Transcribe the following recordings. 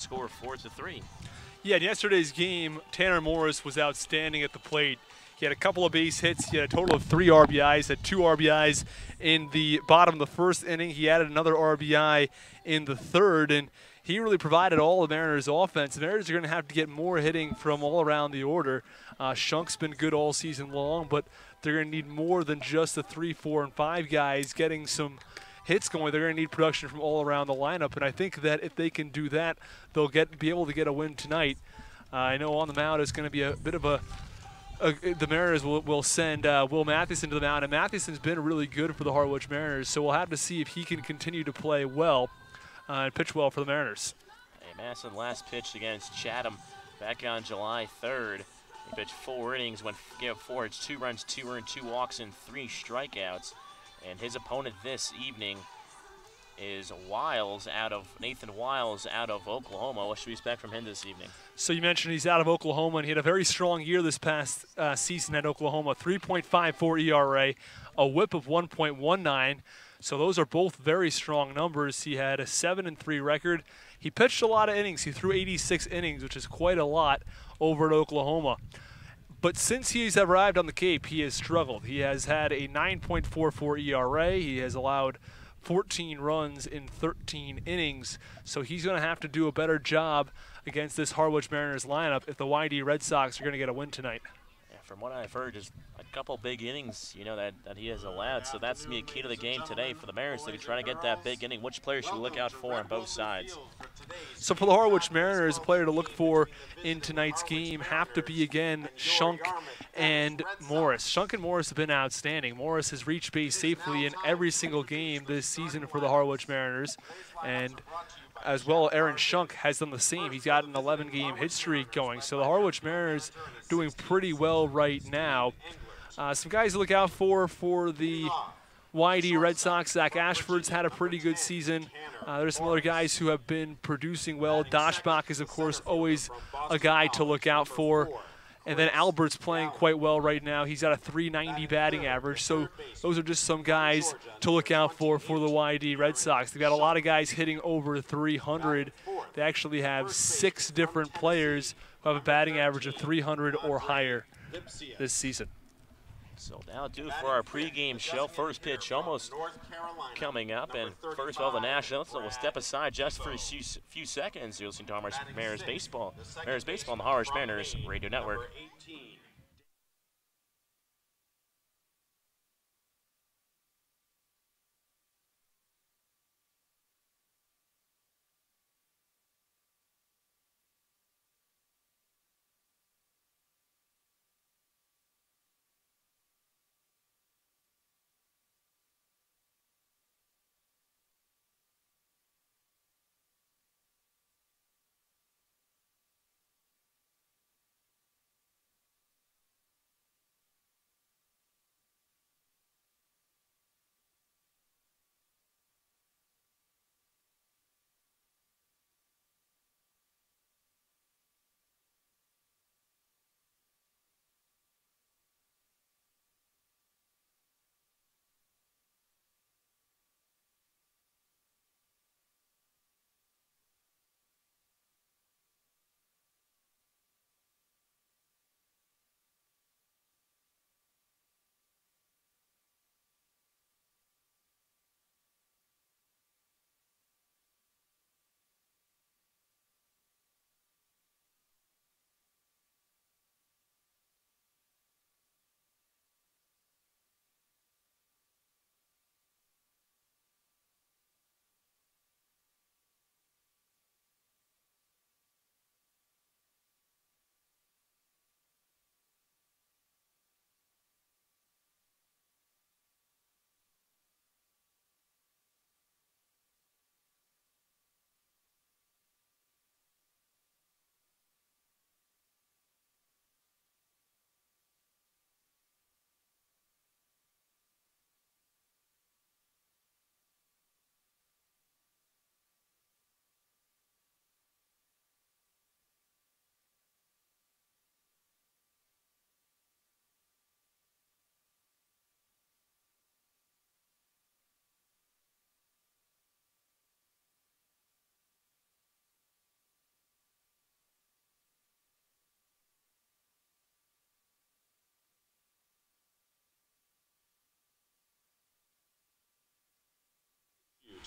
Score 4-3. Yeah, in yesterday's game, Tanner Morris was outstanding at the plate. He had a couple of base hits. He had a total of 3 RBIs, had 2 RBIs in the bottom of the first inning. He added another RBI in the third, and he really provided all the Mariners' offense. The Mariners are going to have to get more hitting from all around the order. Shunk's been good all season long, but they're going to need more than just the 3, 4, and 5 guys getting some hits going. They're going to need production from all around the lineup, and I think that if they can do that, they'll be able to get a win tonight. I know on the mound is going to be a bit of the Mariners will send Will Mathieson to the mound, and Mathiesen's been really good for the Harwich Mariners, so we'll have to see if he can continue to play well and pitch well for the Mariners. Hey, Masson last pitched against Chatham back on July 3rd. He pitched 4 innings, gave 4 hits, 2 runs, 2 earned, 2 walks, and 3 strikeouts. And his opponent this evening is Nathan Wiles out of Oklahoma. What should we expect from him this evening? So you mentioned he's out of Oklahoma, and he had a very strong year this past season at Oklahoma. 3.54 ERA, a whip of 1.19. So those are both very strong numbers. He had a 7-3 record. He pitched a lot of innings. He threw 86 innings, which is quite a lot over at Oklahoma. But since he's arrived on the Cape, he has struggled. He has had a 9.44 ERA. He has allowed 14 runs in 13 innings. So he's going to have to do a better job against this Harwich Mariners lineup if the YD Red Sox are going to get a win tonight. Yeah, from what I've heard, just a couple big innings, that he has allowed. So that's going to be a key to the game today for the Mariners. They're trying to get that big inning. Which players should we look out for on both sides? So for the Harwich Mariners, a player to look for in tonight's game have to be, again, Shunk and Morris. Shunk and Morris have been outstanding. Morris has reached base safely in every single game this season for the Harwich Mariners. And as well, Aaron Shunk has done the same. He's got an 11-game hit streak going. So the Harwich Mariners doing pretty well right now. Some guys to look out for the YD Red Sox. Zach Ashford's had a pretty good season. There's some other guys who have been producing well. Doshbach is, of course, always a guy to look out for. And then Albert's playing quite well right now. He's got a .390 batting average. So those are just some guys to look out for the YD Red Sox. They've got a lot of guys hitting over 300. They actually have 6 different players who have a batting average of 300 or higher this season. So that'll do it for our pregame show. First pitch almost coming up. And first of all, the Nationals, so we'll step aside just for a few seconds. You'll listen to Harwich Mariners Baseball. Mariners Baseball on the Harwich Mariners Radio Network.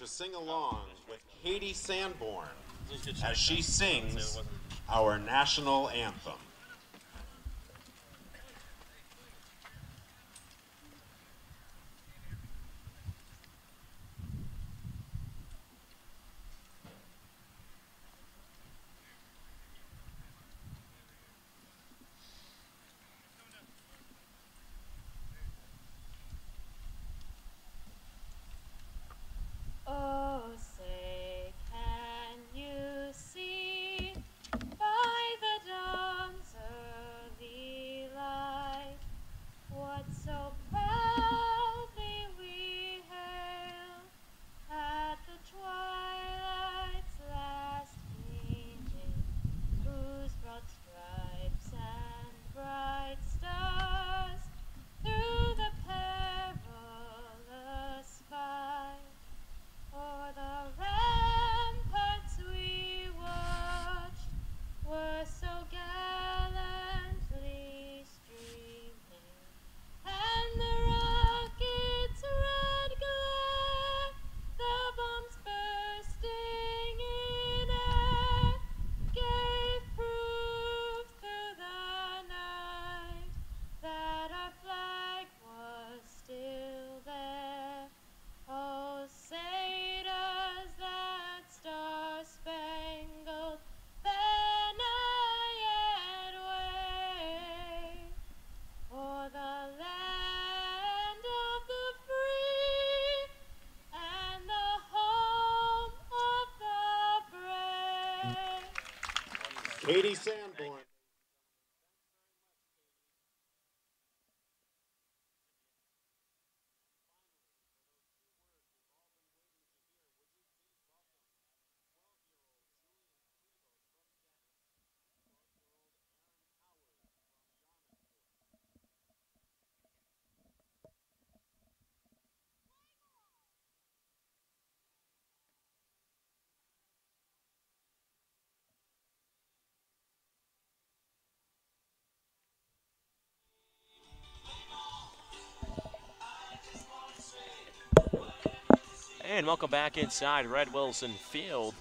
to sing along with Katie Sanborn as she sings our national anthem. Oh, say, can you see by the dawn's early light what so proudly we hailed at the twilight's last gleaming, whose broad stripes and bright stars through the perilous fight o'er the ramparts we watched were so gallantly streaming, and the rockets' red glare, the bombs bursting in air, gave proof through the night that our flag was still there. Oh, say does that star-spangled banner yet wave o'er the land of the free and the home of the brave? Katie Sanborn. And welcome back inside Red Wilson Field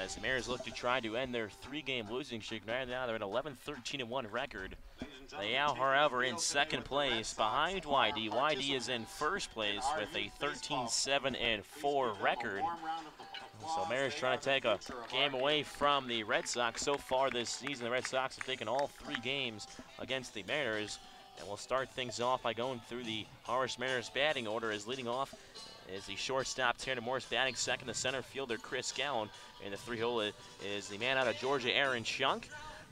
as the Mariners look to try to end their three-game losing streak. Right now they're at 11-13-1 record. They are, however, in second place behind YD. YD is in first place with a 13-7-4 record. So Mariners trying to take a game away from the Red Sox. So far this season, the Red Sox have taken all three games against the Mariners. And we'll start things off by going through the Harwich Mariners batting order. As leading off is the shortstop, Tanner Morris, batting second. The center fielder, Chris Gowan. And the three-hole is the man out of Georgia, Aaron Schunk.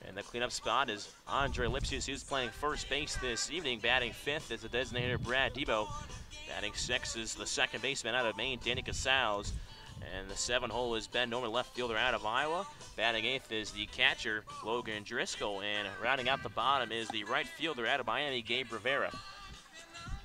And the cleanup spot is Andre Lipsius, who's playing first base this evening. Batting fifth is the designator, Brad Debo. Batting sixth is the second baseman out of Maine, Danny Casals. And the seven-hole is Ben Norman, left fielder out of Iowa. Batting eighth is the catcher, Logan Driscoll. And rounding out the bottom is the right fielder out of Miami, Gabe Rivera.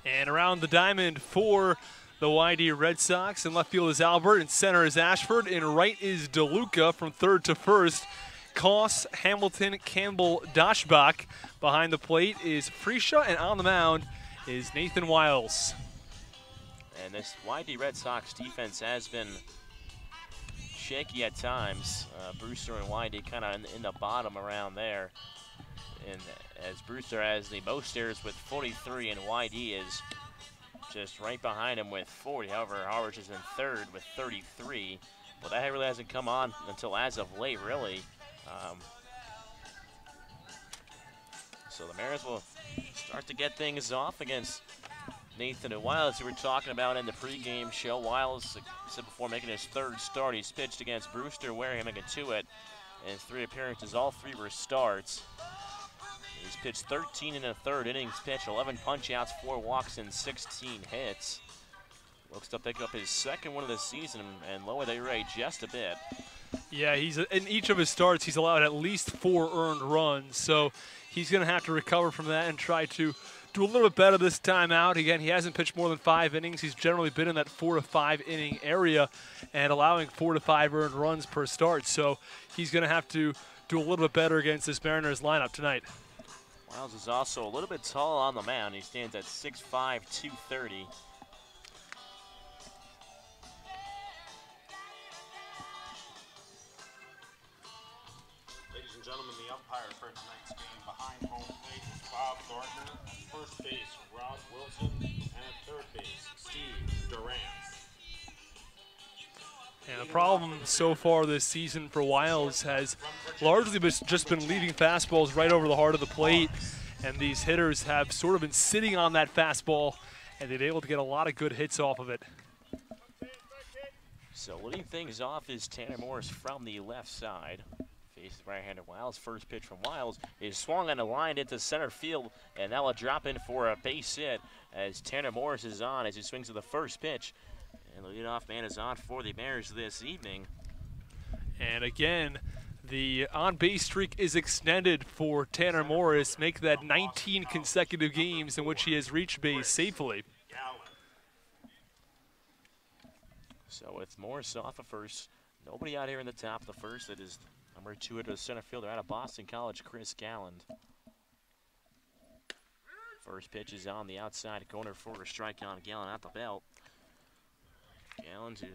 And around the diamond for the YD Red Sox. In left field is Albert, in center is Ashford, in right is DeLuca. From third to first, Koss, Hamilton, Campbell, Doshbach. Behind the plate is Freesia, and on the mound is Nathan Wiles. And this YD Red Sox defense has been shaky at times. Brewster and YD kind of in the bottom around there. And as Brewster has the most errors with 43, and YD is just right behind him with 40. However, Harwich is in third with 33. Well, that really hasn't come on until as of late, really. So the Mariners will start to get things off against Nathan and Wiles, who we were talking about in the pregame show. Wiles, like I said before, making his third start. He's pitched against Brewster, Wareham, and Katuitt in 3 appearances. All 3 were starts. He's pitched 13 and a third innings pitched, 11 punch-outs, 4 walks, and 16 hits. Looks to pick up his second one of the season and lower the rate just a bit. Yeah, he's in each of his starts, he's allowed at least 4 earned runs. So he's going to have to recover from that and try to do a little bit better this time out. Again, he hasn't pitched more than 5 innings. He's generally been in that 4 to 5 inning area and allowing 4 to 5 earned runs per start. So he's going to have to do a little bit better against this Mariners lineup tonight. Wiles is also a little bit tall on the mound. He stands at 6'5", 230. and gentlemen, the umpire for tonight's game behind home plate is Bob Gardner. At first base, Rod Wilson. And at third base, Steve Durant. And the problem so far this season for Wiles has largely just been leaving fastballs right over the heart of the plate. And these hitters have sort of been sitting on that fastball, and they've been able to get a lot of good hits off of it. So leading things off is Tanner Morris from the left side. Faces right-hander Wiles. First pitch from Wiles is swung on a line into center field, and that will drop in for a base hit as Tanner Morris is on as he swings to the first pitch. And the leadoff man is on for the Mariners this evening. And again, the on-base streak is extended for Tanner Morris, make that 19 consecutive games in which he has reached base safely. So with Morris off of first, nobody out here in the top of the first. That is number 2 hitter, the center fielder out of Boston College, Chris Galland. First pitch is on the outside corner for a strike on Galland at the belt. Galland, who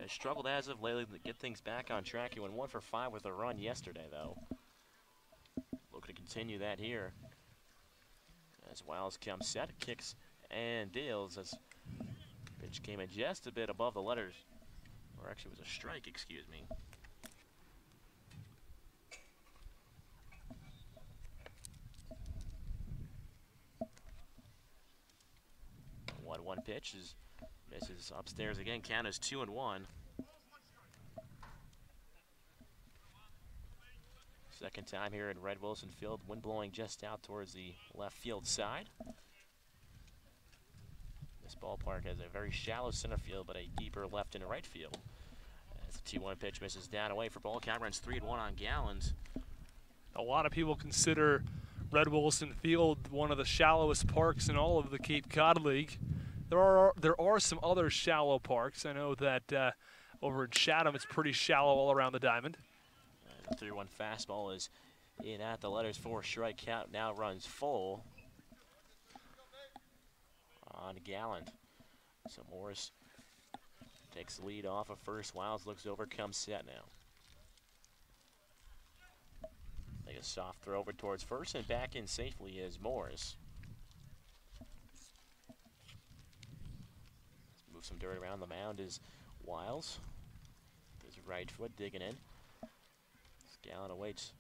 has struggled as of lately to get things back on track. He went 1 for 5 with a run yesterday, though. Looking to continue that here. As Wiles comes set, kicks and deals. As pitch came in just a bit above the letters. Or actually, it was a strike, excuse me. One pitch is misses upstairs again. Count is 2-1. Second time here at Red Wilson Field. Wind blowing just out towards the left field side. This ballpark has a very shallow center field, but a deeper left and right field. As the 2-1 pitch misses down away for ball count, runs 3-1 on Galland. A lot of people consider Red Wilson Field one of the shallowest parks in all of the Cape Cod League. There are some other shallow parks. I know that over in Chatham it's pretty shallow all around the diamond. The 3-1 fastball is in at the letters for a strike count. Now runs full on Galland. So Morris takes the lead off of first. Wiles looks over, comes set now. Make a soft throw over towards first, and back in safely is Morris. Move some dirt around the mound is Wiles. His right foot digging in. Galland awaits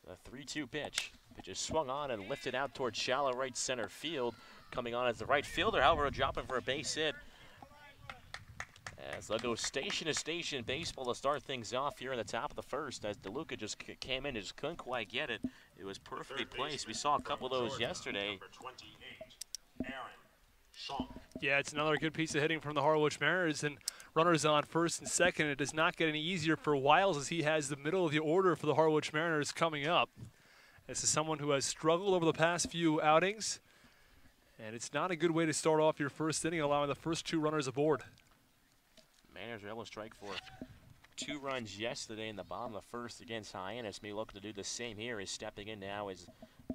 the 3-2 pitch. Pitch is swung on and lifted out towards shallow right center field. Coming on as the right fielder, however, dropping for a base hit. As they'll go station to station baseball to start things off here in the top of the first. As DeLuca just came in and just couldn't quite get it. It was perfectly placed. We saw a couple of those yesterday. Number 28, Aaron Schunk. Yeah, it's another good piece of hitting from the Harwich Mariners, and runners on first and second. It does not get any easier for Wiles as he has the middle of the order for the Harwich Mariners coming up. This is someone who has struggled over the past few outings, and it's not a good way to start off your first inning, allowing the first 2 runners aboard. Mariners were able to strike for 2 runs yesterday in the bottom of the first against Hyannis. May look to do the same here. Is stepping in now is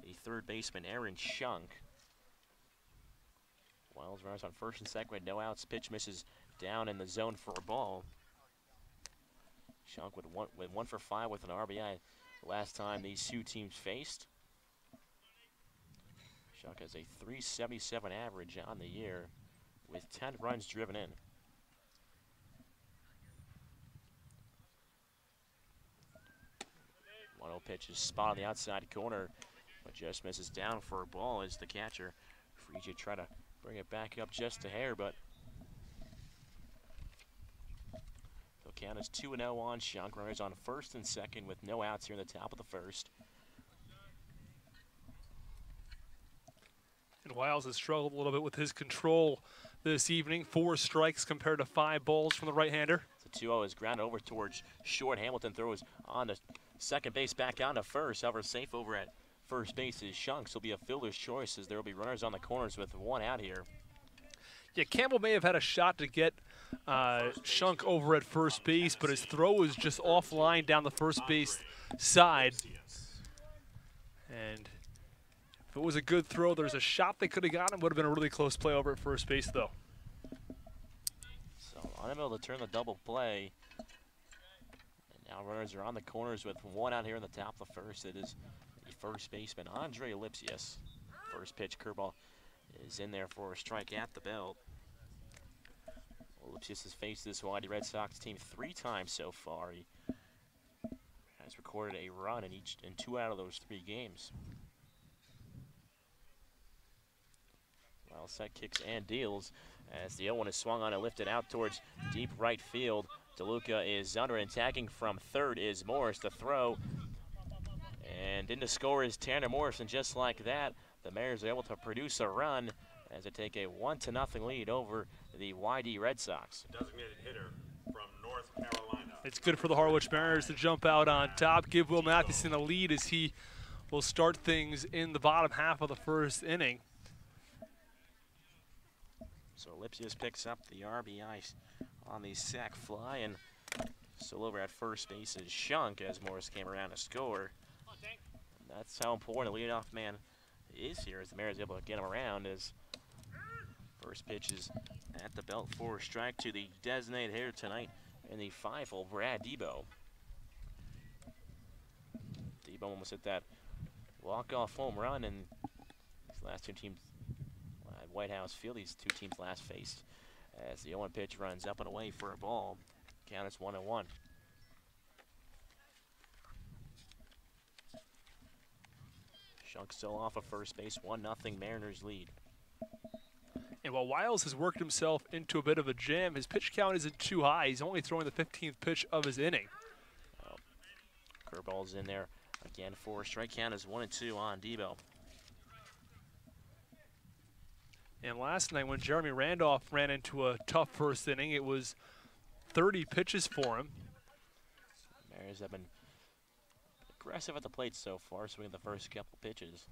the third baseman Aaron Schunk. Wiles runners on first and second with no outs. Pitch misses down in the zone for a ball. Schunk with 1 for 5 with an RBI last time these 2 teams faced. Schunk has a .377 average on the year with 10 runs driven in. 1-0 pitch is spot on the outside corner, but just misses down for a ball as the catcher. Frege try to bring it back up just a hair, but the count is 2-0 on Schunk. Runners on first and second with no outs here in the top of the first. And Wiles has struggled a little bit with his control this evening. 4 strikes compared to 5 balls from the right-hander. The 2-0 is grounded over towards short. Hamilton throws on to second base, back on to first. However, safe over at first base is Schunk. So it'll be a fielder's choice as there will be runners on the corners with 1 out here. Yeah, Campbell may have had a shot to get Schunk over at first base, but his throw was just offline down the first base side. And if it was a good throw, there's a shot they could have gotten. Would have been a really close play over at first base, though. So unable to turn the double play. And Now runners are on the corners with one out here in the top of the first. It is the first baseman, Andre Lipsius. First pitch curveball is in there for a strike at the belt. Lipsius has faced this Hawaii Red Sox team 3 times so far. He has recorded a run in 2 out of those 3 games. Well set, kicks and deals as the 0-1 is swung on and lifted out towards deep right field. DeLuca is under, and tagging from third is Morris. The throw, and in to score is Tanner Morrison. Just like that, the Mariners are able to produce a run as they take a 1-0 lead over the YD Red Sox. Designated hitter from North Carolina. It's good for the Harwich Mariners to jump out on top, give Will Matheson a lead as he will start things in the bottom half of the first inning. So Lipsius picks up the RBI on the sac fly, and still over at first base is Shunk as Morris came around to score. And that's how important a leadoff man is here, as the Mariners able to get him around. As first pitch is at the belt for a strike to the designated hitter tonight in the 5-hole, Brad Debo. Debo almost hit that walk-off home run, and these last 2 teams at White House Field, these 2 teams last faced, as the 0-1 pitch runs up and away for a ball. Count is 1-1. Shunk still off of first base, 1-0 Mariners lead. And while Wiles has worked himself into a bit of a jam, his pitch count isn't too high. He's only throwing the 15th pitch of his inning. Curveball's in there again for a strike. Count is 1-2 on Debo. And last night when Jeremy Randolph ran into a tough first inning, it was 30 pitches for him. Mariners have been aggressive at the plate so far, swinging the first couple pitches.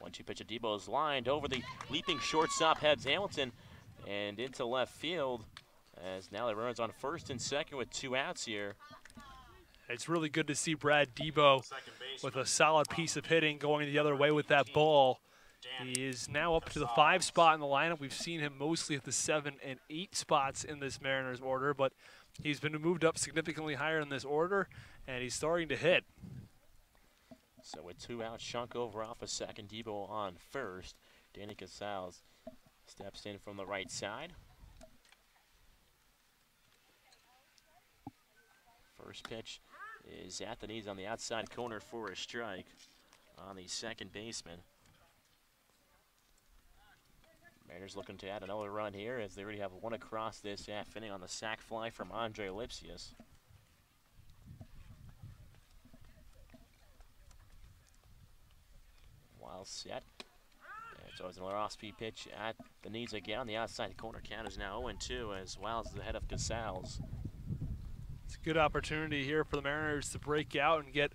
1-2 pitch of Debo is lined over the leaping shortstop, heads Hamilton, and into left field, as now the runners on first and second with 2 outs here. It's really good to see Brad Debo with a solid piece of hitting going the other way with that ball. He is now up to the 5 spot in the lineup. We've seen him mostly at the 7 and 8 spots in this Mariners order, but he's been moved up significantly higher in this order, and he's starting to hit. So with 2 outs, Shunk over off a second, Debo on first. Danny Casals steps in from the right side. First pitch is at the knees on the outside corner for a strike on the second baseman. Mariners looking to add another run here, as they already have 1 across this half inning on the sac fly from Andre Lipsius. Wild set. It's always another off-speed pitch at the knees again on the outside corner. Count is now 0-2 as Wiles is ahead of Casals. It's a good opportunity here for the Mariners to break out and get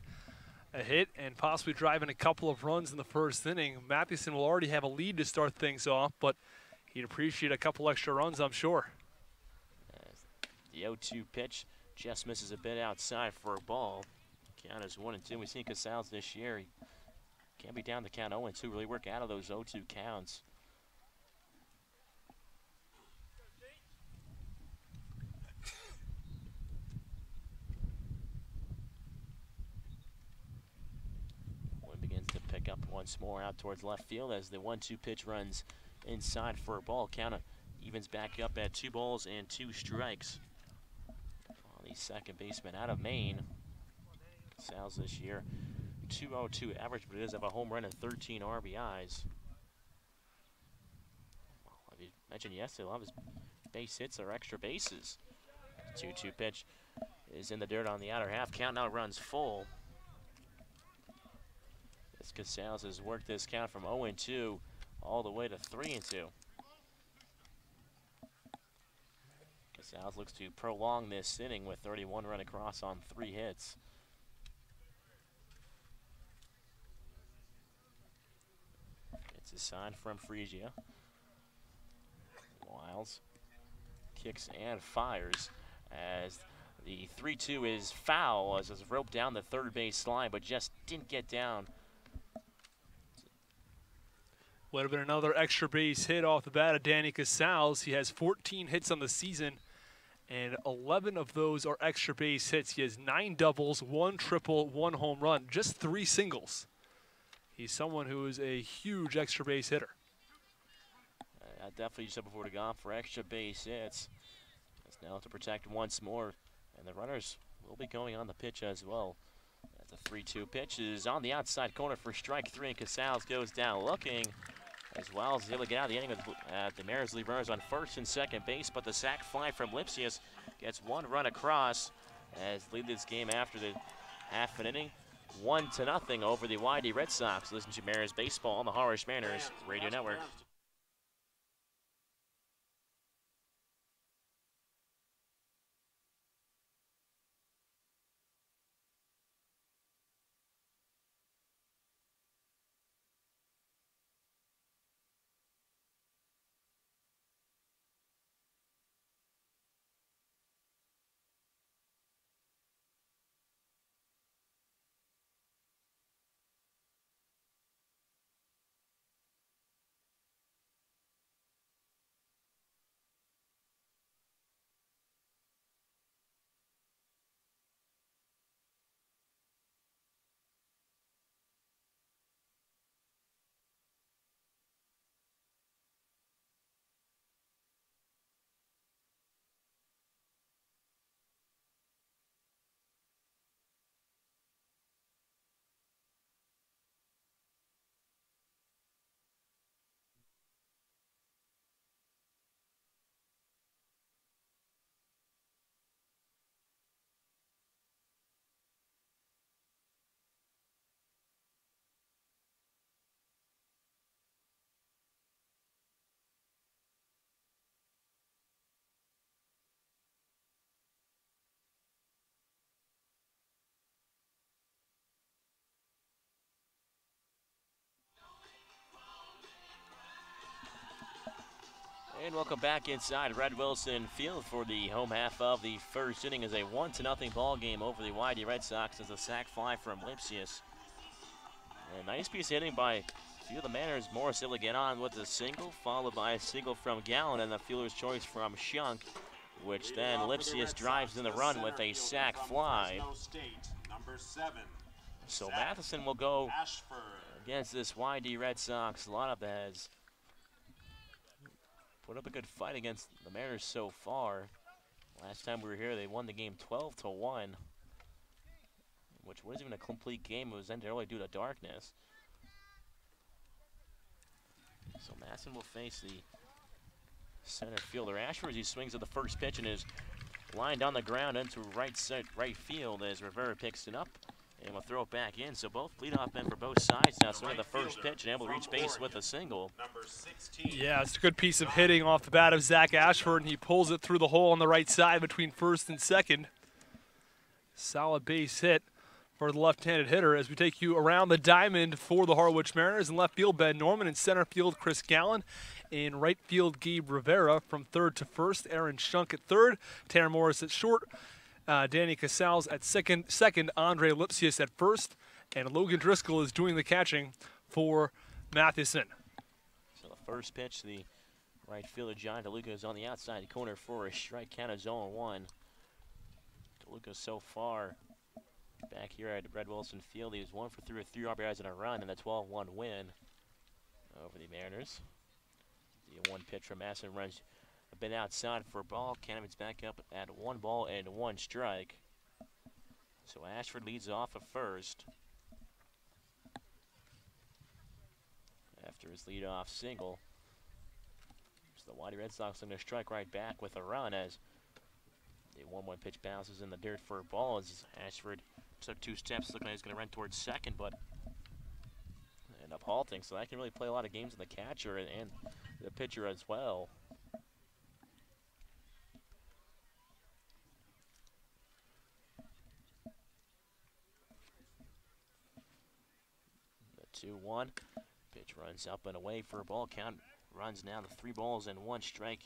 a hit and possibly drive in a couple of runs in the first inning. Matheson will already have a lead to start things off, but he'd appreciate a couple extra runs, I'm sure. As the 0-2 pitch just misses a bit outside for a ball. Count is 1-2. We've seen Casals this year. He can't be down the count 0-2, really work out of those 0-2 counts. Begins to pick up once more out towards left field as the 1-2 pitch runs inside for a ball. Count evens back up at 2 balls and 2 strikes. On the second baseman out of Maine. Casals this year, 202 average, but it does have a home run and 13 RBIs. Well, like you mentioned yesterday, a lot of his base hits are extra bases. 2-2 pitch is in the dirt on the outer half. Count now runs full. Casals has worked this count from 0-2 all the way to 3-2. Casals looks to prolong this inning with 31 run across on 3 hits. It's a sign from Frisia. Wiles kicks and fires as the 3-2 is foul, as it's roped down the third base line, but just didn't get down. Would have been another extra base hit off the bat of Danny Casals. He has 14 hits on the season and 11 of those are extra base hits. He has 9 doubles, 1 triple, 1 home run, just 3 singles. He's someone who is a huge extra base hitter. I definitely said before to go for extra base hits. It's now to protect once more, and the runners will be going on the pitch as well. That's a 3-2 pitch is on the outside corner for strike 3, and Casals goes down looking. As well as able to get out of the inning with the Mariners leave runners on first and second base, but the sac fly from Lipsius gets 1 run across as lead this game after the half an inning. 1-0 over the YD Red Sox. Listen to Mariners baseball on the Harwich Mariners Radio Network. And welcome back inside Red Wilson Field for the home half of the first inning as a 1-0 ball game over the YD Red Sox as a sac fly from Lipsius. A nice piece of hitting by a few of the Mariners. Morris able to get on with a single, followed by a single from Gallen and the fielder's choice from Shunk, which then Lipsius drives in the run with a sac fly. So Matheson will go against this YD Red Sox lineup that has put up a good fight against the Mariners so far. Last time we were here, they won the game 12-1, which wasn't even a complete game. It was ended early due to darkness. So Masson will face the center fielder Ashford as he swings at the first pitch and is lined on the ground into right field as Rivera picks it up and will throw it back in. So both leadoff men for both sides now swing at the first pitch and able to reach base with a single. Yeah, it's a good piece of hitting off the bat of Zach Ashford, and he pulls it through the hole on the right side between first and second. Solid base hit for the left-handed hitter as we take you around the diamond for the Harwich Mariners. In left field, Ben Norman. In center field, Chris Gallen. In right field, Gabe Rivera. From third to first, Aaron Shunk at third. Tanner Morris at short. Danny Casals at second, Andre Lipsius at first, and Logan Driscoll is doing the catching for Matheson. So the first pitch, the right fielder John DeLuca is on the outside corner for a strike count of 0-1. DeLuca so far back here at Red Wilson Field, he was 1 for 3 with 3 RBIs and a run in the 12-1 win over the Mariners. The 1 pitch from Matheson runs a bit outside for a ball. Canavan's back up at 1 ball and 1 strike. So Ashford leads off at first after his leadoff single. So the YD Red Sox are going to strike right back with a run as the 1-1 pitch bounces in the dirt for a ball as Ashford took 2 steps, looking like he's going to run towards second, but end up halting. So that can really play a lot of games with the catcher and the pitcher as well. The 2-1 pitch runs up and away for a ball count. Runs now to 3 balls and 1 strike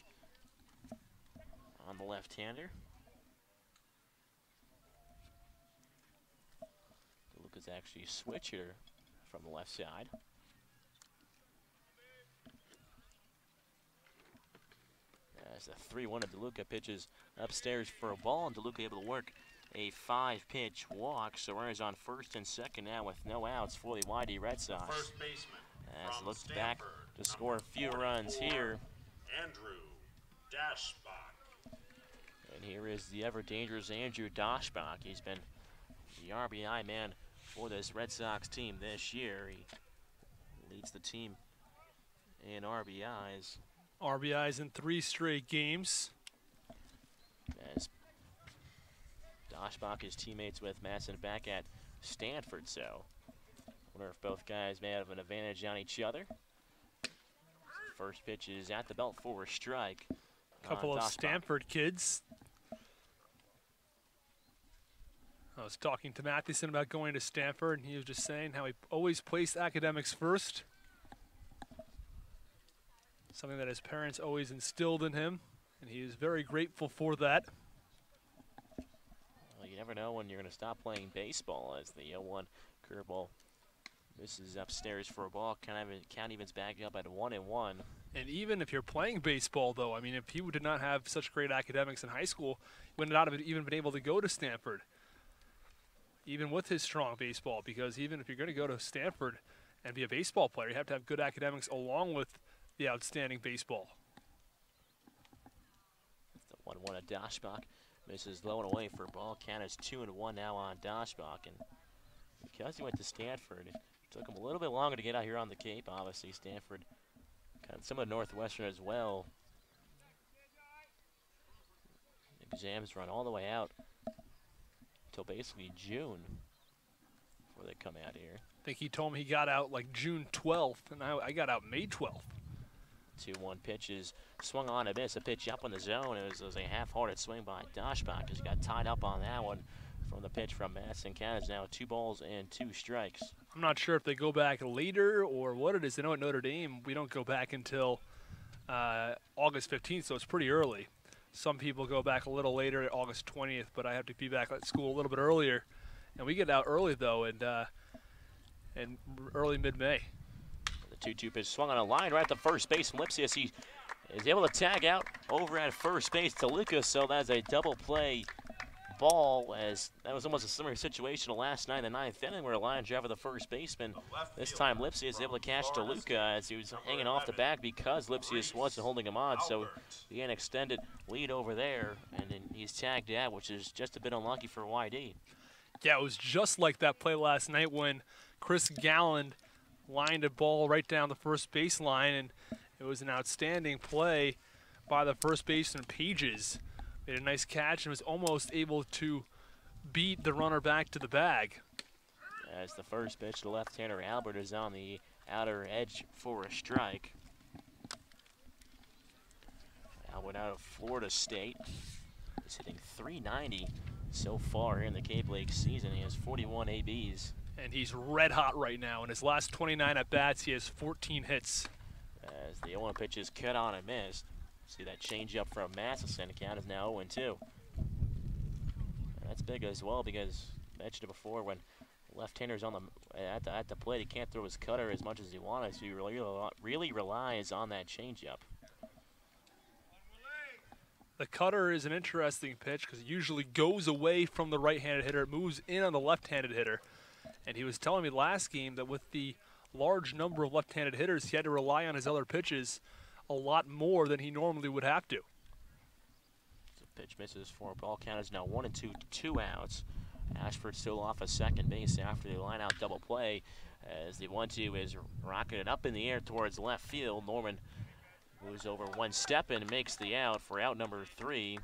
on the left-hander. DeLuca's actually a switch hitter from the left side. As the 3-1 of DeLuca pitches upstairs for a ball, and DeLuca able to work a 5-pitch walk. So runners on first and second now with no outs for the YD Red Sox. First baseman As from looks back Stanford, to score a few number runs 44, here. Andrew Dashbach. And here is the ever-dangerous Andrew Dashbach. He's been the RBI man for this Red Sox team this year. He leads the team in RBIs. RBIs in 3 straight games. As Dashbach is teammates with Madsen back at Stanford, so wonder if both guys may have an advantage on each other. First pitch is at the belt for a strike. Couple of Dashbach. Stanford kids. I was talking to Matheson about going to Stanford, and he was just saying how he always placed academics first. Something that his parents always instilled in him, and he is very grateful for that. Well, you never know when you're going to stop playing baseball, as the 0-1 curveball misses upstairs for a ball. Count evens back up at 1-1. And even if you're playing baseball, though, I mean, if he did not have such great academics in high school, he would not have even been able to go to Stanford, even with his strong baseball, because even if you're going to go to Stanford and be a baseball player, you have to have good academics along with the outstanding baseball. The 1-1 of Dashbach misses low and away for a ball. Count is 2-1 now on Dashbach, and because he went to Stanford, it took him a little bit longer to get out here on the Cape. Obviously, Stanford, kind of some of Northwestern as well. Exams run all the way out until basically June before they come out here. I think he told me he got out like June 12th, and I got out May 12th. 2-1 pitch is swung on a miss. A pitch up in the zone. It was a half-hearted swing by Dashbach because he got tied up on that one from the pitch from Madsen. Count is now 2 balls and 2 strikes. I'm not sure if they go back later or what it is. I know at Notre Dame we don't go back until August 15th, so it's pretty early. Some people go back a little later at August 20th, but I have to be back at school a little bit earlier. And we get out early, though, and early mid-May. The 2-2 pitch swung on a line right at the first base from Lipsius. He is able to tag out over at first base to Lucas, so that's a double play ball, as that was almost a similar situation to last night in the 9th inning where a line drive of the first baseman. This time Lipsius is able to catch DeLuca as he was hanging off the back because Lipsius wasn't holding him on, so he had an extended lead over there, and then he's tagged out, which is just a bit unlucky for YD. Yeah, it was just like that play last night when Chris Galland lined a ball right down the first baseline, and it was an outstanding play by the first baseman Pages. Made a nice catch and was almost able to beat the runner back to the bag. As the first pitch, the left-hander Albert is on the outer edge for a strike. Albert out of Florida State is hitting .390 so far in the Cape League season. He has 41 ABs. And he's red hot right now. In his last 29 at-bats, he has 14 hits. As the 0-1 pitch is cut on and missed. See that changeup from Matheson. Count is now 0-2. That's big as well because I mentioned it before, when left-handers on at the plate, he can't throw his cutter as much as he wanted, so he really relies on that changeup. The cutter is an interesting pitch because it usually goes away from the right-handed hitter. It moves in on the left-handed hitter. And he was telling me last game that with the large number of left-handed hitters, he had to rely on his other pitches a lot more than he normally would have to. So pitch misses for a ball. Count is now 1-2, 2 outs. Ashford still off of second base after the line-out double play as the 1-2 is rocketed up in the air towards left field. Norman moves over one step and makes the out for out number 3.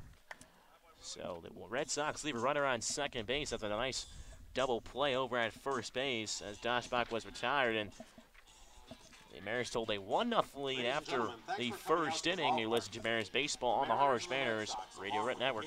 So the Red Sox leave a runner on second base. That's a nice double play over at first base as Dashbach was retired, and the Mariners told a 1-0 lead after the first inning. You listen to Mariners Baseball on the Harwich Mariners Radio Network.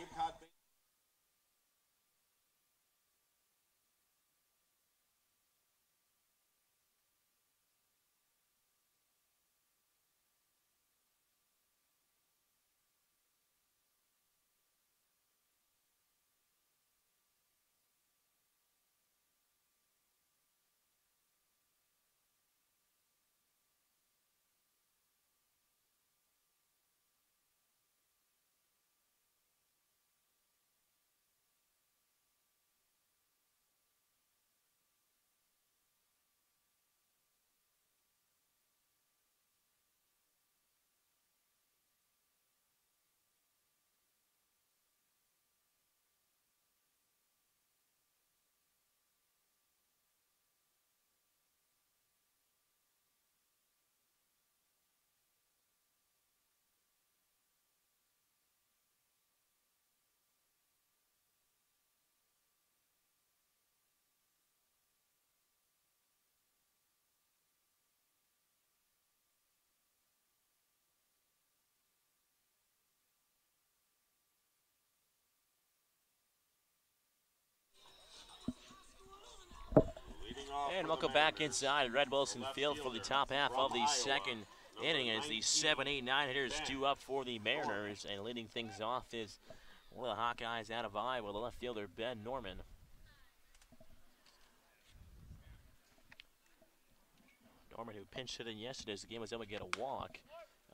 And welcome back inside Red Wilson Field for the top half of the second inning as the 7, 8, 9 hitters due up for the Mariners. And leading things off is one of the Hawkeyes out of Iowa, the left fielder Ben Norman. Norman, who pinch hit in yesterday's game, was able to get a walk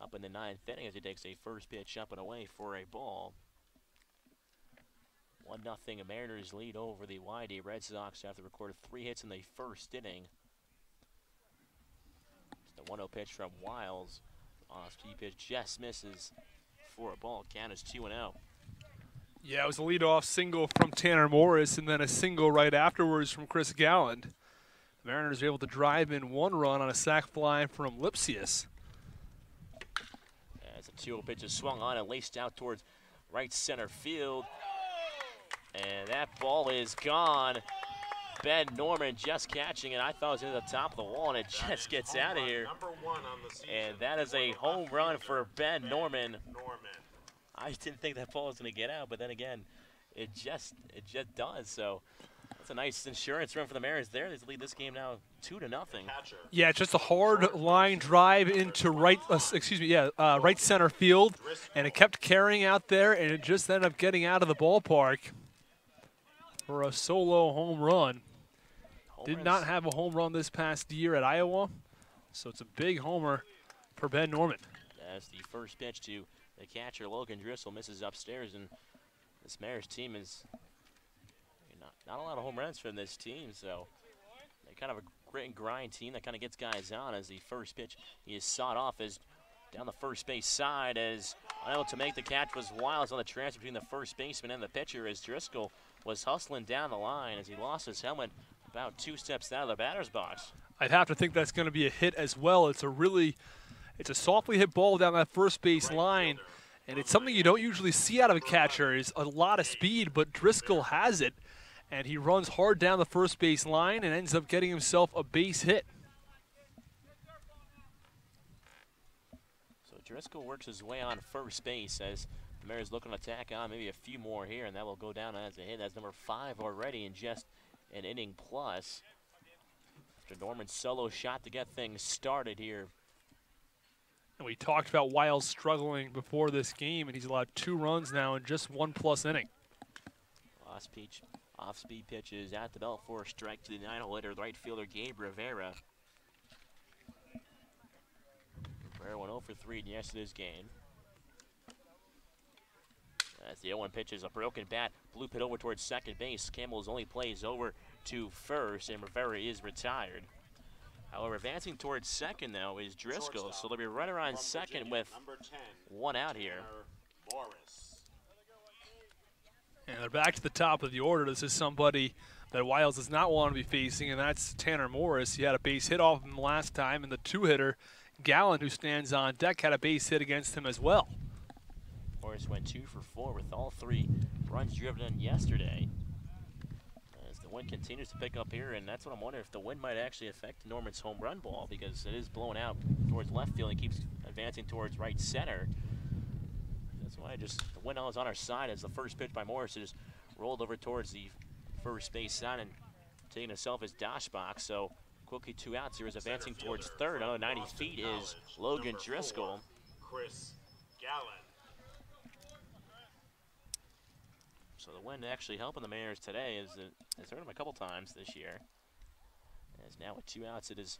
up in the 9th inning as he takes a first pitch up and away for a ball. 1-0 Mariners lead over the YD Red Sox after recorded 3 hits in the first inning. The 1-0 pitch from Wiles. Off-speed pitch just misses for a ball. Count is 2-0. Yeah, it was a leadoff single from Tanner Morris and then a single right afterwards from Chris Galland. The Mariners were able to drive in 1 run on a sac fly from Lipsius. As the 2-0 pitch is swung on and laced out towards right center field. And that ball is gone. Ben Norman just catching it. I thought it was in the top of the wall, and it just gets out of here. And that is a home run for Ben Norman. I didn't think that ball was going to get out, but then again, it just does. So that's a nice insurance run for the Mariners there. They lead this game now 2-0. Yeah, it's just a hard line drive into right center field, and it kept carrying out there, and it just ended up getting out of the ballpark for a solo home run. Did not have a home run this past year at Iowa, so it's a big homer for Ben Norman. That's the first pitch to the catcher, Logan Driscoll, misses upstairs, and this Mariners team is not a lot of home runs from this team, so they're kind of a grit and grind team that kind of gets guys on. As the first pitch he is sawed off as down the first base side, as unable to make the catch was Wiles on the transfer between the first baseman and the pitcher, as Driscoll was hustling down the line as he lost his helmet about 2 steps out of the batter's box. I'd have to think that's going to be a hit as well. It's a softly hit ball down that first base line, and it's something you don't usually see out of a catcher, is a lot of speed, but Driscoll has it, and he runs hard down the first base line and ends up getting himself a base hit. So Driscoll works his way on first base as the Mariners looking to tack on maybe a few more here, and that will go down as a hit. That's number 5 already in just an inning plus. After Norman's solo shot to get things started here. And we talked about Wiles struggling before this game, and he's allowed 2 runs now in just 1+ inning. Off-speed pitches at the belt for a strike to the 9-hole hitter, the right fielder Gabe Rivera. Rivera went 0 for 3 in yesterday's game. As the 0-1 pitch is a broken bat, bloop it over towards second base. Campbell's only plays over to first, and Rivera is retired. However, advancing towards second, though, is Driscoll, so there'll be a runner on second with 1 out here. And they're back to the top of the order. This is somebody that Wiles does not want to be facing, and that's Tanner Morris. He had a base hit off him last time, and the 2-hitter, Gallen, who stands on deck, had a base hit against him as well. Morris went 2 for 4 with all 3 runs driven in yesterday. As the wind continues to pick up here, and that's what I'm wondering if the wind might actually affect Norman's home run ball, because it is blowing out towards left field and keeps advancing towards right center. That's why the wind is on our side as the first pitch by Morris is rolled over towards the first base side and taking himself his dash box. So quickly 2 outs here, is advancing towards third. Another 90 feet is Logan Driscoll. Chris Gallen. So the wind actually helping the Mariners today, as it's hurt them a couple times this year. As now with 2 outs, it is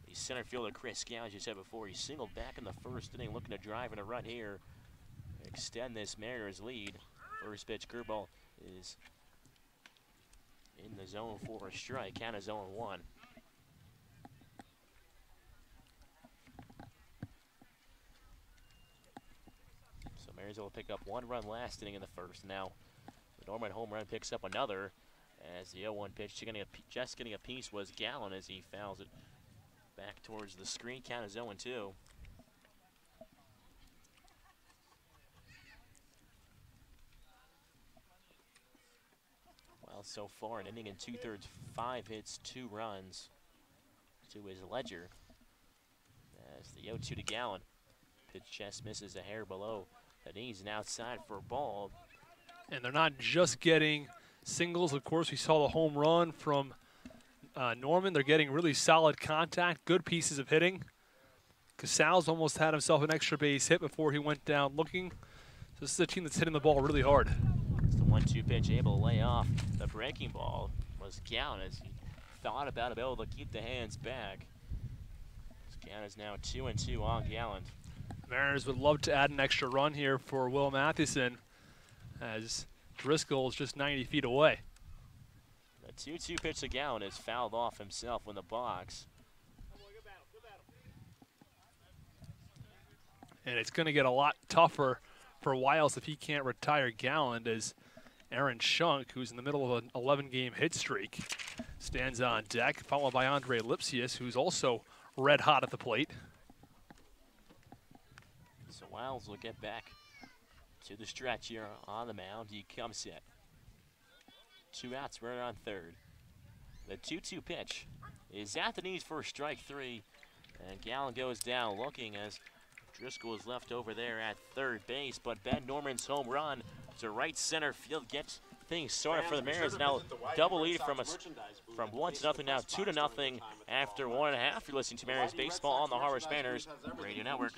the center fielder Chris Gallen, as you said before. He singled back in the first inning, looking to drive in a run here, extend this Mariners lead. First pitch curveball is in the zone for a strike. Count is 0-1. So Mariners will pick up 1 run last inning in the first. Now the Norman home run picks up another, as the 0-1 pitch just getting a piece was Gallen as he fouls it back towards the screen. Count is 0-2. Well, so far an inning and 2/3, 5 hits, 2 runs to his ledger. As the 0-2 to Gallen. Pitch just misses a hair below the knees and outside for a ball. And they're not just getting singles. Of course, we saw the home run from Norman. They're getting really solid contact, good pieces of hitting. Casals almost had himself an extra base hit before he went down looking. So this is a team that's hitting the ball really hard. It's the 1-2 pitch, able to lay off the breaking ball. Was Gallant as he thought about it, able to keep the hands back. Gallant is now 2-2 on Gallant. Mariners would love to add an extra run here for Will Matheson, as Driscoll is just 90 feet away. The 2-2 pitch to Gallant is fouled off himself in the box. And it's going to get a lot tougher for Wiles if he can't retire Gallant, as Aaron Shunk, who's in the middle of an 11-game hit streak, stands on deck, followed by Andre Lipsius, who's also red hot at the plate. So Wiles will get back to the stretch here on the mound. He comes set. 2 outs, runner on third. The 2-2 pitch is at the knees for strike 3, and Gallant goes down looking as Driscoll is left over there at third base, but Ben Norman's home run to right center field gets things started for the Mariners. Now double lead from 1-0 now 2-0 after 1.5. You're listening to Mariners Baseball on the Harwich Mariners Radio Network.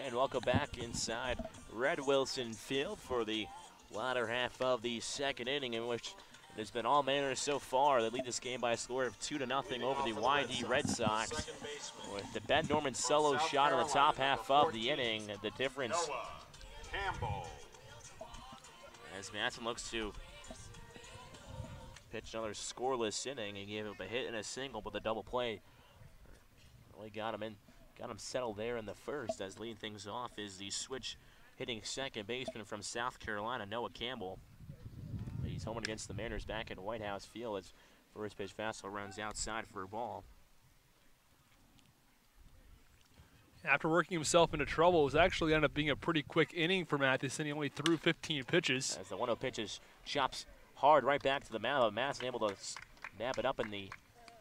And welcome back inside Red Wilson Field for the latter half of the second inning, in which there's been all Mariners so far. They lead this game by a score of 2-0 over the YD Red Sox. With the Ben Norman solo shot in the top half of the inning, the difference as Matson looks to pitch another scoreless inning. He gave up a hit and a single, but the double play really got him settled there in the first. As leading things off is the switch hitting second baseman from South Carolina, Noah Campbell. He's home against the Mariners back in White House Field as first pitch fastball runs outside for a ball. After working himself into trouble, it was actually ended up being a pretty quick inning for Matheson. He only threw 15 pitches. As the 1-0 pitches chops hard right back to the mound. Matheson able to snap it up in the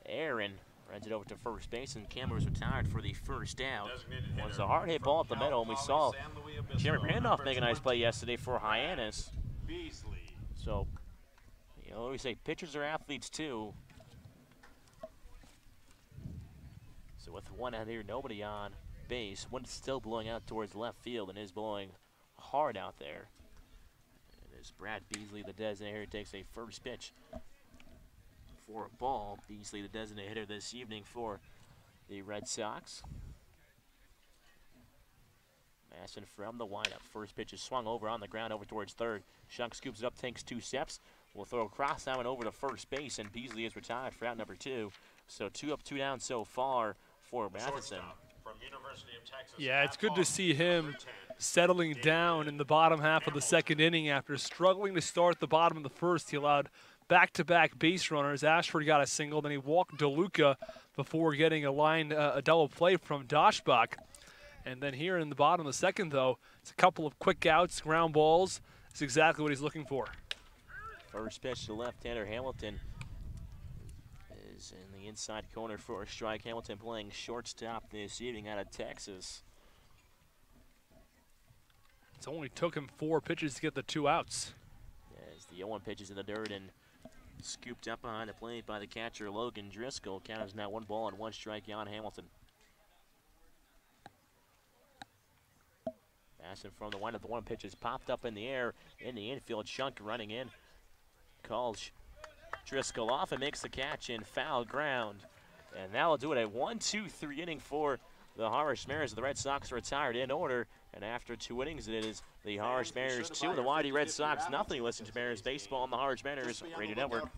air and runs it over to first base, and Campbell was retired for the first out. It was a hard hit ball at the middle, and we saw Jeremy Randolph make a nice play yesterday for Hyannis. So, you know, we say pitchers are athletes too. So with one out here, nobody on base, one's still blowing out towards left field and is blowing hard out there. And as Brad Beasley, the designator, takes a first pitch for a ball. Beasley, the designated hitter this evening for the Red Sox. Masson from the windup. First pitch is swung over on the ground over towards third. Shunk scoops it up, takes 2 steps. Will throw across that one over to first base, and Beasley is retired for out number 2. So 2 up, 2 down so far for Matheson. Yeah, it's good to see him settling down in the bottom half of the second inning after struggling to start the bottom of the first. He allowed back-to-back base runners. Ashford got a single, then he walked DeLuca before getting a double play from Doshbach. And then here in the bottom of the second, though, it's a couple of quick outs, ground balls. It's exactly what he's looking for. First pitch to left-hander Hamilton is in the inside corner for a strike. Hamilton playing shortstop this evening out of Texas. It only took him 4 pitches to get the 2 outs. As the 0-1 pitch is in the dirt, and Scooped up behind the plate by the catcher, Logan Driscoll. Count is now 1 ball and 1 strike, Jan Hamilton. Passing from the windup, the 1 pitch is popped up in the air in the infield. Shunk running in. Calls Driscoll off and makes the catch in foul ground. And that will do it. A 1-2-3 inning for the Harwich Mariners. The Red Sox retired in order. And after 2 innings, it is the Harwich Mariners 2 and the YD Red Sox nothing. Listen to Mariners Baseball on the Harwich Mariners Radio Network.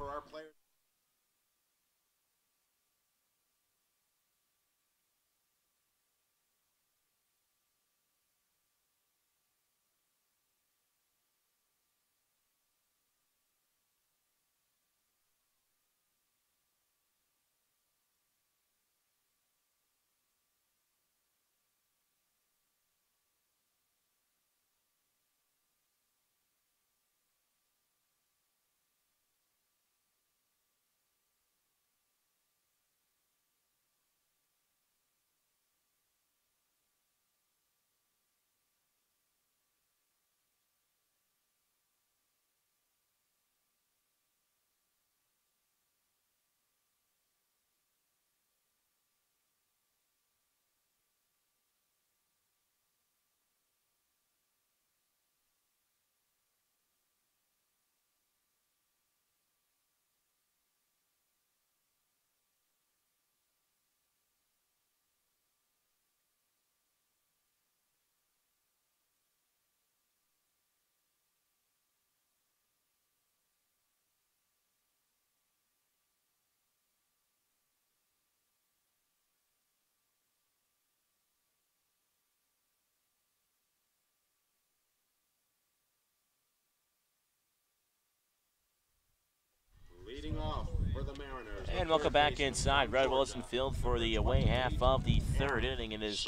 Leading off for the Mariners. And welcome back inside Red Wilson Field for the away half of the 3rd inning. It is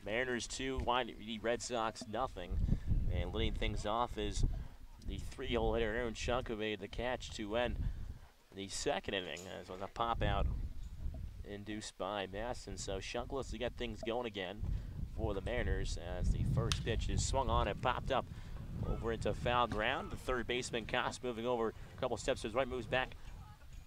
Mariners 2, Red Sox nothing. And leading things off is the 3-hole hitter Aaron Shunk, who made the catch to end the 2nd inning. As was a pop out induced by Maston. So Shunk looks to get things going again for the Mariners as the first pitch is swung on and popped up over into foul ground. The third baseman Koss moving over a couple steps to his right, moves back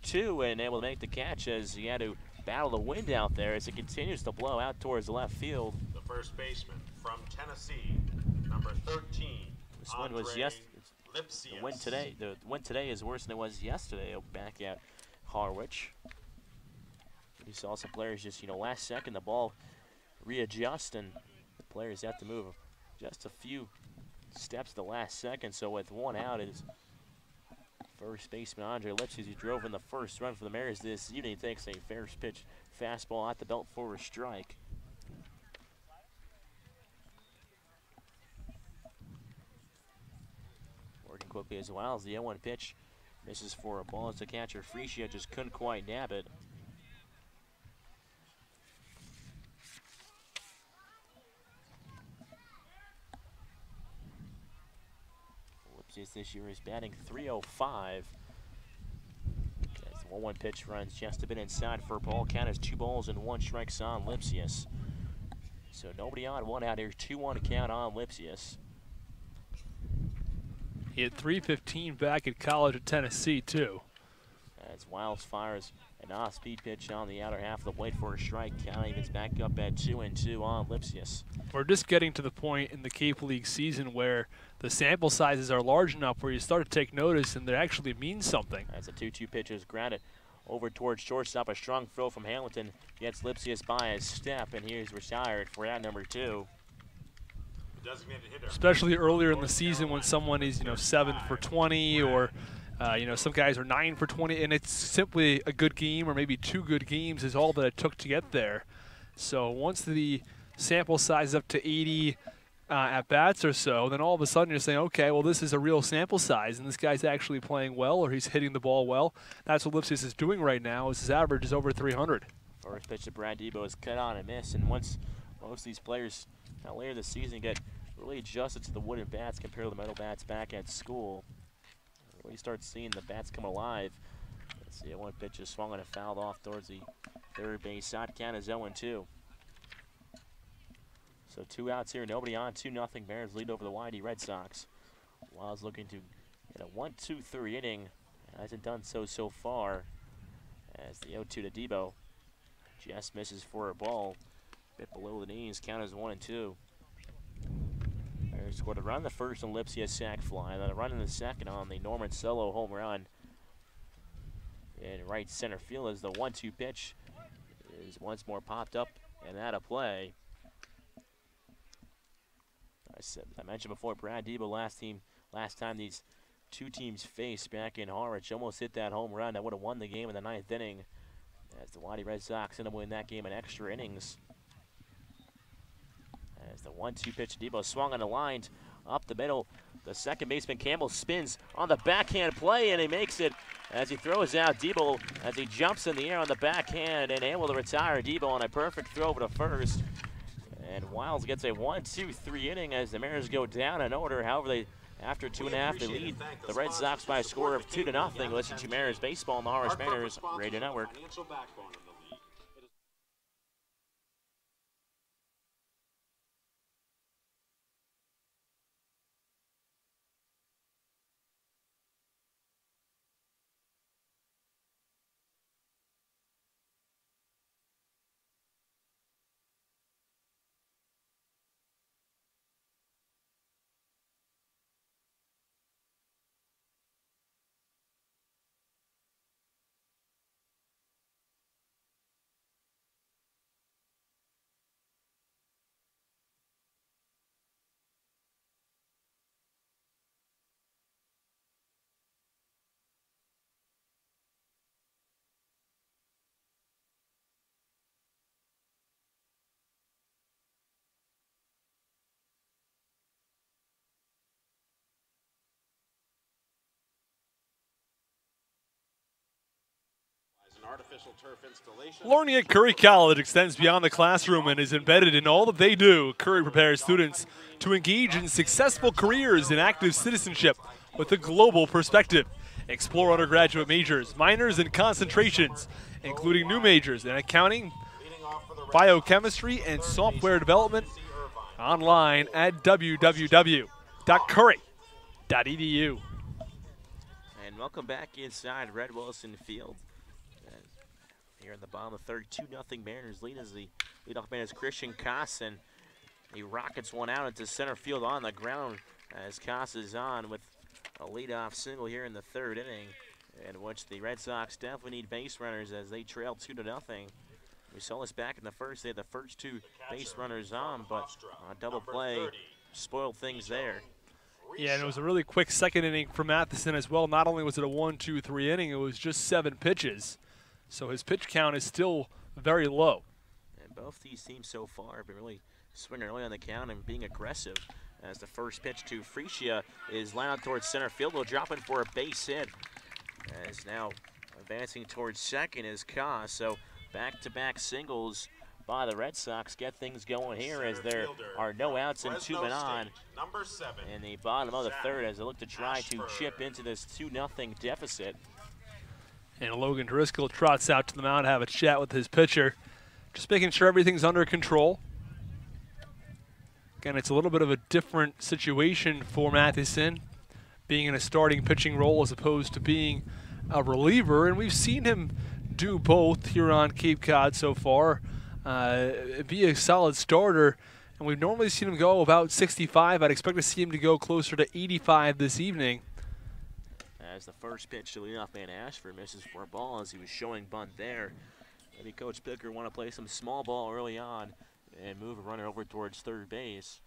2 and able to make the catch as he had to battle the wind out there as it continues to blow out towards the left field. The first baseman from Tennessee, number 13. This wind was the wind today is worse than it was yesterday back at Harwich. We saw some players just, last second the ball readjust, and the players have to move just a few steps the last second. So with 1 out is first baseman Andre Lipsy, who drove in the first run for the Mariners this evening. Takes a first pitch fastball at the belt for a strike. Working quickly as well as the 0-1 pitch misses for a ball as the catcher Freesia just couldn't quite nab it. This year is batting .305. As the 1-1 pitch runs just a bit inside for a ball. Count is 2 balls and 1 strikes on Lipsius. So nobody on, 1 out here. 2-1 count on Lipsius. He had .315 back at college at Tennessee too. As Wiles fires an off-speed pitch on the outer half of the plate for a strike. Count evens back up at 2-2 on Lipsius. We're just getting to the point in the Cape League season where the sample sizes are large enough where you start to take notice and they actually mean something. As the 2-2 pitch is grounded over towards shortstop, a strong throw from Hamilton gets Lipsius by a step, and he is retired for out number 2. Especially earlier in the season when someone is 7 for 20 or some guys are 9 for 20, and it's simply a good game or maybe 2 good games is all that it took to get there. So once the sample size is up to 80 at-bats or so, then all of a sudden you're saying, okay, well, this is a real sample size, and this guy's actually playing well or he's hitting the ball well. That's what Lipsius is doing right now, as his average is over 300. First pitch to Brad Debo is cut on and miss, and once most of these players later this season get really adjusted to the wooden bats compared to the metal bats back at school, really start seeing the bats come alive. Let's see, 1 pitch is swung and fouled off towards the third base side. Count is 0-2. So 2 outs here, nobody on, 2-0. Mariners lead over the YD Red Sox. Wiles looking to get a 1-2-3 inning Hasn't done so far. As the 0-2 to Debo. Just misses for a ball. Bit below the knees. Count as 1 and 2. Mariners scored a run the first on Lipsia sac fly. Then a run in the second on the Norman Solo home run. In right center field as the 1-2 pitch is once more popped up and out of play. I mentioned before, Brad Debo last time these two teams faced back in Harwich, almost hit that home run that would have won the game in the 9th inning. As the Waddy Red Sox end up winning that game in extra innings. As the 1-2 pitch, Debo swung on the line up the middle. The second baseman Campbell spins on the backhand play, and he makes it as he throws out Debo as he jumps in the air on the backhand and able to retire Debo on a perfect throw over to first. And Wiles gets a 1-2-3 inning as the Mariners go down in order. However, after 2.5, they lead the Red Sox by a score of 2-0. Listen to Mariners baseball on the Harwich Mariners Radio Network. Learning at Curry College extends beyond the classroom and is embedded in all that they do. Curry prepares students to engage in successful careers in active citizenship with a global perspective. Explore undergraduate majors, minors, and concentrations, including new majors in accounting, biochemistry, and software development, online at www.curry.edu. And welcome back inside Red Wilson Field. Here in the bottom of the third, 2-0 Mariners lead as the leadoff man is Christian Koss, and he rockets one out into center field on the ground as Koss is on with a leadoff single here in the third inning, in which the Red Sox definitely need base runners as they trail 2-0. We saw this back in the first. They had the first two base runners on, but double play spoiled things there. Yeah, and it was a really quick second inning for Matheson as well. Not only was it a 1-2-3 inning, it was just 7 pitches. So his pitch count is still very low. And both these teams so far have been really swinging early on the count and being aggressive. As the first pitch to Freesia is lined out towards center field, will drop in for a base hit. As now advancing towards second is Koss. So back-to-back singles by the Red Sox get things going here as there are no outs and 2 men on in the bottom of the third as they look to try to chip into this 2-0 deficit. And Logan Driscoll trots out to the mound to have a chat with his pitcher, just making sure everything's under control. Again, it's a little bit of a different situation for Matheson, being in a starting pitching role as opposed to being a reliever, and we've seen him do both here on Cape Cod so far, be a solid starter, and we've normally seen him go about 65. I'd expect to see him to go closer to 85 this evening. As the first pitch to leadoff man Ashford misses for a ball as he was showing bunt there. Maybe Coach Picker want to play some small ball early on and move a runner over towards third base.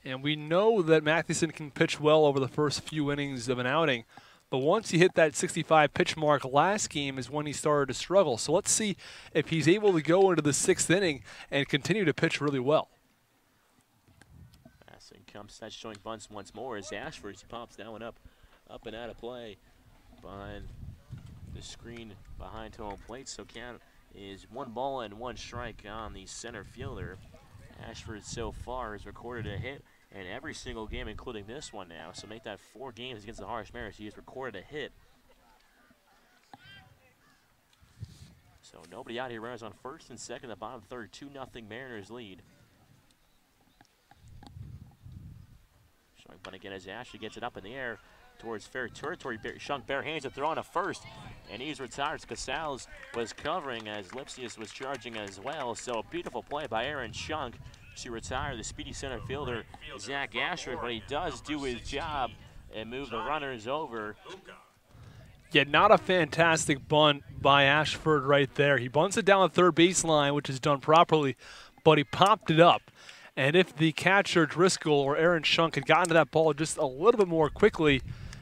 And we know that Matheson can pitch well over the first few innings of an outing, but once he hit that 65 pitch mark last game is when he started to struggle. So let's see if he's able to go into the 6th inning and continue to pitch really well. Matheson comes set showing bunts once more as Ashford pops that one up and out of play behind the screen behind home plate. So count is 1 ball and 1 strike on the center fielder. Ashford so far has recorded a hit in every single game, including this one now. So make that 4 games against the Harwich Mariners. He has recorded a hit. So nobody out here. Runners on first and second, the bottom third, 2-0 Mariners lead. Showing bunt again as Ashley gets it up in the air towards fair territory. Shunk bare hands to throw on a first, and he's retired. Casals was covering as Lipsius was charging as well. So a beautiful play by Aaron Shunk to retire the speedy center fielder Zach Ashford, but he does do his job and move the runners over. Yeah, not a fantastic bunt by Ashford right there. He bunts it down the third baseline, which is done properly, but he popped it up. And if the catcher, Driscoll or Aaron Shunk, had gotten to that ball just a little bit more quickly,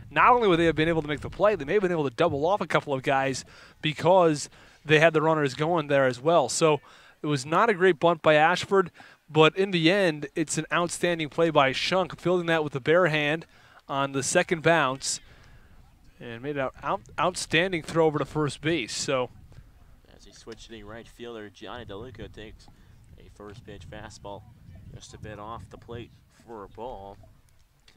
not only would they have been able to make the play, they may have been able to double off a couple of guys because they had the runners going there as well. So it was not a great bunt by Ashford, but in the end, it's an outstanding play by Shunk, fielding that with the bare hand on the second bounce and made an outstanding throw over to first base. So as he switched to the right fielder, Johnny DeLuca takes a first pitch fastball just a bit off the plate for a ball.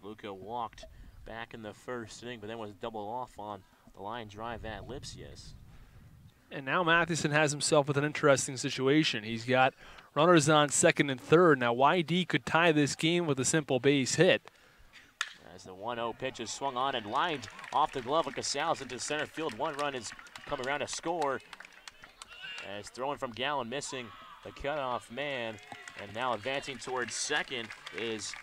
DeLuca walked back in the first inning, but then was double off on the line drive at Lipsius. And now Matheson has himself with an interesting situation. He's got runners on second and third. Now YD could tie this game with a simple base hit. As the 1-0 pitch is swung on and lined off the glove of Casals into center field. One run is coming around to score. As throwing from Gallen, missing the cutoff man. And now advancing towards second is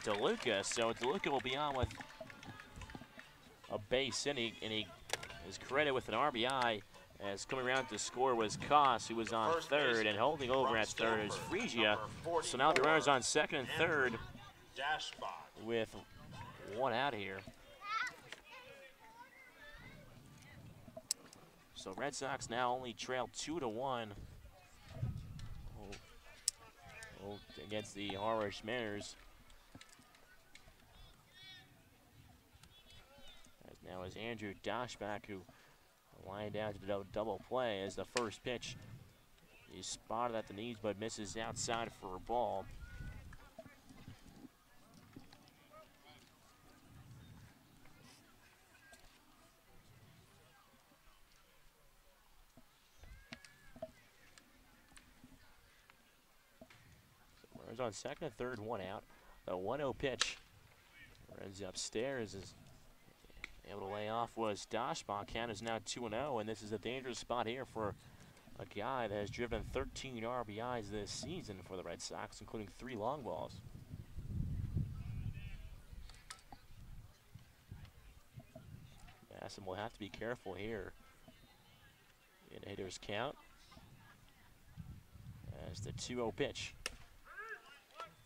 DeLuca. So DeLuca will be on with a base hit, and he is credited with an RBI. As coming around to score was Koss, who was on third, and holding over at third is Frisia. So now the runners on second and third with one out here. So Red Sox now only trail 2-1 against the Harwich Mariners. Now is Andrew Doshback, who lined out to double play as the first pitch is spotted at the knees but misses outside for a ball. Runners on second and third, one out. The 1-0 pitch runs upstairs is able to lay off was Doshbach. Count is now 2-0, and this is a dangerous spot here for a guy that has driven 13 RBIs this season for the Red Sox, including 3 long balls. Masson will have to be careful here in hitter's count as the 2-0 pitch.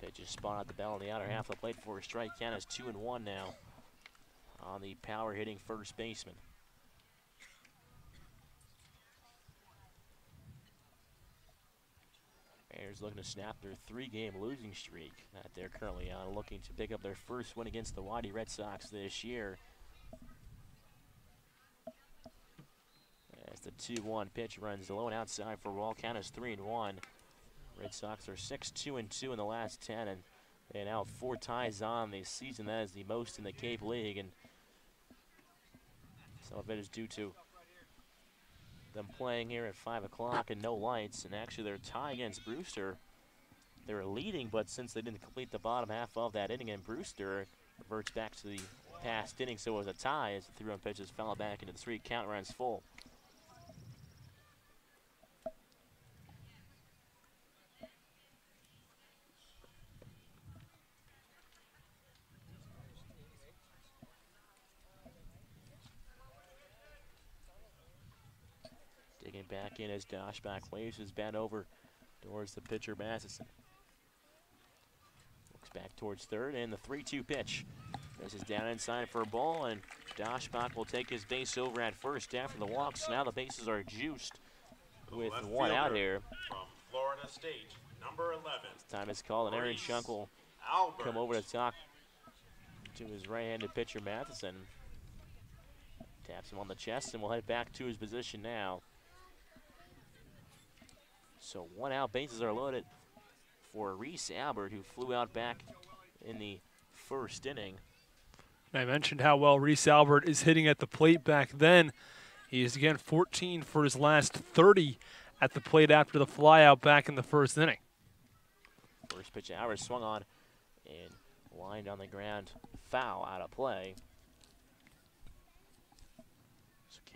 Pitch is spot at the bell on the outer half of the plate for a strike. Count is 2-1 now on the power hitting first baseman. Mariners looking to snap their 3-game losing streak that they're currently on, looking to pick up their first win against the Waddy Red Sox this year. As the 2-1 pitch runs low and outside for a ball. Count is 3-1. Red Sox are 6-2-2 in the last 10, and they now have 4 ties on this season. That is the most in the Cape League, and some of it is due to them playing here at 5 o'clock and no lights. And actually their tie against Brewster, they were leading, but since they didn't complete the bottom half of that inning, and Brewster reverts back to the past inning, so it was a tie as the 3-run pitches fell back into the 3 count runs full. Digging back in as Doshback waves his bat over towards the pitcher, Matheson. Looks back towards third, and the 3-2 pitch. This is down inside for a ball, and Doshback will take his base over at first after the walk. So now the bases are juiced with one out here. From Florida State, number 11. This time it's called, and Aaron Shunk will come over to talk to his right-handed pitcher, Matheson. Taps him on the chest, and will head back to his position now. So one out, bases are loaded for Reese Albert, who flew out back in the first inning. I mentioned how well Reese Albert is hitting at the plate back then. He is again 14 for his last 30 at the plate after the flyout back in the first inning. First pitch, Albert swung on and lined on the ground, foul out of play.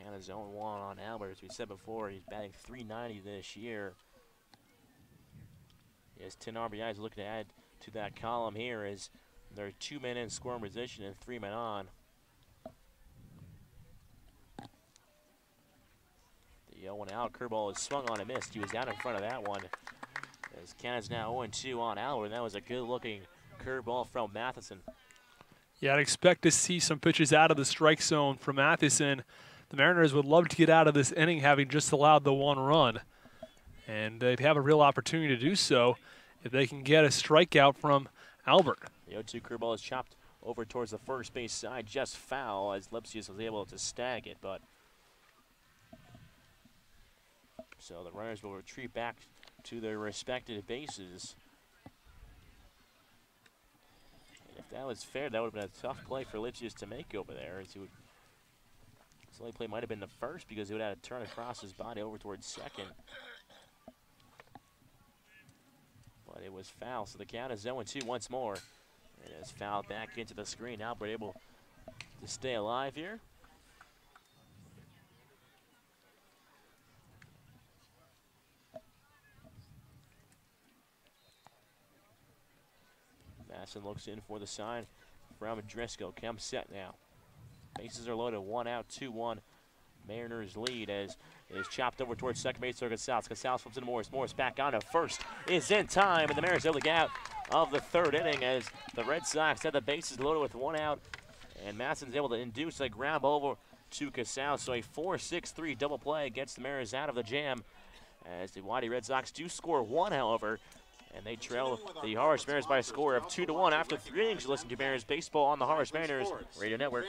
Canada zone 1 on Albert. As we said before, he's batting .390 this year. He has 10 RBIs. Looking to add to that column here as there are 2 men in scoring position and 3 men on. The 0-1 out curveball is swung on and missed. He was out in front of that one. As Canada's now 0-2 on Albert. That was a good-looking curveball from Matheson. Yeah, I'd expect to see some pitches out of the strike zone from Matheson. The Mariners would love to get out of this inning having just allowed the 1 run. And they'd have a real opportunity to do so if they can get a strikeout from Albert. The 0-2 curveball is chopped over towards the first base side, just foul, as Lipsius was able to snag it. But so the runners will retreat back to their respective bases. And if that was fair, that would have been a tough play for Lipsius to make over there. As he would, his only play might have been the first because he would have had to turn across his body over towards second. But it was foul, so the count is 0-2 once more. It is fouled back into the screen. Albert able to stay alive here. Masson looks in for the sign from Driscoll. Kemp set now. Bases are loaded. 1 out, 2-1. Mariners lead as it is chopped over towards second base. Gonzalez. Gonzalez flips into Morris. Morris back on to first. Is in time, and the Mariners able to get out of the third inning as the Red Sox had the bases loaded with 1 out. And Masson's able to induce a ground ball over to Gonzalez. So a 4-6-3 double play gets the Mariners out of the jam as the Waddy Red Sox do score 1, however. And they trail the Harwich Mariners by a score of 2-1 after 3 innings. You listen to Mariners Baseball on the Harwich Mariners Radio Network.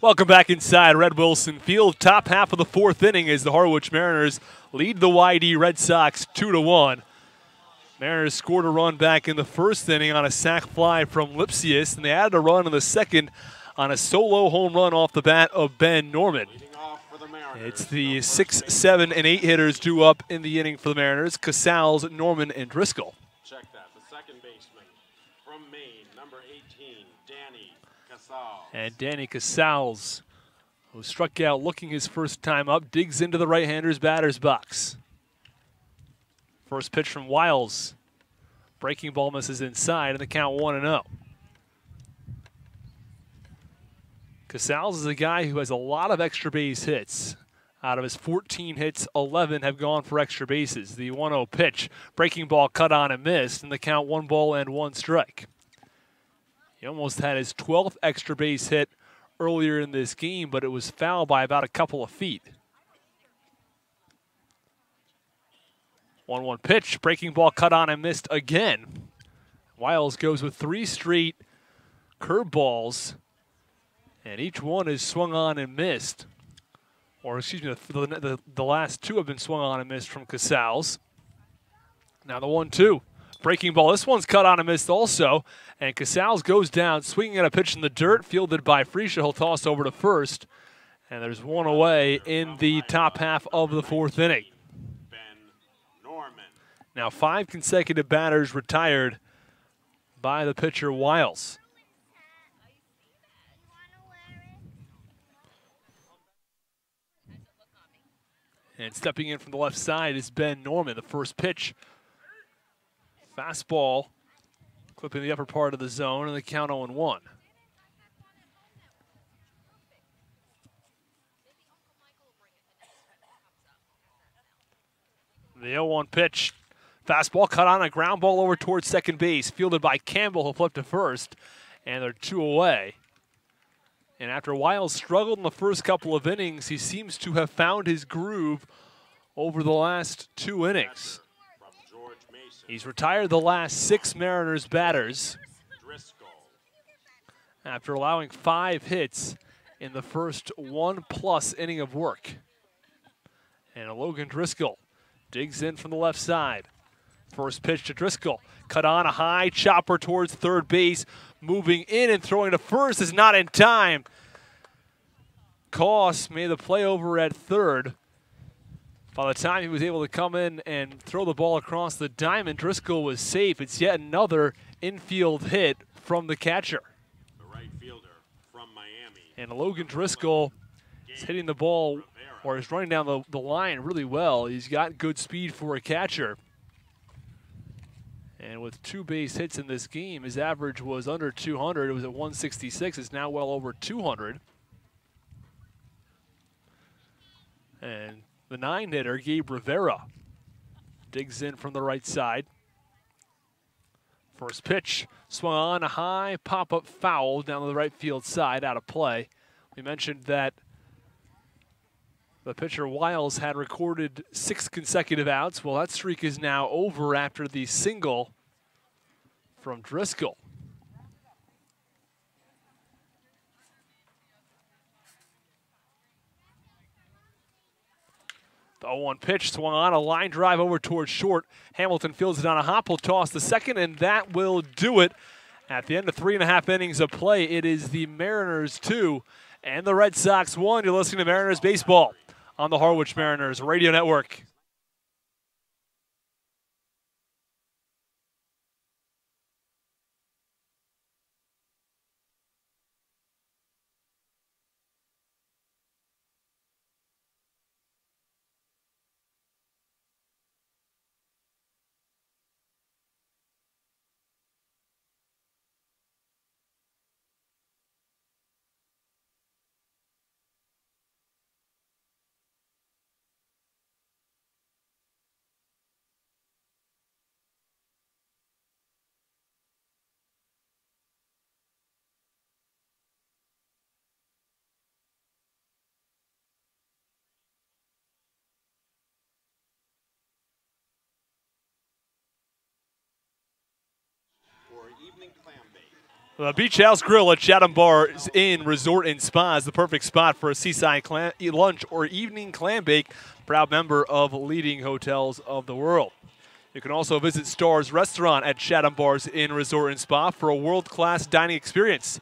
Welcome back inside Red Wilson Field. Top half of the 4th inning as the Harwich Mariners lead the YD Red Sox 2-1. Mariners scored a run back in the 1st inning on a sac fly from Lipsius, and they added a run in the 2nd on a solo home run off the bat of Ben Norman. It's the 6, 7, and 8 hitters due up in the inning for the Mariners: Casals, Norman, and Driscoll. Check that. The second baseman from Maine, number 18, Danny Casals. And Danny Casals, who struck out looking his first time up, digs into the right-hander's batter's box. First pitch from Wiles. Breaking ball misses inside, and the count 1-0. Casals is a guy who has a lot of extra base hits. Out of his 14 hits, 11 have gone for extra bases. The 1-0 pitch, breaking ball cut on and missed, and the count 1 ball and 1 strike. He almost had his 12th extra base hit earlier in this game, but it was fouled by about a couple of feet. 1-1 pitch, breaking ball cut on and missed again. Wiles goes with 3 straight curveballs, and each one is swung on and missed. Or excuse me, the last 2 have been swung on and missed from Casals. Now the 1-2. Breaking ball. This one's cut on and missed also. And Casals goes down, swinging at a pitch in the dirt, fielded by Freesia. He'll toss over to first. And there's 1 away in the top half of the 4th inning. Ben Norman. Now 5 consecutive batters retired by the pitcher Wiles. And stepping in from the left side is Ben Norman. The first pitch. Fastball clipping the upper part of the zone, and the count 0-1. The 0-1 pitch. Fastball cut on a ground ball over towards second base, fielded by Campbell, who flipped to first, and they're 2 away. And after Wiles struggled in the first couple of innings, he seems to have found his groove over the last 2 innings. He's retired the last 6 Mariners batters after allowing 5 hits in the first 1+ inning of work. And Logan Driscoll digs in from the left side. First pitch to Driscoll. Cut on a high chopper towards third base. Moving in and throwing to first is not in time. Koss made the play over at third. By the time he was able to come in and throw the ball across the diamond, Driscoll was safe. It's yet another infield hit from the catcher. The right fielder from Miami. And Logan Driscoll is hitting the ball, or is running down the line really well. He's got good speed for a catcher. And with 2 base hits in this game, his average was under 200. It was at 166. It's now well over 200. And the 9-hitter, Gabe Rivera, digs in from the right side. First pitch, swung on a high, pop-up foul down the right field side, out of play. We mentioned that the pitcher Wiles had recorded 6 consecutive outs. Well, that streak is now over after the single from Driscoll. The 0-1 pitch swung on a line drive over towards short. Hamilton fields it on a hop, will toss the second, and that will do it. At the end of 3.5 innings of play, it is the Mariners 2 and the Red Sox 1. You're listening to Mariners Baseball on the Harwich Mariners Radio Network. The Beach House Grill at Chatham Bars Inn Resort and Spa is the perfect spot for a seaside lunch or evening clam bake. Proud member of leading hotels of the world. You can also visit Star's Restaurant at Chatham Bars Inn Resort and Spa for a world-class dining experience.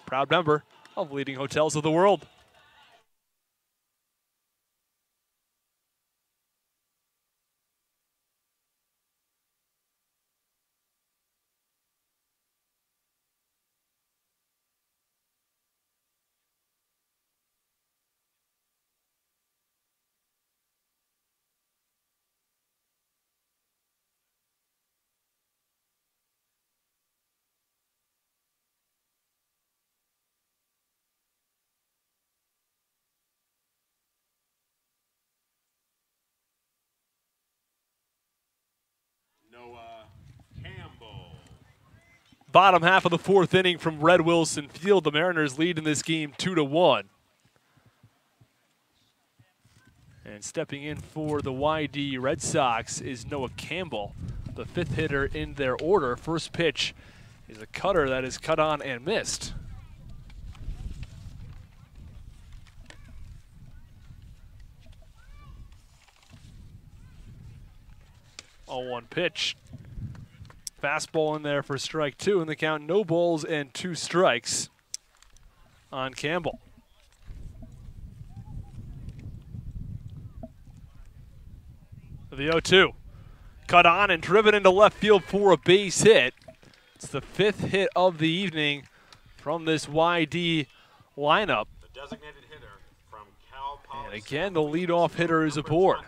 Proud member of leading hotels of the world. Bottom half of the 4th inning from Red Wilson Field. The Mariners lead in this game 2-1. And stepping in for the YD Red Sox is Noah Campbell, the 5th hitter in their order. First pitch is a cutter that is cut on and missed. Oh, 1 pitch. Fastball in there for strike 2, and the count no balls and 2 strikes on Campbell. The 0-2. Cut on and driven into left field for a base hit. It's the 5th hit of the evening from this YD lineup. The designated hitter from Cal Poly. And again, the leadoff hitter is aboard.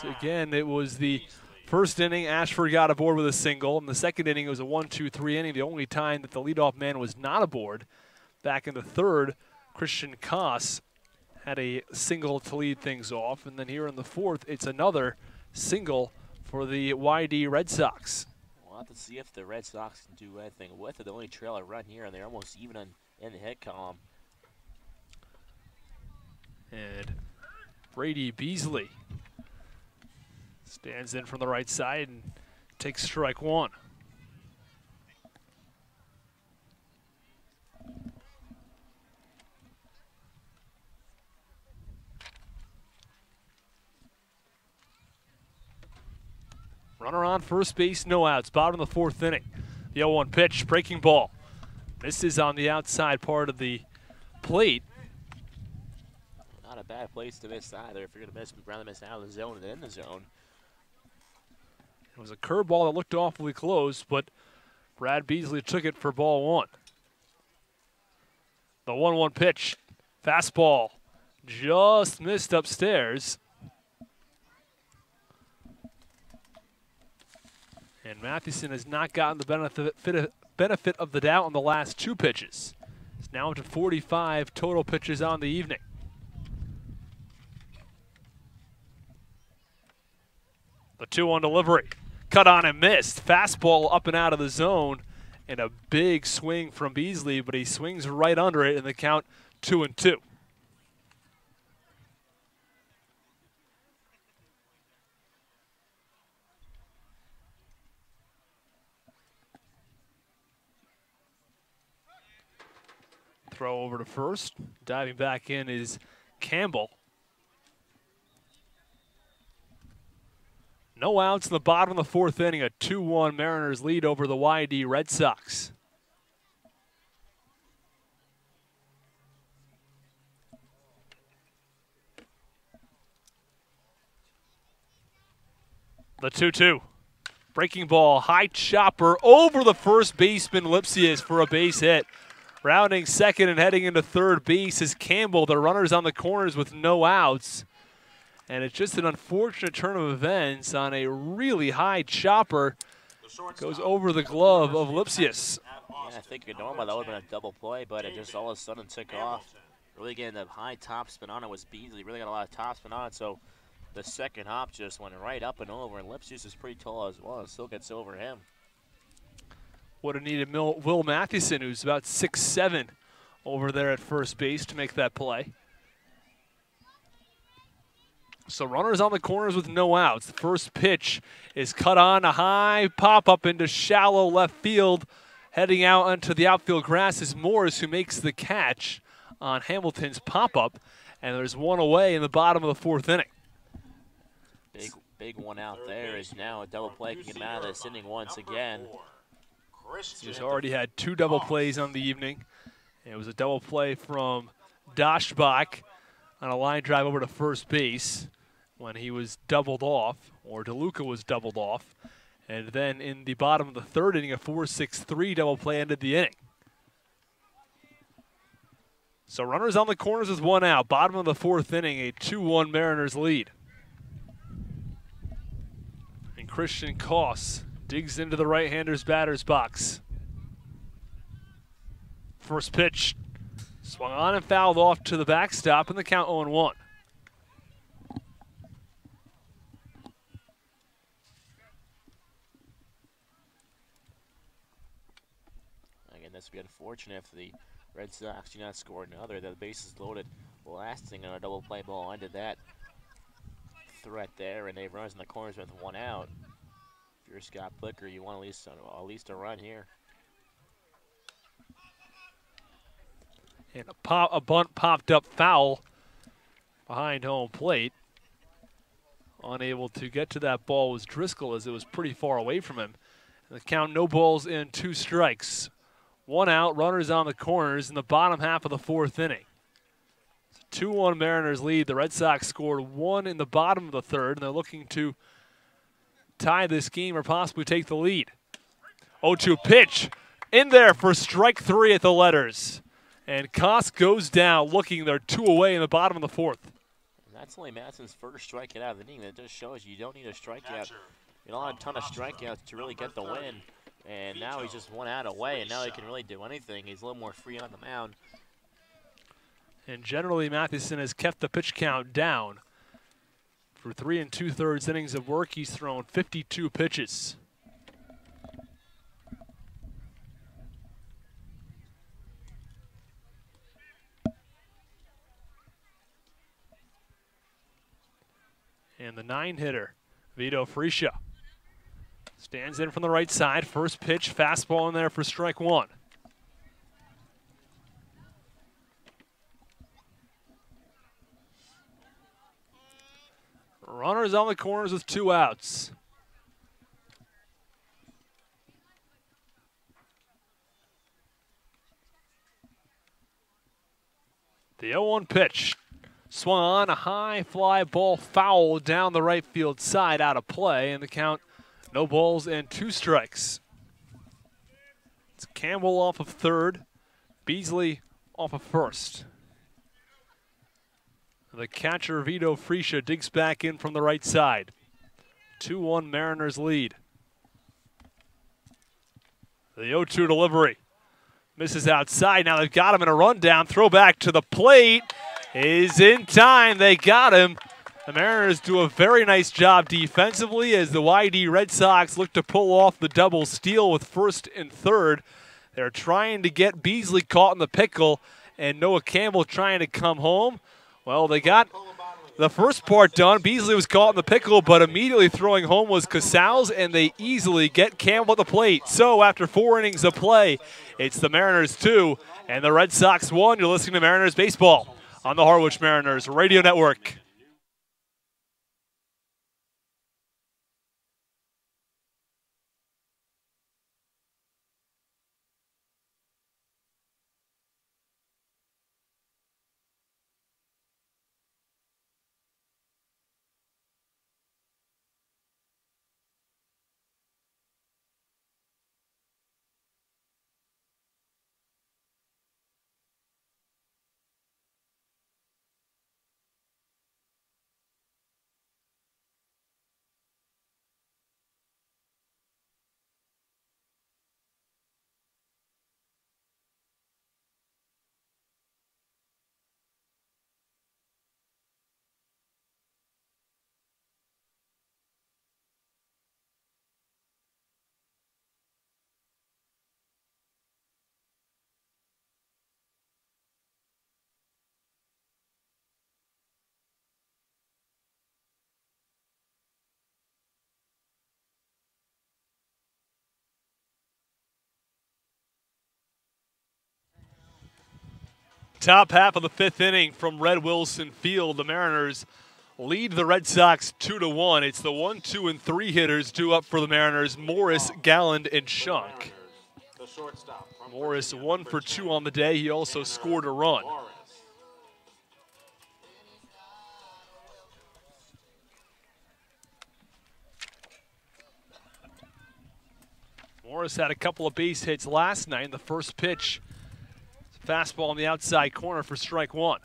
Again, it was the first inning, Ashford got aboard with a single. In the second inning, it was a 1-2-3 inning. The only time that the leadoff man was not aboard. Back in the third, Christian Koss had a single to lead things off. And then here in the fourth, it's another single for the YD Red Sox. We'll have to see if the Red Sox can do anything with it. They only trail a run here, and they're almost even in the hit column. And Brady Beasley stands in from the right side and takes strike one. Runner on first base, no outs. Bottom of the fourth inning. The 0-1 pitch, breaking ball. This is on the outside part of the plate. Not a bad place to miss either. If you're going to miss, rather miss out of the zone than in the zone. It was a curveball that looked awfully close, but Brad Beasley took it for ball one. The 1-1 pitch, fastball, just missed upstairs. And Mathewson has not gotten the benefit of the doubt on the last two pitches. It's now up to 45 total pitches on the evening. The 2-1 delivery. Cut on and missed. Fastball up and out of the zone. And a big swing from Beasley, but he swings right under it in the count 2-2. Throw over to first. Diving back in is Campbell. No outs in the bottom of the fourth inning. A 2-1 Mariners lead over the YD Red Sox. The 2-2. Breaking ball, high chopper over the first baseman Lipsius for a base hit. Rounding second and heading into third base is Campbell. The runner's on the corners with no outs. And it's just an unfortunate turn of events on a really high chopper. Goes over the glove of Lipsius. Yeah, I think normally that would have been a double play, but it just all of a sudden took off. Really getting the high top spin on it was Beasley. Really got a lot of top spin on it, so the second hop just went right up and over. And Lipsius is pretty tall as well. It still gets over him. Would have needed Will Mathewson, who's about 6'7", over there at first base to make that play. So runners on the corners with no outs. The first pitch is cut on, a high pop-up into shallow left field. Heading out onto the outfield grass is Morris, who makes the catch on Hamilton's pop-up. And there's one away in the bottom of the fourth inning. Big one out there is now a double play. Can get him out of this inning once again. He's already had two double plays on the evening. It was a double play from Doshbach on a line drive over to first base when he was doubled off, or DeLuca was doubled off. And then in the bottom of the third inning, a 4-6-3 double play ended the inning. So runners on the corners with one out. Bottom of the fourth inning, a 2-1 Mariners lead. And Christian Koss digs into the right-hander's batter's box. First pitch, swung on and fouled off to the backstop, and the count 0-1. Again, this would be unfortunate if the Red Sox do not score another. The bases loaded last inning on a double play ball ended that threat there, and they runs in the corners with one out. If you're Scott Blicker, you want at least a run here. And a bunt popped up foul behind home plate. Unable to get to that ball was Driscoll, as it was pretty far away from him. And the count, no balls in, 2 strikes. One out, runners on the corners in the bottom half of the fourth inning. 2-1 Mariners lead. The Red Sox scored 1 in the bottom of the third, and they're looking to tie this game or possibly take the lead. 0-2 pitch in there for strike 3 at the letters. And Koss goes down looking. They're 2 away in the bottom of the fourth. That's only Madison's first strikeout out of the inning. That just shows you don't need a strikeout. You don't need a ton of strikeouts to really get the win. And now he's just 1 out away, and now he can really do anything. He's a little more free on the mound. And generally, Matheson has kept the pitch count down. For 3 2/3 innings of work, he's thrown 52 pitches. And the 9-hitter, Vito Fresia, stands in from the right side. First pitch, fastball in there for strike 1. Runners on the corners with 2 outs. The 0-1 pitch. Swung on, a high fly ball foul down the right field side, out of play, and the count, no balls and 2 strikes. It's Campbell off of third, Beasley off of first. The catcher, Vito Fresia, digs back in from the right side. 2-1 Mariners lead. The 0-2 delivery. Misses outside. Now they've got him in a rundown. Throw back to the plate is in time. They got him. The Mariners do a very nice job defensively as the YD Red Sox look to pull off the double steal with first and third. They're trying to get Beasley caught in the pickle and Noah Campbell trying to come home. Well, they got the first part done. Beasley was caught in the pickle, but immediately throwing home was Casals, and they easily get Campbell at the plate. So after 4 innings of play, it's the Mariners 2 and the Red Sox 1. You're listening to Mariners Baseball on the Harwich Mariners Radio Network. Top half of the 5th inning from Red Wilson Field. The Mariners lead the Red Sox 2-1. It's the 1, 2, and 3 hitters due up for the Mariners: Morris, Galland, and Shunk. Morris 1 for 2 on the day. He also scored a run. Morris had a couple of base hits last night in the first pitch. Fastball on the outside corner for strike 1.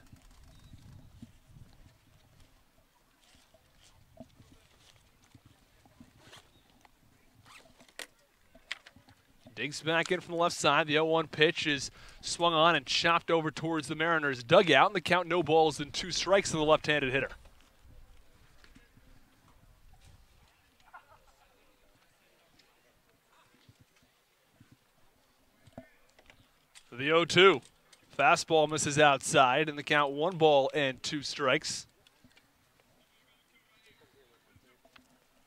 Digs back in from the left side. The 0-1 pitch is swung on and chopped over towards the Mariners' dugout. And the count, no balls and 2 strikes to the left-handed hitter. The 0-2. Fastball misses outside, and the count 1 ball and 2 strikes.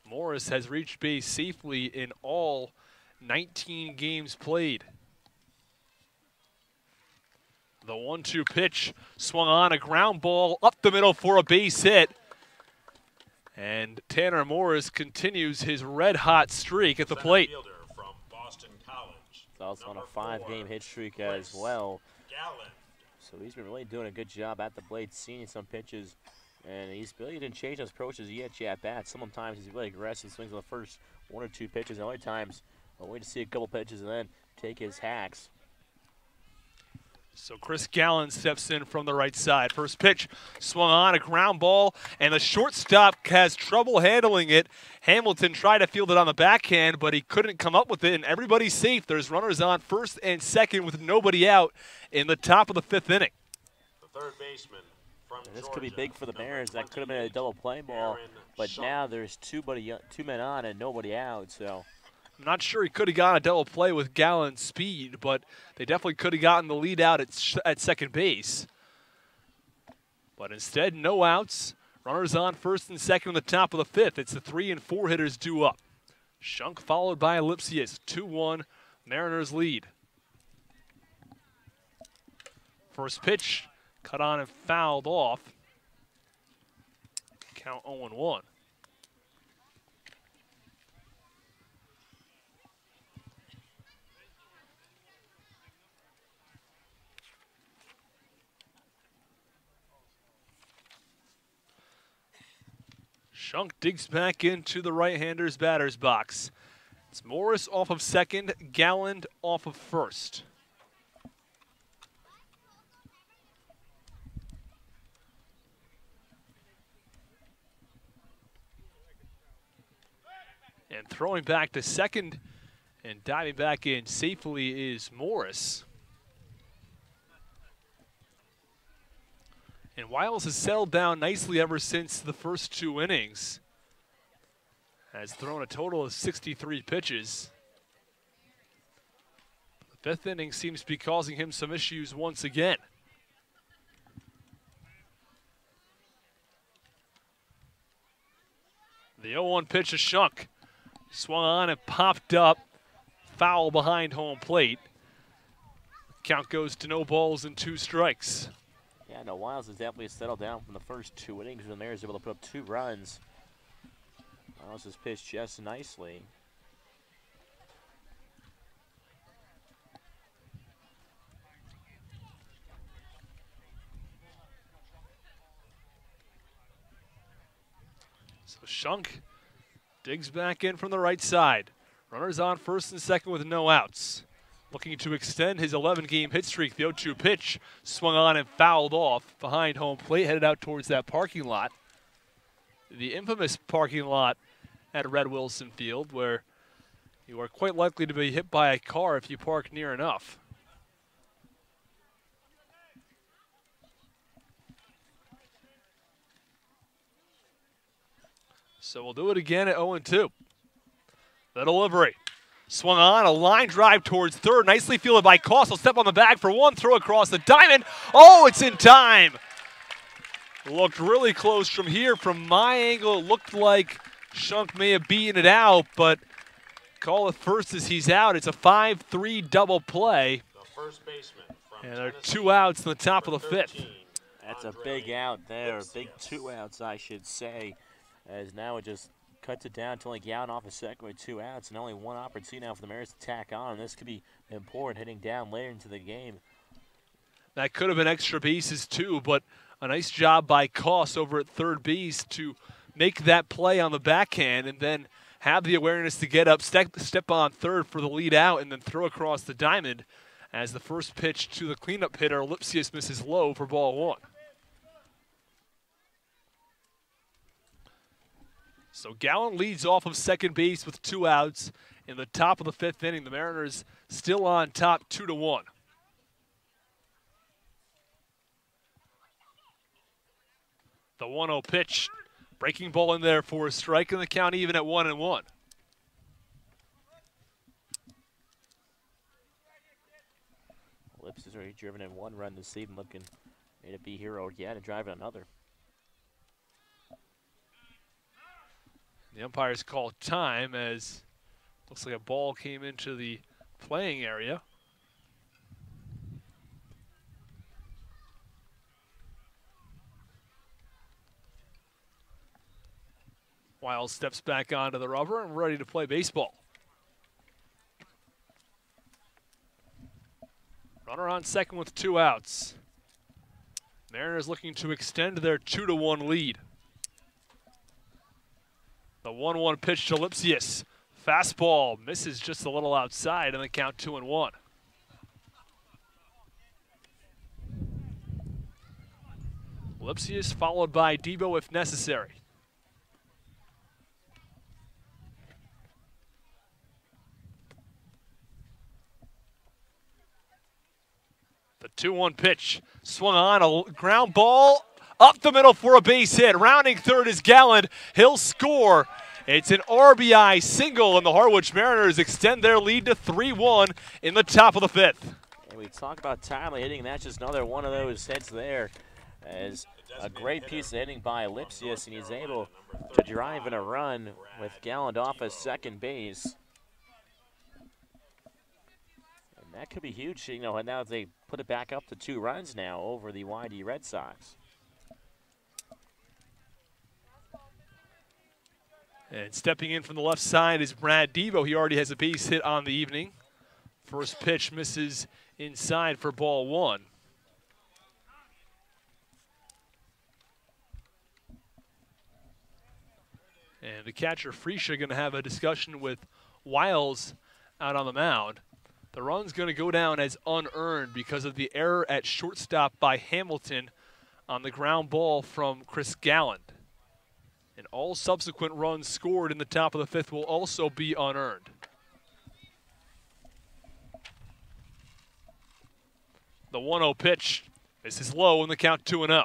Morris has reached base safely in all 19 games played. The 1-2 pitch swung on, a ground ball up the middle for a base hit. And Tanner Morris continues his red-hot streak at the plate. He's also on a 5-game hit streak as well. So he's been really doing a good job at the plate, seeing some pitches. And he's really didn't change his approaches yet at bats. Sometimes he's really aggressive, swings on the first 1 or 2 pitches. And other times, I'll wait to see a couple pitches and then take his hacks. So Chris Gallen steps in from the right side. First pitch swung on, a ground ball, and the shortstop has trouble handling it. Hamilton tried to field it on the backhand, but he couldn't come up with it, and everybody's safe. There's runners on first and second with nobody out in the top of the 5th inning. The third baseman from This could be Georgia, big for the number Mariners. That could have been a 28, double play ball, Aaron but Schunk. now there's two men on and nobody out, so I'm not sure he could have gotten a double play with Gallen's speed, but they definitely could have gotten the lead out at second base. But instead, no outs. Runners on first and second in the top of the 5th. It's the 3 and 4 hitters due up. Schunk followed by Lipsius. 2-1, Mariners lead. First pitch, cut on and fouled off. Count 0-1. Schunk digs back into the right-hander's batter's box. It's Morris off of second, Galland off of first. And throwing back to second and diving back in safely is Morris. And Wiles has settled down nicely ever since the first 2 innings. Has thrown a total of 63 pitches. The 5th inning seems to be causing him some issues once again. The 0-1 pitch to Schunk. Swung on and popped up. Foul behind home plate. Count goes to no balls and 2 strikes. yeah, no, Wiles has definitely settled down from the first 2 innings when the Mariners were able to put up 2 runs. Wiles has pitched just nicely. So Schunk digs back in from the right side. Runners on first and second with no outs. Looking to extend his 11-game hit streak. The 0-2 pitch swung on and fouled off behind home plate, headed out towards that parking lot. The infamous parking lot at Red Wilson Field, where you are quite likely to be hit by a car if you park near enough. So we'll do it again at 0-2. The delivery. Swung on, a line drive towards third. Nicely fielded by Koss. He'll step on the bag for one, throw across the diamond. Oh, it's in time. Looked really close from here. From my angle, it looked like Schunk may have beaten it out, but call it first as he's out. It's a 5-3 double play. The first baseman from And there are Tennessee, 2 outs in the top of the number 5th. 13, That's a Andre big out there, big Lipsius. 2 outs, I should say, as now it just cuts it down to only Gallen off a second with 2 outs and only 1 opportunity now for the Mariners to tack on. This could be important heading down later into the game. That could have been extra bases too, but a nice job by Koss over at third base to make that play on the backhand and then have the awareness to get up, step on third for the lead out, and then throw across the diamond as the first pitch to the cleanup hitter, Lipsius, misses low for ball 1. So Gallen leads off of second base with 2 outs in the top of the 5th inning. The Mariners still on top 2-1. The 1-0 pitch. Breaking ball in there for a strike, and the count even at 1-1. Lips has already driven in 1 run this season, looking ready to be hero again and driving another. The umpires call time as looks like a ball came into the playing area. Wiles steps back onto the rubber and ready to play baseball. Runner on second with 2 outs. Mariners looking to extend their 2-1 lead. The 1-1 pitch to Lipsius. Fastball misses just a little outside, and the count 2-1. Lipsius followed by Debo if necessary. The 2-1 pitch swung on, a ground ball up the middle for a base hit. Rounding third is Galland. He'll score. It's an RBI single, and the Harwich Mariners extend their lead to 3-1 in the top of the fifth. And we talk about timely hitting. That's just another one of those hits there. As a great piece of hitting by Lipsius, and he's able to drive in a run with Galland off at second base. And that could be huge, you know, now they put it back up to 2 runs now over the YD Red Sox. And stepping in from the left side is Brad Devo. He already has a base hit on the evening. First pitch misses inside for ball 1. And the catcher, Freisha, going to have a discussion with Wiles out on the mound. The run's going to go down as unearned because of the error at shortstop by Hamilton on the ground ball from Chris Galland. And all subsequent runs scored in the top of the fifth will also be unearned. The 1-0 pitch. This is low in the count 2-0.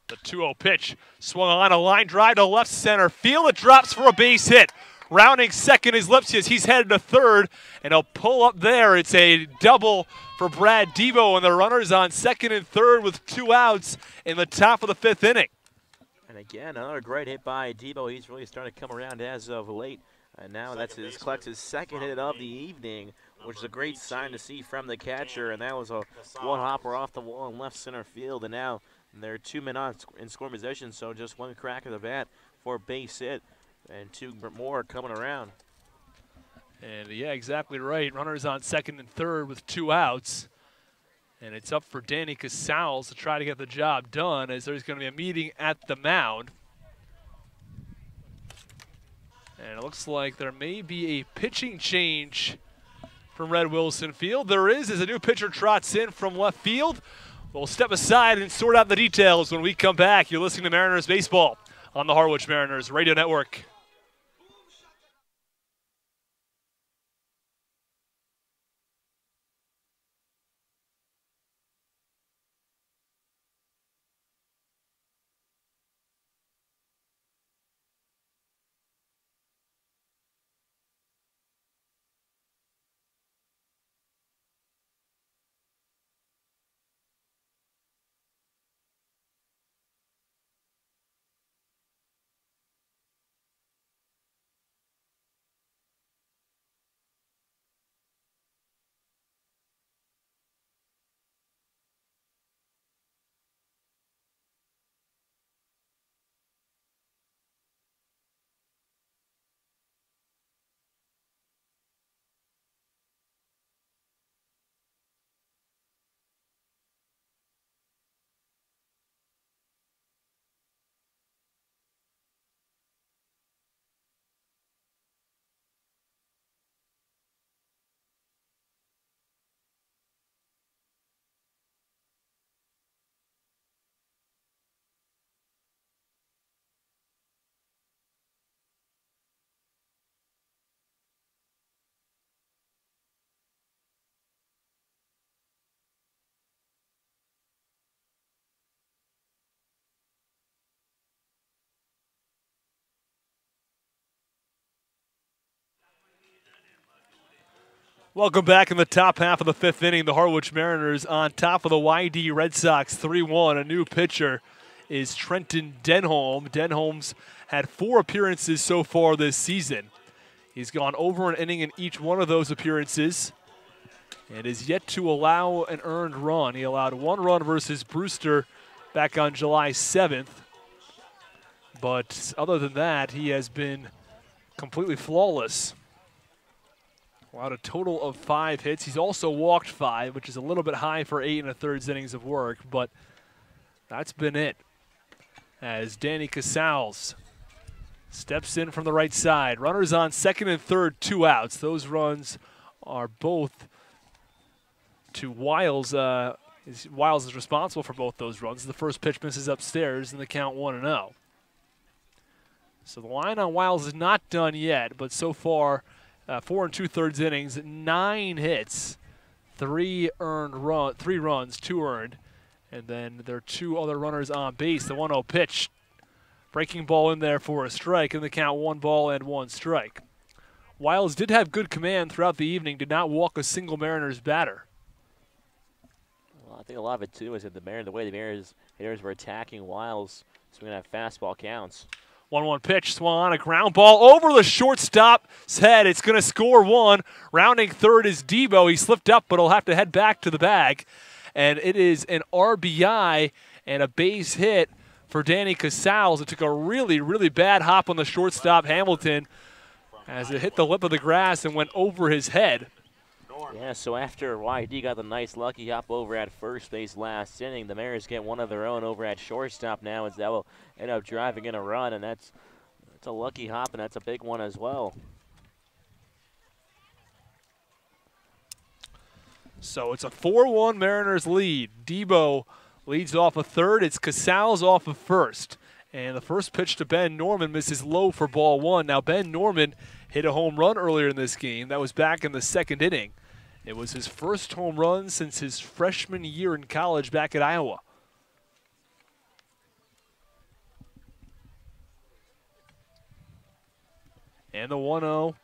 The 2-0 pitch swung on, a line drive to left center field. It drops for a base hit. Rounding second is Lipsius. He's headed to third, and he'll pull up there. It's a double for Brad Devo, and the runner's on second and third with 2 outs in the top of the fifth inning. And again, another great hit by Debo. He's really starting to come around as of late. And now collects his second hit of the evening, which is a great sign to see from the catcher. And that was a one-hopper off the wall in left center field. And now they're 2 men on in scoring position, so just one crack of the bat for a base hit. And 2 more coming around. And yeah, exactly right. Runners on second and third with 2 outs. And it's up for Danny Casals to try to get the job done, as there's going to be a meeting at the mound. And it looks like there may be a pitching change from Red Wilson Field. There is, as a new pitcher trots in from left field. We'll step aside and sort out the details when we come back. You're listening to Mariners Baseball on the Harwich Mariners Radio Network. Welcome back in the top half of the fifth inning. The Harwich Mariners on top of the YD Red Sox 3-1. A new pitcher is Trenton Denholm. Denholm's had 4 appearances so far this season. He's gone over an inning in each one of those appearances and is yet to allow an earned run. He allowed 1 run versus Brewster back on July 7th. But other than that, he has been completely flawless. Allowed a total of 5 hits. He's also walked 5, which is a little bit high for 8 1/3 innings of work, but that's been it. as Danny Casals steps in from the right side. Runners on second and third, 2 outs. Those runs are both to Wiles. Wiles is responsible for both those runs. The first pitch misses upstairs, and the count 1-0. So the line on Wiles is not done yet, but so far, 4 2/3 innings, 9 hits, 3 runs, 2 earned, and then there are 2 other runners on base. The 1-0 pitch, breaking ball in there for a strike, and the count 1 ball and 1 strike. Wiles did have good command throughout the evening, did not walk a single Mariners batter. Well, I think a lot of it too is that the way the Mariners hitters were attacking Wiles, swinging at fastball counts. 1-1 pitch, swung on a ground ball over the shortstop's head. It's going to score 1. Rounding third is Debo. He slipped up, but he'll have to head back to the bag. And it is an RBI and a base hit for Danny Casals. It took a really, really bad hop on the shortstop, Hamilton, as it hit the lip of the grass and went over his head. Yeah, so after YD got the nice lucky hop over at first base last inning, the Mariners get one of their own over at shortstop now, and that will end up driving in a run, and that's a lucky hop, and that's a big one as well. So it's a 4-1 Mariners lead. Debo leads off a third. It's Casals off of first. And the first pitch to Ben Norman misses low for ball 1. Now Ben Norman hit a home run earlier in this game. That was back in the second inning. It was his first home run since his freshman year in college back at Iowa. And the 1-0.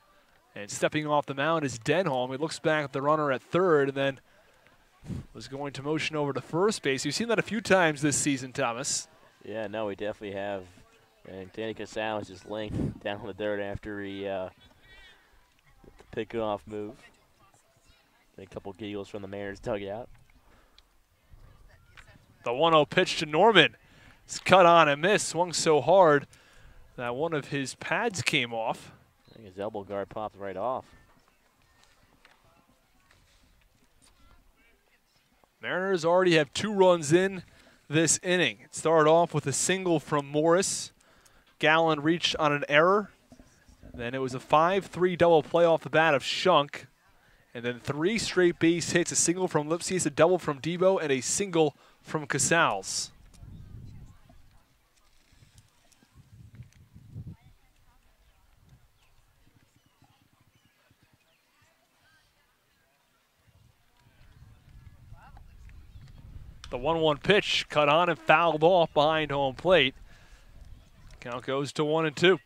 And stepping off the mound is Denholm. He looks back at the runner at third and then was going to motion over to first base. You've seen that a few times this season, Thomas. Yeah, no, we definitely have. And Danny Casals just laying down the dirt after he the pickoff move. A couple giggles from the Mariners dugout. The 1-0 pitch to Norman. It's cut on and missed. Swung so hard that one of his pads came off. I think his elbow guard popped right off. Mariners already have 2 runs in this inning. It started off with a single from Morris. Gallen reached on an error. Then it was a 5-3 double play off the bat of Shunk. And then 3 straight base hits, a single from Lipsius, a double from Debo, and a single from Casals. The 1-1 pitch cut on and fouled off behind home plate. Count goes to 1-2.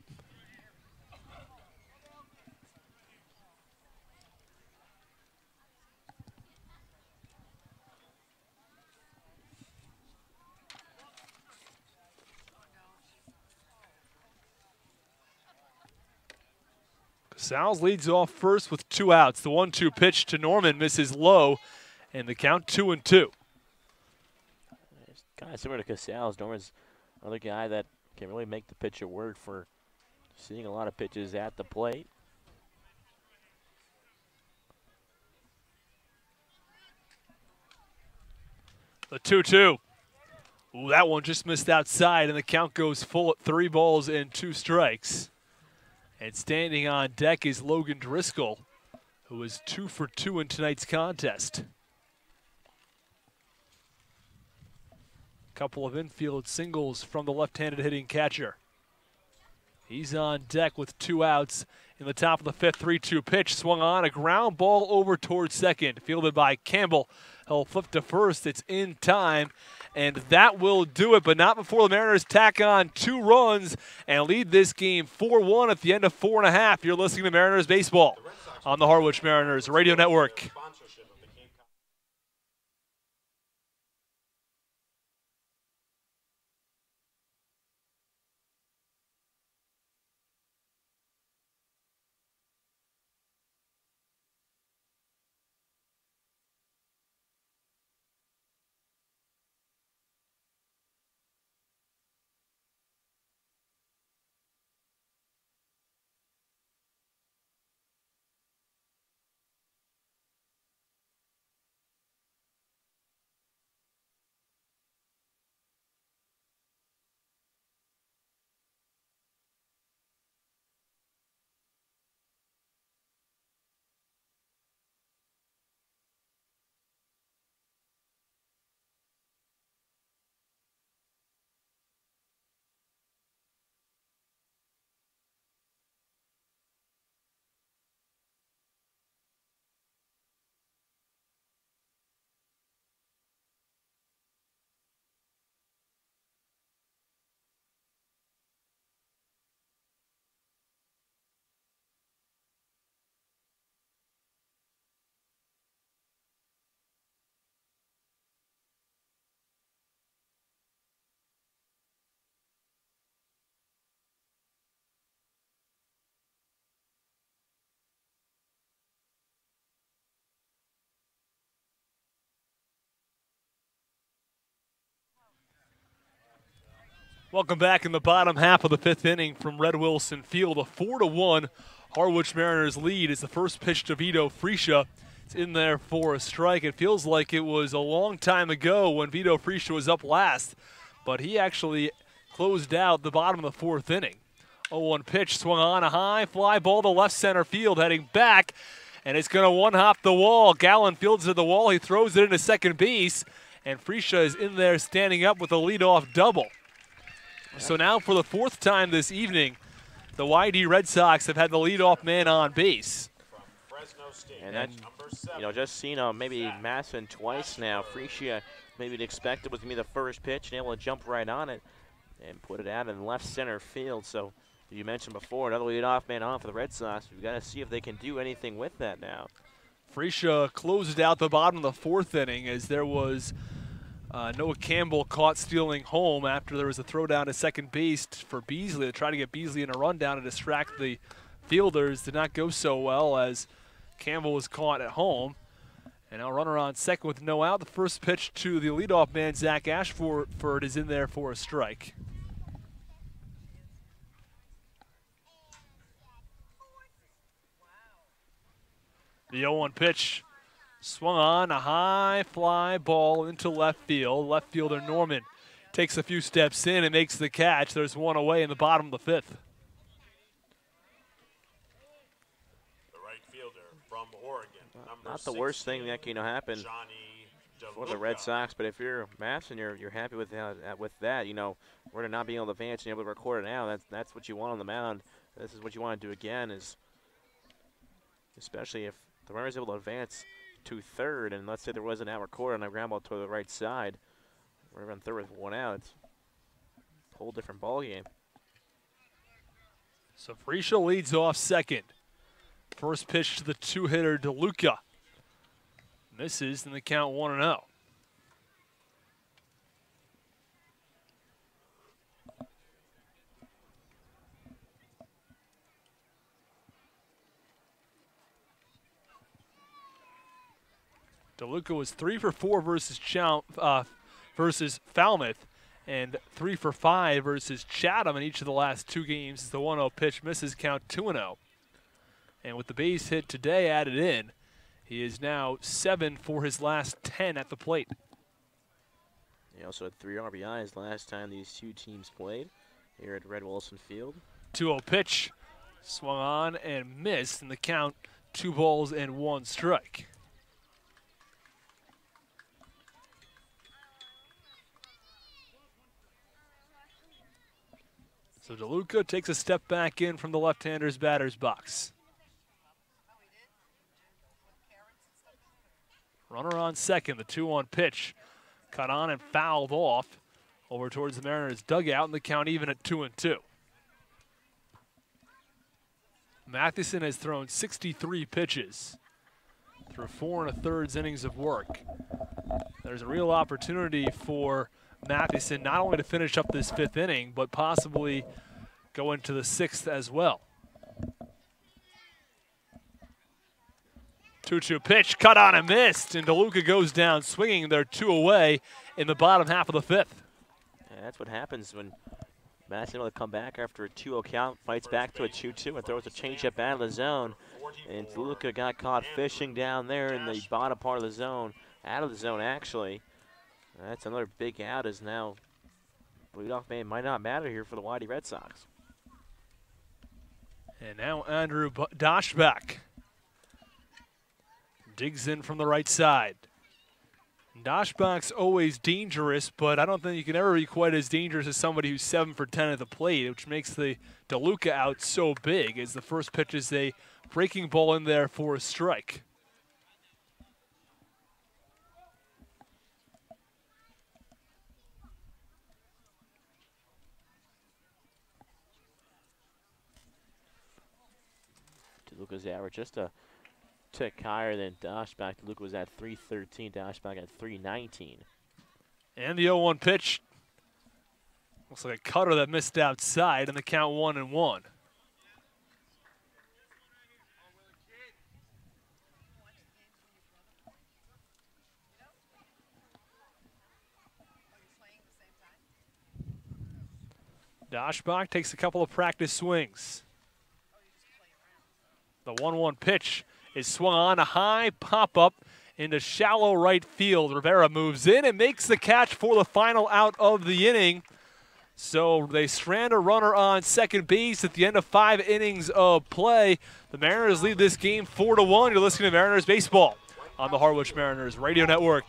Casals leads off first with 2 outs. The 1-2 pitch to Norman misses low, and the count 2-2. It's kind of similar to Casals. Norman's another guy that can really make the pitcher work for seeing a lot of pitches at the plate. The 2-2. Ooh, that one just missed outside, and the count goes full at 3 balls and 2 strikes. And standing on deck is Logan Driscoll, who is 2 for 2 in tonight's contest. Couple of infield singles from the left-handed hitting catcher. He's on deck with 2 outs in the top of the 5th. 3-2 pitch swung on, a ground ball over towards second, fielded by Campbell. He'll flip to first. It's in time, and that will do it, but not before the Mariners tack on 2 runs and lead this game 4-1 at the end of 4.5. You're listening to Mariners Baseball on the Harwich Mariners Radio Network. Welcome back in the bottom half of the 5th inning from Red Wilson Field. A 4-1 Harwich Mariners lead is the first pitch to Vito Fresia. It's in there for a strike. It feels like it was a long time ago when Vito Fresia was up last, but he actually closed out the bottom of the 4th inning. 0-1 pitch, swung on, a high fly ball to left center field, heading back, and it's going to one-hop the wall. Gallen fields it to the wall. He throws it into second base, and Fresia is in there standing up with a leadoff double. So now for the 4th time this evening, the YD Red Sox have had the leadoff man on base. And that, just seen maybe Masson twice now. Fresia maybe expected was going to be the first pitch and able to jump right on it and put it out in left center field. So you mentioned before, another leadoff man on for the Red Sox. We've got to see if they can do anything with that now. Fresia closed out the bottom of the 4th inning as there was Noah Campbell caught stealing home after there was a throw down to second base for Beasley to try to get Beasley in a rundown to distract the fielders. Did not go so well as Campbell was caught at home. And now runner on second with no out. The first pitch to the leadoff man, Zach Ashford, is in there for a strike. The 0-1 pitch. Swung on, a high fly ball into left field. Left fielder Norman takes a few steps in and makes the catch. There's one away in the bottom of the 5th. The right fielder from Oregon, Not the worst thing that can happen for the Red Sox, but if you're Masson, you're happy with that. We're not being able to advance and able to record it now. That's what you want on the mound. This is what you want to do again, is especially if the runner is able to advance to third, and let's say there was an out record on a ground ball to the right side. We're on third with one out. It's a whole different ball game. So Fresia leads off second. First pitch to the 2-hitter DeLuca. Misses, and the count 1-0. DeLuca was 3 for 4 versus Falmouth and 3 for 5 versus Chatham in each of the last 2 games. As the 1-0 pitch misses, count 2-0. And with the base hit today added in, he is now 7 for his last 10 at the plate. He also had 3 RBIs last time these two teams played here at Red Wilson Field. 2-0 pitch, swung on and missed, and the count 2 balls and 1 strike. So DeLuca takes a step back in from the left-hander's batter's box. Runner on second, the 2-1 pitch. Cut on and fouled off over towards the Mariners' dugout, and the count even at 2-2. Matheson has thrown 63 pitches through 4 1/3 innings of work. There's a real opportunity for Matheson not only to finish up this 5th inning, but possibly go into the 6th as well. 2-2 pitch, cut on and missed, and DeLuca goes down swinging. They're 2 away in the bottom half of the 5th. Yeah, that's what happens when Matheson able to come back after a 2-0 count, fights back to a 2-2, and throws a changeup out of the zone. And DeLuca got caught fishing down there in the bottom part of the zone, out of the zone actually. That's another big out, as now leadoff man might not matter here for the YD Red Sox. And now Andrew Doshbach digs in from the right side. Doshbach's always dangerous, but I don't think you can ever be quite as dangerous as somebody who's 7 for 10 at the plate, which makes the DeLuca out so big, as the first pitch is a breaking ball in there for a strike. DeLuca's average just a tick higher than Doshbach. DeLuca was at 313, Doshbach at 319. And the 0-1 pitch. Looks like a cutter that missed outside, and the count 1-1. Doshbach takes a couple of practice swings. The 1-1 pitch is swung on, a high pop-up into shallow right field. Rivera moves in and makes the catch for the final out of the inning. So they strand a runner on second base at the end of 5 innings of play. The Mariners lead this game 4-1. You're listening to Mariners Baseball on the Harwich Mariners Radio Network.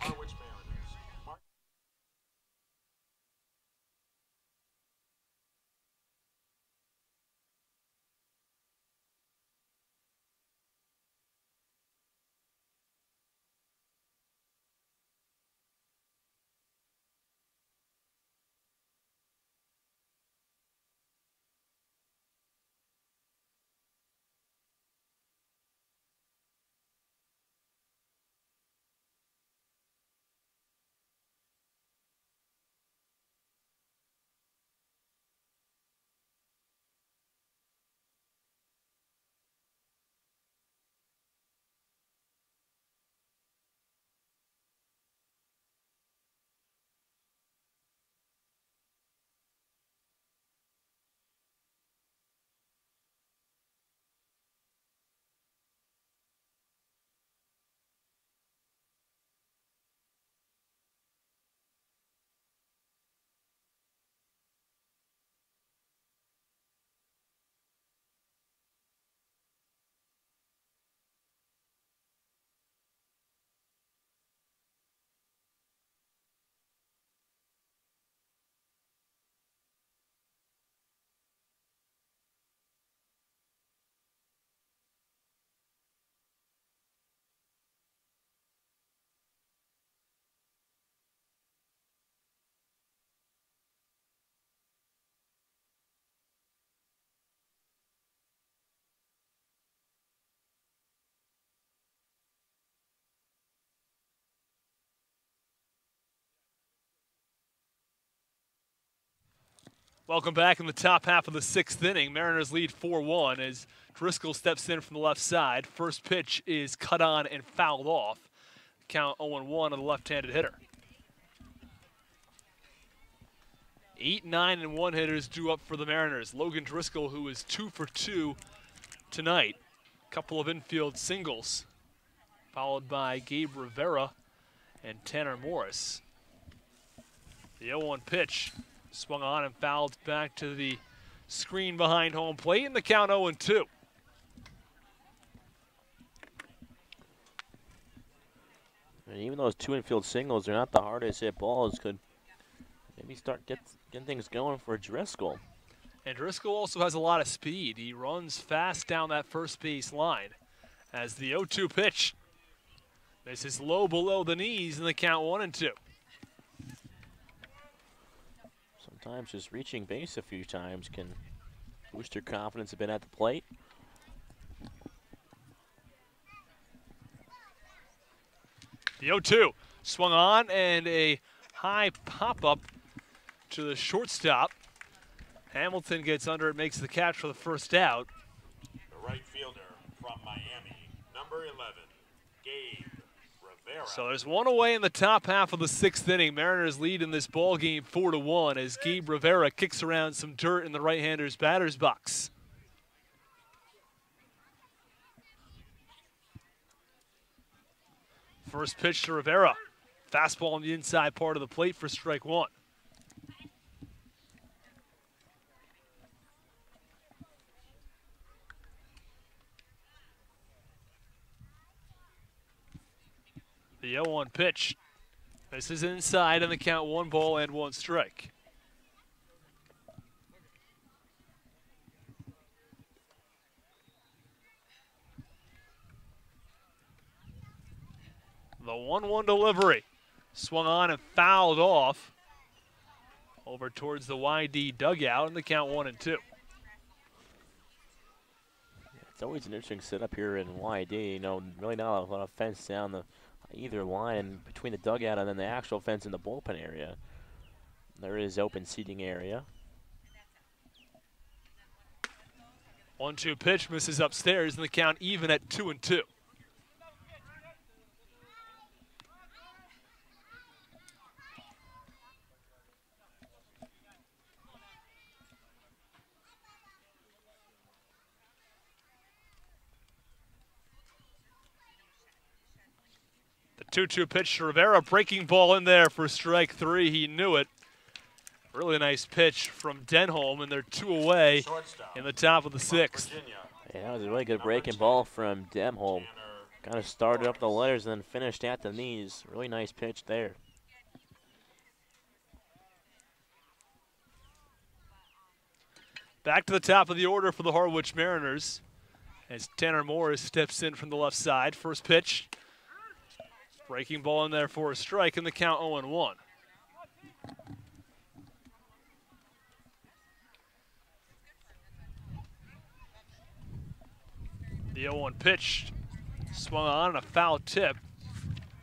Welcome back in the top half of the 6th inning. Mariners lead 4-1 as Driscoll steps in from the left side. First pitch is cut on and fouled off. Count 0-1 on the left-handed hitter. 8, 9, and 1 hitters due up for the Mariners. Logan Driscoll, who is 2 for 2 tonight. Couple of infield singles, followed by Gabe Rivera and Tanner Morris. The 0-1 pitch swung on and fouled back to the screen behind home plate, and the count 0-2. And even those 2 infield singles are not the hardest hit balls. Could maybe start getting things going for Driscoll. And Driscoll also has a lot of speed. He runs fast down that first base line. As the 0-2 pitch, this is low below the knees, and the count 1-2. Sometimes just reaching base a few times can boost your confidence a bit at the plate. The 0-2 swung on and a high pop-up to the shortstop. Hamilton gets under it, makes the catch for the first out. The right fielder from Miami, number 11, Gabe Rivera. So there's one away in the top half of the 6th inning. Mariners lead in this ball game 4-1 as Gabe Rivera kicks around some dirt in the right-hander's batter's box. First pitch to Rivera. Fastball on the inside part of the plate for strike 1. The 0-1 pitch. This is inside on the count 1 ball and 1 strike. The 1-1 delivery. Swung on and fouled off over towards the YD dugout, and the count 1-2. It's always an interesting setup here in YD. You know, really not a lot of fence down the either line between the dugout and then the actual fence in the bullpen area. There is open seating area. 1-2 pitch misses upstairs, and the count even at 2-2. 2-2 pitch to Rivera. Breaking ball in there for strike 3. He knew it. Really nice pitch from Denholm, and they're 2 away in the top of the 6th. Yeah, that was a really good breaking ball from Denholm. Kind of started up the letters and then finished at the knees. Really nice pitch there. Back to the top of the order for the Harwich Mariners as Tanner Morris steps in from the left side. First pitch. Breaking ball in there for a strike, and the count 0-1. The 0-1 pitch swung on, and a foul tip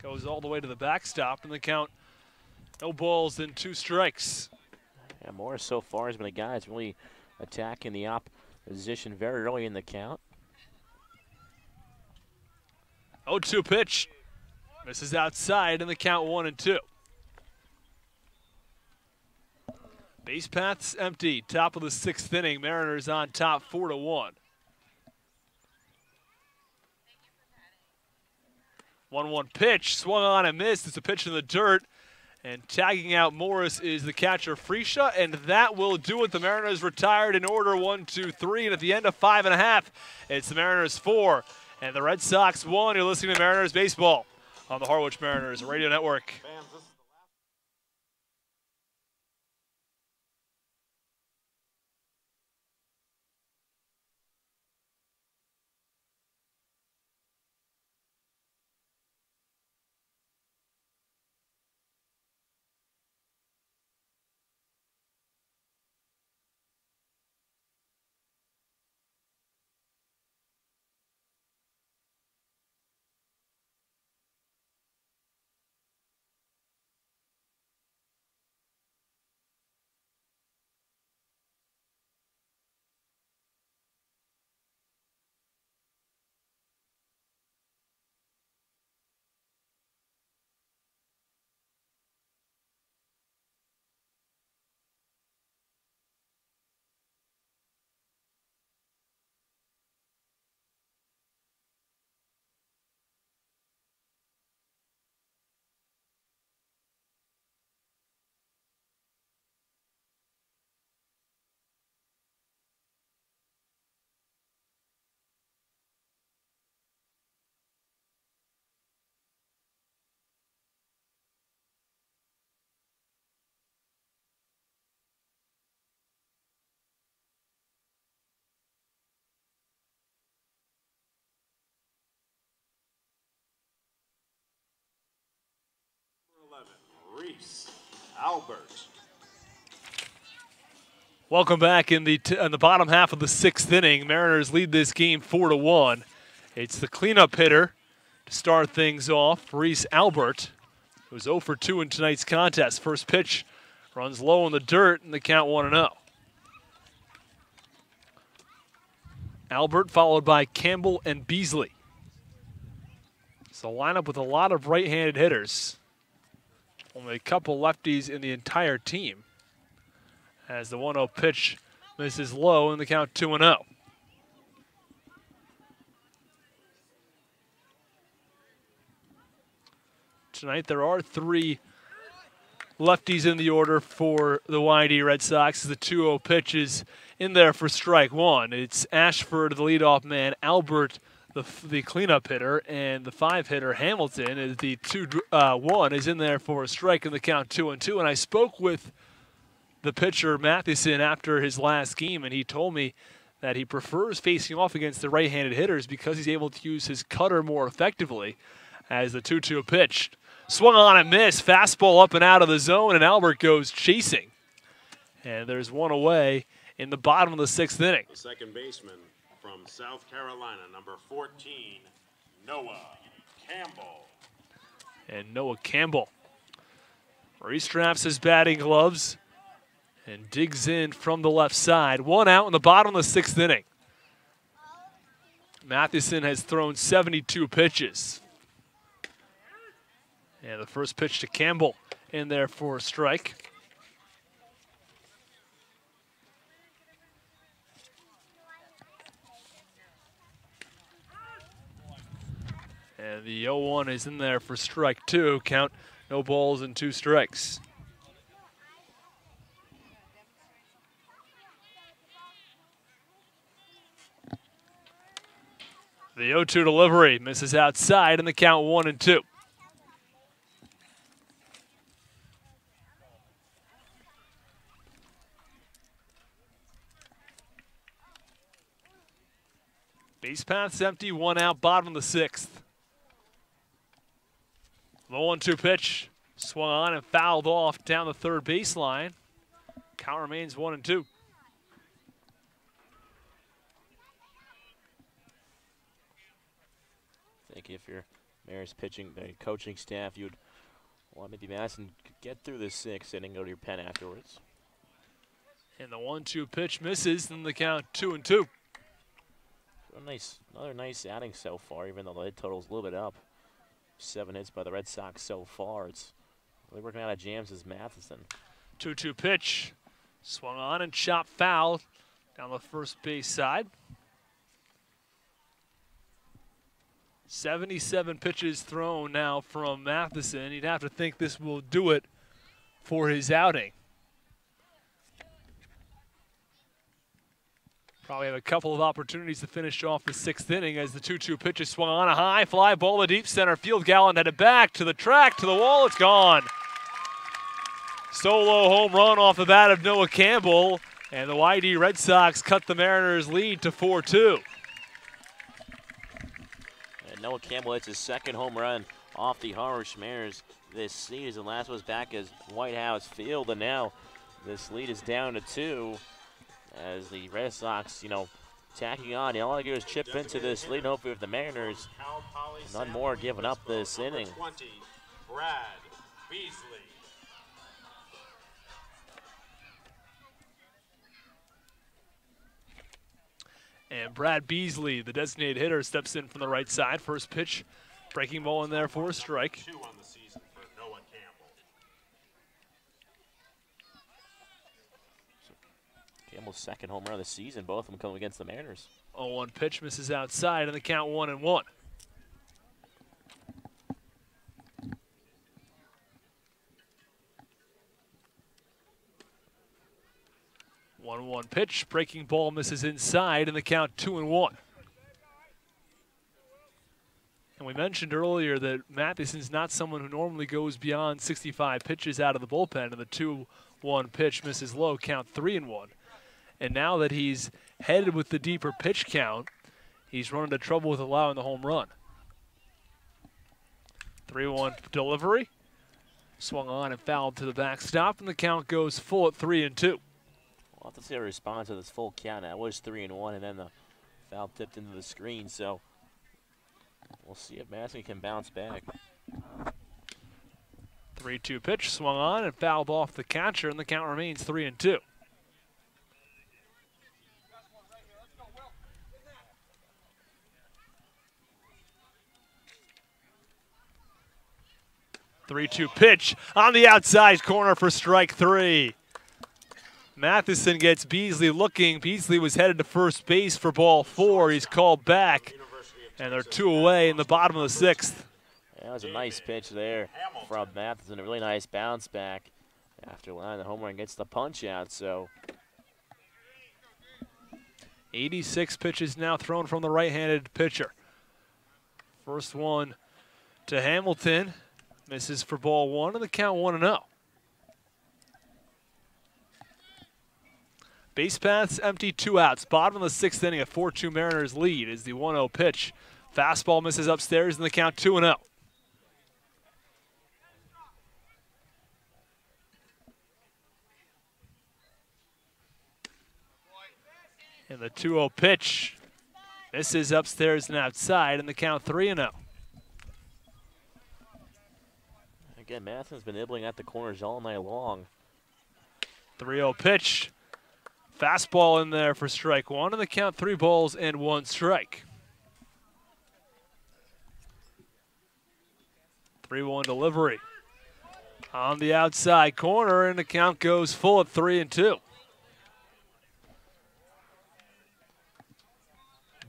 goes all the way to the backstop, and the count, no balls and 2 strikes. Yeah, Morris so far has been a guy that's really attacking the opposition very early in the count. 0-2 pitch. Misses outside, and the count 1-2. Base paths empty. Top of the 6th inning. Mariners on top 4-1. 1-1 pitch. Swung on and missed. It's a pitch in the dirt. And tagging out Morris is the catcher, Freesia, and that will do it. The Mariners retired in order 1, 2, 3, and at the end of 5.5, it's the Mariners 4 and the Red Sox 1. You're listening to Mariners Baseball on the Harwich Mariners Radio Network. Reese Albert. Welcome back in the bottom half of the 6th inning. Mariners lead this game 4-1. It's the cleanup hitter to start things off, Reese Albert, who's 0 for 2 in tonight's contest. First pitch runs low in the dirt, and the count 1-0. Albert followed by Campbell and Beasley. So a lineup with a lot of right-handed hitters. Only a couple lefties in the entire team. As the 1-0 pitch misses low, and the count 2-0. Tonight there are 3 lefties in the order for the YD Red Sox. The 2-0 pitch is in there for strike 1. It's Ashford, the leadoff man, Albert, the cleanup hitter, and the 5-hitter Hamilton is the 2-1 is in there for a strike in the count 2-2. And I spoke with the pitcher Matheson after his last game, and he told me that he prefers facing off against the right-handed hitters because he's able to use his cutter more effectively. As the 2-2 pitch swung on and missed, fastball up and out of the zone, and Albert goes chasing. And there's one away in the bottom of the 6th inning. The second baseman from South Carolina, number 14, Noah Campbell. And Noah Campbell restraps his batting gloves and digs in from the left side. 1 out in the bottom of the 6th inning. Matheson has thrown 72 pitches. And the first pitch to Campbell in there for a strike. And the 0-1 is in there for strike two. Count, no balls and 2 strikes. The 0-2 delivery misses outside, and the count 1-2. Base path's empty, 1 out, bottom of the 6th. The 1-2 pitch swung on and fouled off down the 3rd baseline. Count remains 1-2. I think if you're Mariners pitching, the coaching staff, you'd want maybe Madison get through this 6th inning, go to your pen afterwards. And the 1-2 pitch misses, and the count 2-2. Another nice outing so far, even though the hit total's a little bit up. 7 hits by the Red Sox so far. It's really working out of jams as Matheson. 2-2 pitch. Swung on and chopped foul down the first base side. 77 pitches thrown now from Matheson. You'd have to think this will do it for his outing. Probably have a couple of opportunities to finish off the 6th inning as the 2-2 pitch is swung on. A high fly ball to deep center field. Gallen headed back to the track, to the wall. It's gone. Solo home run off the bat of Noah Campbell. And the YD Red Sox cut the Mariners' lead to 4-2. And Noah Campbell hits his 2nd home run off the Harwich Mariners this season. Last was back as White House Field, and now this lead is down to 2. As the Red Sox, tacking on. All I do is chip into this lead, hopefully with the Mariners. None more giving up this inning. 20, Brad Beasley. And Brad Beasley, the designated hitter, steps in from the right side. First pitch, breaking ball in there for a strike. 2 on the season for Noah Campbell. Campbell's 2nd home run of the season. Both of them come against the Mariners. 0-1 pitch misses outside, and the count 1-1. One pitch, breaking ball misses inside, and the count 2-1. And we mentioned earlier that Matheson's not someone who normally goes beyond 65 pitches out of the bullpen, and the 2-1 pitch misses low, count 3-1. And now that he's headed with the deeper pitch count, he's run into trouble with allowing the home run. 3-1 delivery, swung on and fouled to the backstop, and the count goes full at 3-2. We'll have to see a response to this full count. That was 3-1, and then the foul tipped into the screen. So we'll see if Madison can bounce back. 3-2 pitch swung on and fouled off the catcher, and the count remains 3-2. Three-two pitch on the outside corner for strike 3. Matheson gets Beasley looking. Beasley was headed to first base for ball 4. He's called back, and they're 2 away in the bottom of the 6th. That was a nice pitch there from Matheson. A really nice bounce back after allowing the home run, gets the punch out. So 86 pitches now thrown from the right-handed pitcher. First one to Hamilton. Misses for ball 1, and the count 1-0. Base paths empty, 2 outs. Bottom of the 6th inning, a 4-2 Mariners lead is the 1-0 pitch. Fastball misses upstairs, and the count 2-0. And the 2-0 pitch misses upstairs and outside, and the count 3-0. Again, Matheson's been nibbling at the corners all night long. 3-0 pitch. Fastball in there for strike 1, and the count 3 balls and 1 strike. 3-1 delivery. On the outside corner, and the count goes full at 3-2.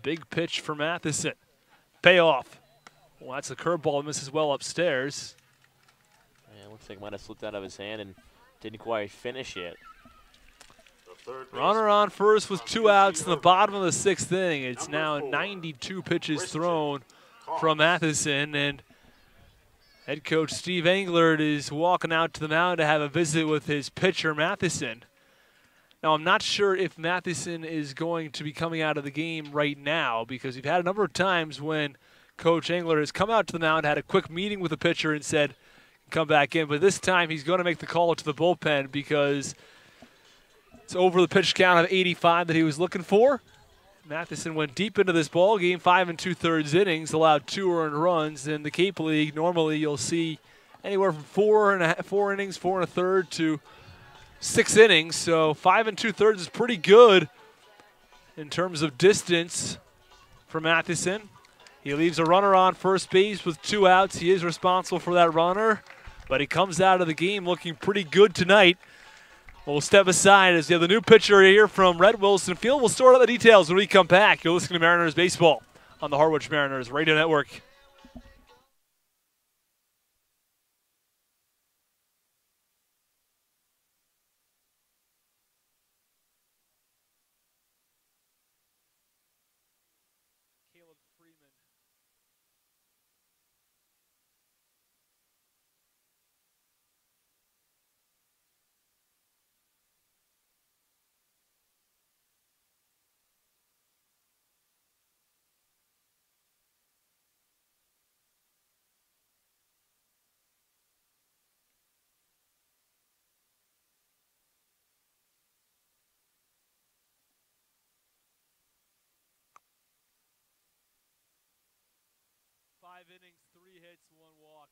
Big pitch for Matheson. Payoff. Well, that's a curveball that misses well upstairs. Yeah, looks like it might have slipped out of his hand and didn't quite finish it. Runner on first with 2 outs in the bottom of the 6th inning. It's now 92 pitches thrown from Matheson, and head coach Steve Englert is walking out to the mound to have a visit with his pitcher, Matheson. Now, I'm not sure if Matheson is going to be coming out of the game right now, because we've had a number of times when Coach Englert has come out to the mound, had a quick meeting with the pitcher and said, come back in. But this time he's going to make the call to the bullpen because it's over the pitch count of 85 that he was looking for. Matheson went deep into this ball game, 5 2/3 innings, allowed 2 earned runs. In the Cape League, normally you'll see anywhere from 4 innings, 4 1/3 to 6 innings. So 5 2/3 is pretty good in terms of distance for Matheson. He leaves a runner on first base with 2 outs. He is responsible for that runner, but he comes out of the game looking pretty good tonight. We'll step aside as we have the new pitcher here from Red Wilson Field. We'll sort out the details when we come back. You're listening to Mariners Baseball on the Harwich Mariners Radio Network. Innings, 3 hits, 1 walk.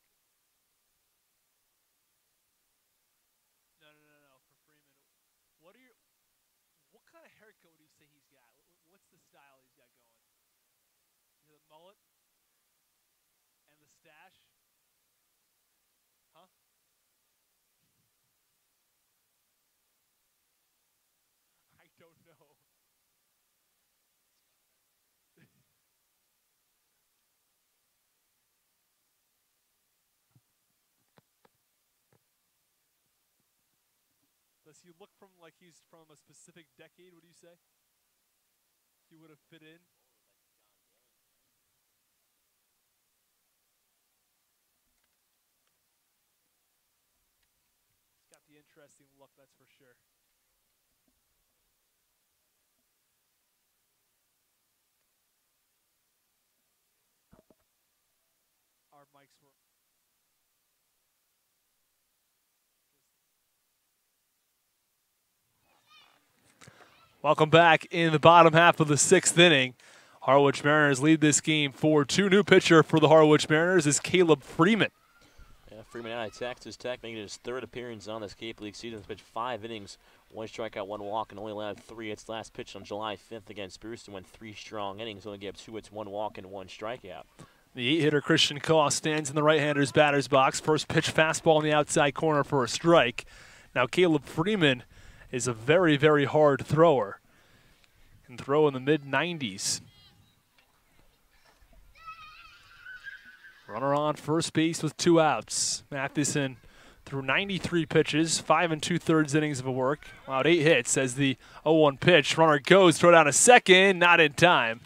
No, for Freeman. What kind of haircut would you say he's got? What's the style he's got going? The mullet and the stash? Huh? I don't know. Does he look from like he's from a specific decade, would you say? He would have fit in? He's got the interesting look, that's for sure. Our mics were... Welcome back in the bottom half of the 6th inning. Harwich Mariners lead this game 4-2. New pitcher for the Harwich Mariners is Caleb Freeman. Yeah, Freeman out of Texas Tech, making his 3rd appearance on this Cape League season. He's pitched 5 innings, 1 strikeout, 1 walk, and only allowed 3 hits. Last pitch on July 5th against Brewston went 3 strong innings, only gave 2 hits, 1 walk, and 1 strikeout. The 8-hitter Christian Koss stands in the right-hander's batter's box. First pitch fastball in the outside corner for a strike. Now Caleb Freeman is a very, very hard thrower. Can throw in the mid-90s. Runner on first base with 2 outs. Matheson threw 93 pitches, 5 2/3 innings of work. Allowed 8 hits as the 0-1 pitch. Runner goes, throw down a second, not in time.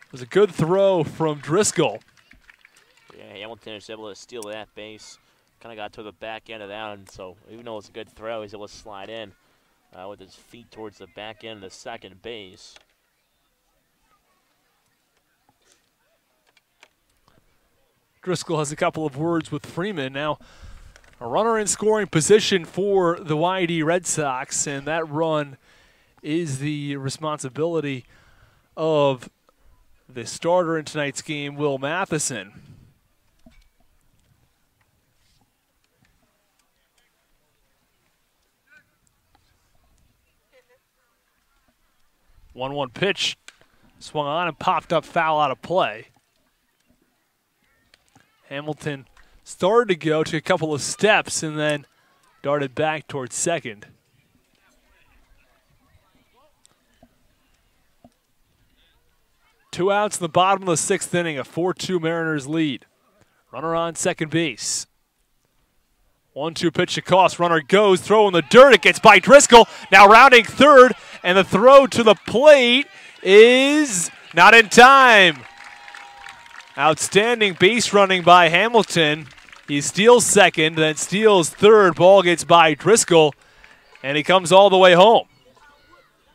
It was a good throw from Driscoll. Yeah, Hamilton was able to steal that base. Kind of got to the back end of that one, so even though it's a good throw, he's able to slide in with his feet towards the back end of the second base. Driscoll has a couple of words with Freeman. Now, a runner in scoring position for the YD Red Sox, and that run is the responsibility of the starter in tonight's game, Will Matheson. One pitch, swung on and popped up foul out of play. Hamilton started to go, took a couple of steps, and then darted back towards second. 2 outs in the bottom of the 6th inning, a 4-2 Mariners lead. Runner on second base. 1-2 pitch to Cost. Runner goes, throw in the dirt. It gets by Driscoll. Now rounding third, and the throw to the plate is not in time. Outstanding base running by Hamilton. He steals second, then steals third. Ball gets by Driscoll, and he comes all the way home.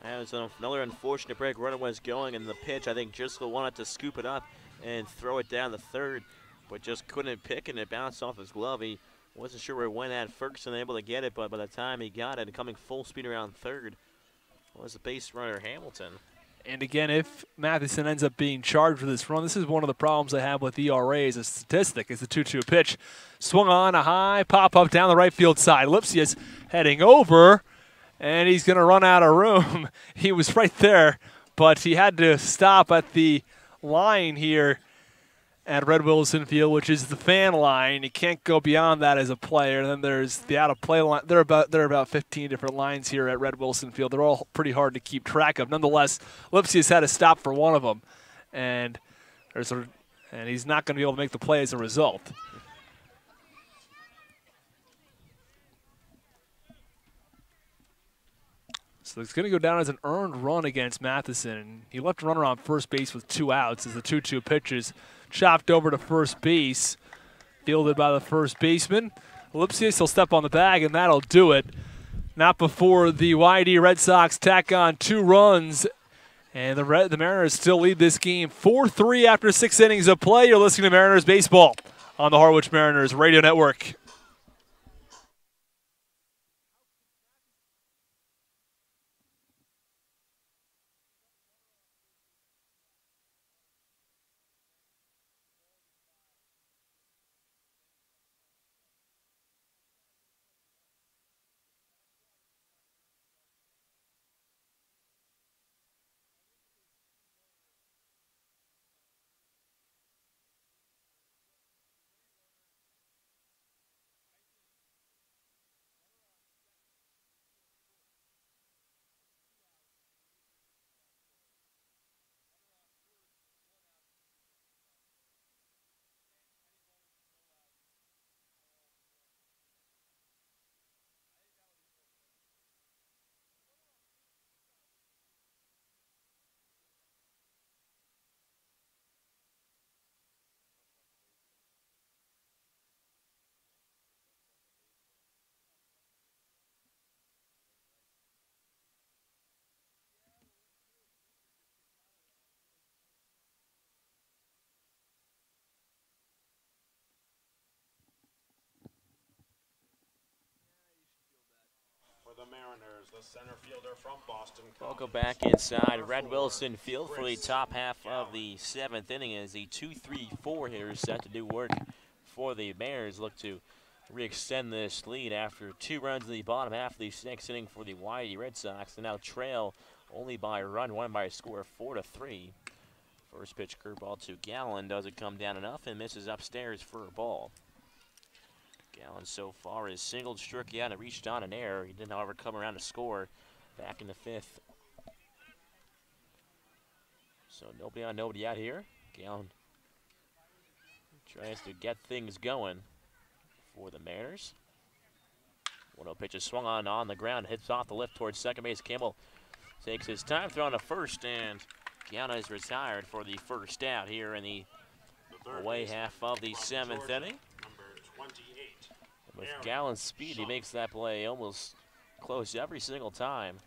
That was another unfortunate break. Runner was going in the pitch. I think Driscoll wanted to scoop it up and throw it down the third, but just couldn't pick it, and it bounced off his glove. He wasn't sure where it went at. Ferguson able to get it, but by the time he got it, coming full speed around third, was the base runner Hamilton. And again, if Matheson ends up being charged with this run, this is one of the problems I have with ERA as a statistic, is the 2-2 pitch. Swung on a high pop-up down the right field side. Lipsius heading over, and he's going to run out of room. He was right there, but he had to stop at the line here at Red Wilson Field, which is the fan line. You can't go beyond that as a player. And then there's the out-of-play line. There are about 15 different lines here at Red Wilson Field. They're all pretty hard to keep track of. Nonetheless, Lipsius had to stop for one of them, and he's not going to be able to make the play as a result. So it's going to go down as an earned run against Matheson. He left a runner on first base with 2 outs as the 2-2 pitch is chopped over to first base, fielded by the first baseman. Lipsius will step on the bag, and that'll do it. Not before the YD Red Sox tack on 2 runs, and the Mariners still lead this game 4-3 after 6 innings of play. You're listening to Mariners Baseball on the Harwich Mariners Radio Network. The Mariners, the center fielder from Boston. Welcome back inside Red Wilson Field for the top half of the 7th inning as the 2-3-4 hitters set to do work for the Mariners. Look to re-extend this lead after 2 runs in the bottom half of the 6th inning for the YD Red Sox. They now trail only by a run, won by a score of 4-3. First pitch curveball to Gallen doesn't come down enough and misses upstairs for a ball. Gallen so far is singled, struck out, and reached on an error. He didn't, however, come around to score back in the 5th. So nobody on, nobody out here. Gallen tries to get things going for the Mariners. 1-0 pitch is swung on the ground, hits off the lift towards second base. Campbell takes his time, throwing to first, and Gallen is retired for the first out here in the away half of the 7th inning. With Gallen's speed, he makes that play almost close every single time.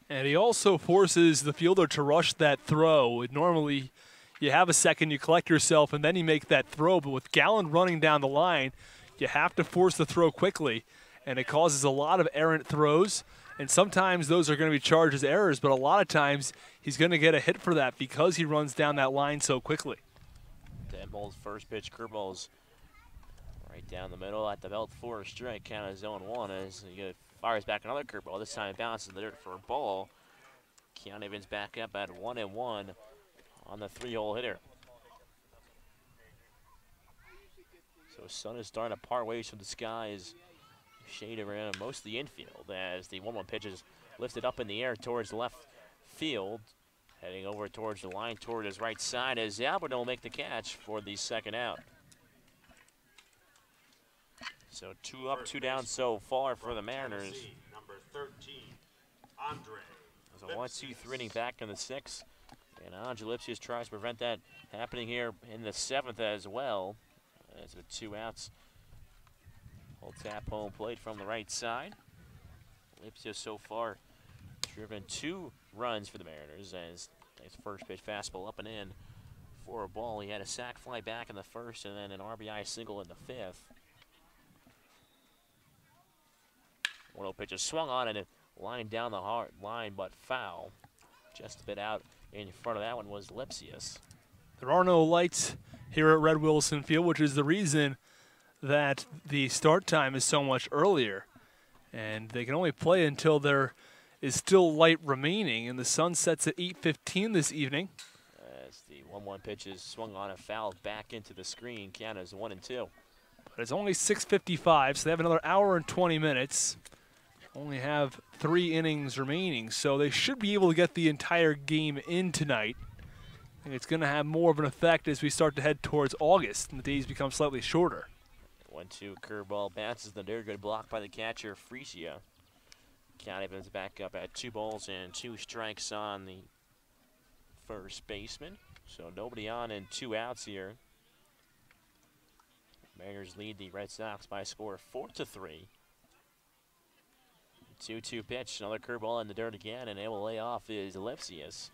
And he also forces the fielder to rush that throw. Normally, you have a second, you collect yourself, and then you make that throw. But with Gallen running down the line, you have to force the throw quickly. And it causes a lot of errant throws. And sometimes those are going to be charged as errors, but a lot of times he's going to get a hit for that because he runs down that line so quickly. Denbold's first pitch curveballs right down the middle at the belt for a strike, count as 0-1 as he fires back another curveball. This time it bounces in the dirt for a ball. Keon Evans back up at 1-1 on the 3-hole hitter. So sun is starting to part ways from the skies. Shade around most of the infield as the 1-1 pitch is lifted up in the air towards left field. Heading over towards the line, toward his right side, as Albert will make the catch for the second out. So 2 up, 2 down so far for the Mariners. Number 13, Andre. There's a 1-2-3 inning back in the 6th. And Andre Lipsius tries to prevent that happening here in the 7th as well. As with 2 outs. Full tap home plate from the right side. Lipsius so far driven 2 runs for the Mariners as his first pitch fastball up and in for a ball. He had a sac fly back in the 1st and then an RBI single in the 5th. 1-0 pitch is swung on and it lined down the hard line, but foul. Just a bit out in front of that one was Lipsius. There are no lights here at Red Wilson Field, which is the reason that the start time is so much earlier. And they can only play until there is still light remaining, and the sun sets at 8:15 this evening. As the 1-1 pitch is swung on and fouled back into the screen, count as 1-2. But it's only 6:55, so they have another hour and 20 minutes. Only have 3 innings remaining, so they should be able to get the entire game in tonight. And it's going to have more of an effect as we start to head towards August and the days become slightly shorter. 1-2 curveball bounces the dirt. Good block by the catcher, Frisia. Count Evans back up at 2 balls and 2 strikes on the first baseman. So nobody on and 2 outs here. Mariners lead the Red Sox by a score of 4-3. 2-2 pitch, another curveball in the dirt again, and able to lay off is Lipsius.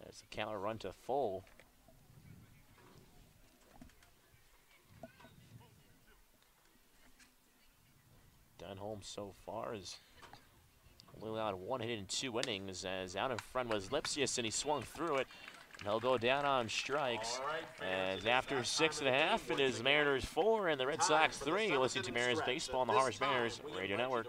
As the counter run to full. Dunholm so far is only allowed 1 hit in 2 innings, as out in front was Lipsius, and he swung through it. And he'll go down on strikes. As after 6.5, it is Mariners 4 and the Red Sox 3. You're listening to Mariners Baseball on the Harwich Mariners Radio Network.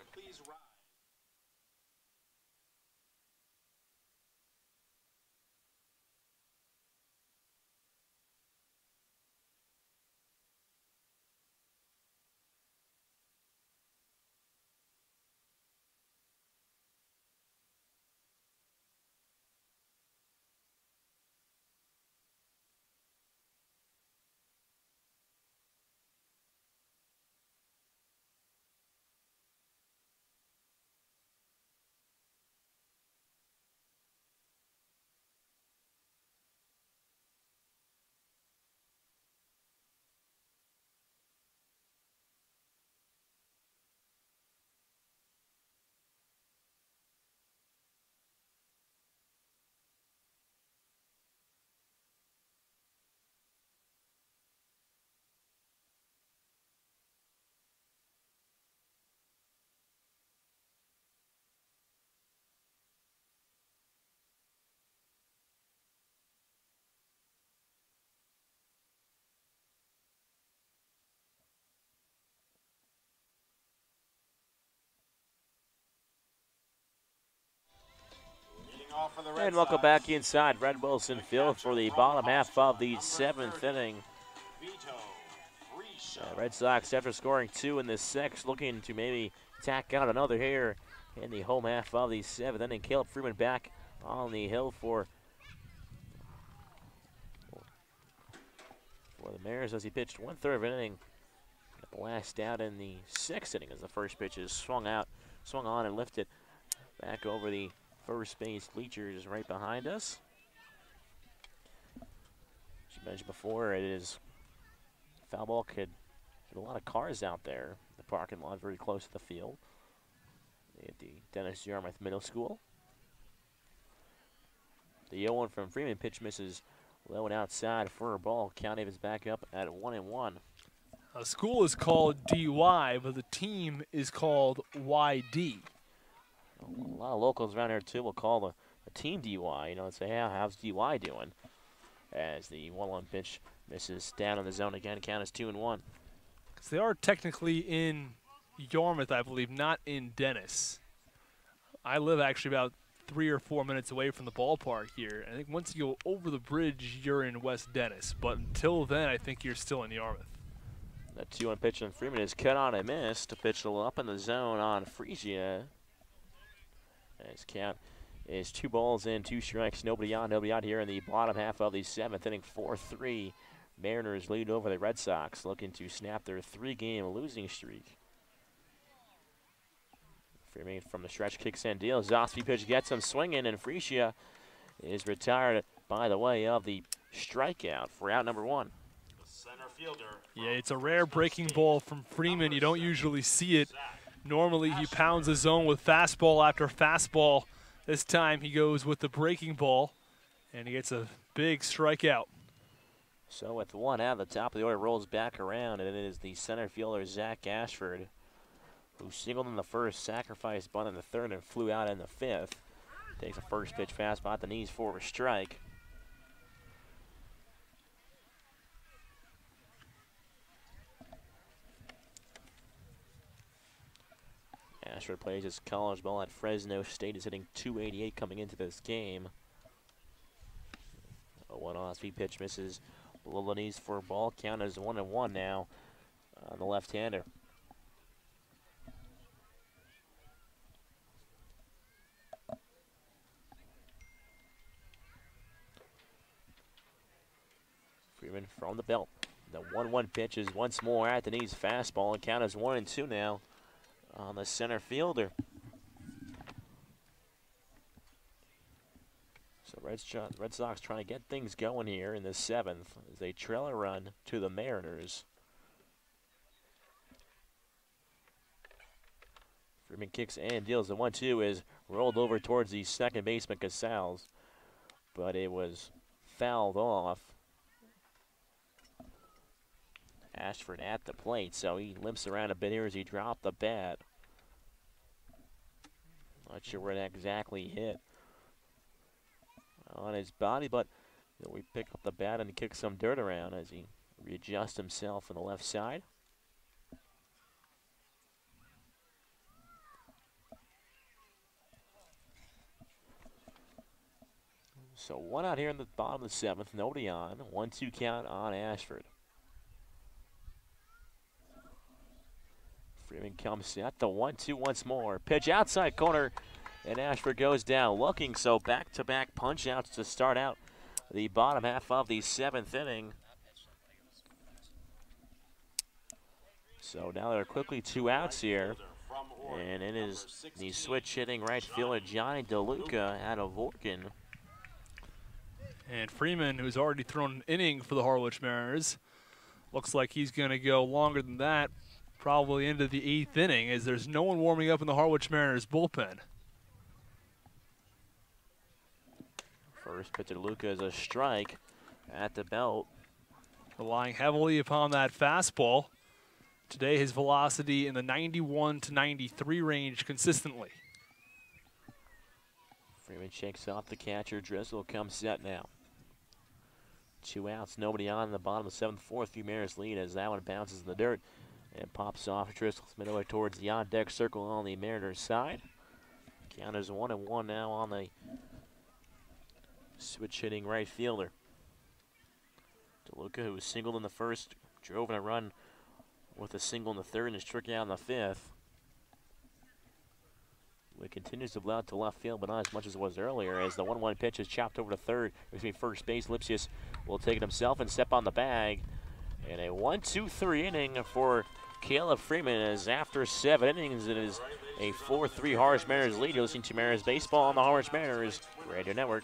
And welcome back inside Red Wilson Field for the bottom half of the 7th inning. Red Sox, after scoring 2 in the 6th, looking to maybe tack out another here in the home half of the 7th inning. Caleb Freeman back on the hill for the Mariners as he pitched 1/3 of an inning. At the last out in the 6th inning as the first pitch is swung on and lifted back over the first base bleachers right behind us. As you mentioned before, it is foul ball could get a lot of cars out there. The parking lot very close to the field at the Dennis Yarmouth Middle School. The 0-1 from Freeman, pitch misses low and outside for a ball. Count Evans back up at 1-1. The school is called DY, but the team is called YD. A lot of locals around here too will call the team DY, you know, and say, hey, how's DY doing? As the 1-1 pitch misses down in the zone again, count is 2-1. Because they are technically in Yarmouth, I believe, not in Dennis. I live actually about 3 or 4 minutes away from the ballpark here. I think once you go over the bridge, you're in West Dennis. But until then, I think you're still in Yarmouth. That 2-1 pitch from Freeman is cut on and missed. A pitch up in the zone on Frisia. As count is 2 balls in, 2 strikes, nobody out here in the bottom half of the 7th inning. 4-3. Mariners lead over the Red Sox, looking to snap their 3-game losing streak. Freeman from the stretch kicks in, deals. Zospi pitch gets him swinging, and Freesia is retired by the way of the strikeout for out number 1. Center fielder. Yeah, it's a rare breaking ball from Freeman. You don't usually see it. Normally he pounds the zone with fastball after fastball. This time he goes with the breaking ball, and he gets a big strikeout. So with 1 out, the top of the order rolls back around, and it is the center fielder, Zach Ashford, who singled in the first, sacrificed bunt in the 3rd, and flew out in the 5th. Takes a first pitch fastball at the knees for a strike. Ashford plays his college ball at Fresno State. Is hitting .288 coming into this game. A 1 off-speed pitch misses below the knees for a ball. Count is 1-1 now on the left-hander. Freeman from the belt. The 1-1 pitch is once more at the knees fastball, and count is 1-2 now on the center fielder. So Red Sox trying to get things going here in the 7th as they trail a run to the Mariners. Freeman kicks and deals. The 1-2 is rolled over towards the second baseman Casals, but it was fouled off. Ashford at the plate, so he limps around a bit here as he dropped the bat. Not sure where that exactly hit on his body, but we pick up the bat and kick some dirt around as he readjusts himself on the left side. So 1 out here in the bottom of the 7th, nobody on. 1-2 count on Ashford. Freeman comes at the 1-2 once more. Pitch outside corner, and Ashford goes down looking. So back-to-back punch-outs to start out the bottom half of the 7th inning. So now there are quickly 2 outs here, and it is the switch-hitting right fielder Johnny DeLuca out of Oregon. And Freeman, who's already thrown an inning for the Harwich Mariners, looks like he's going to go longer than that, probably into the 8th inning, as there's no one warming up in the Harwich Mariners bullpen. First pitch to DeLuca is a strike at the belt. Relying heavily upon that fastball. Today his velocity in the 91 to 93 range consistently. Freeman shakes off the catcher. Driscoll comes set now. 2 outs, nobody on in the bottom of the 7th. 4-3 Mariners lead as that one bounces in the dirt and pops off. Driscoll's midway towards the on-deck circle on the Mariners side. Count is 1-1 now on the switch-hitting right fielder. DeLuca, who was singled in the 1st, drove in a run with a single in the 3rd and is struck out in the 5th. It continues to blow out to left field, but not as much as it was earlier, as the 1-1 pitch is chopped over to 3rd. Between first base, Lipsius will take it himself and step on the bag. And a 1-2-3 inning for Caleb Freeman, as after 7 innings, it is a 4-3 Harwich Mariners lead. You're listening to Mariners Baseball on the Harwich Mariners Radio Network.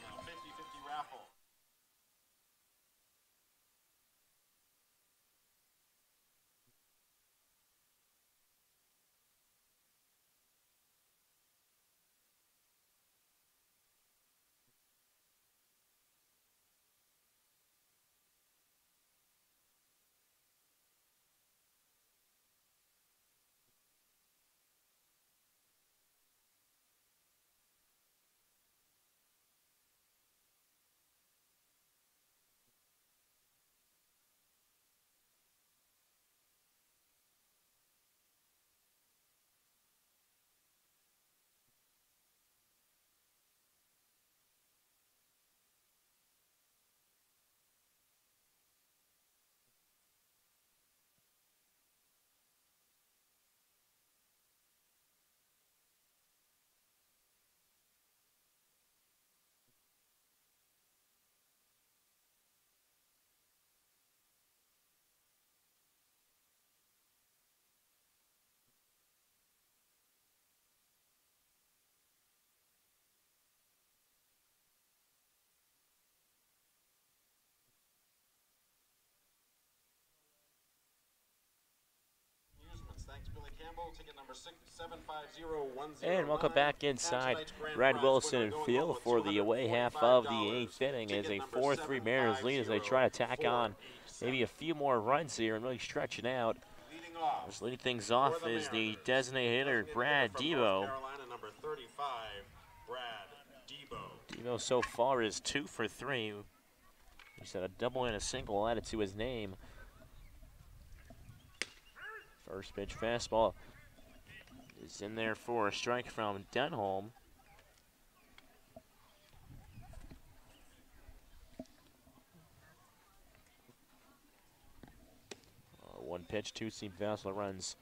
And welcome back inside Red Wilson Field for the away half of the 8th inning as a 4-3 Mariners lead as they try to tack on maybe a few more runs here and really stretch it out. Just leading things off is the designated hitter, Brad Debo. Debo so far is 2 for 3. He's had a double and a single added to his name. First pitch fastball is in there for a strike from Denholm. One pitch, 2-seam fastball runs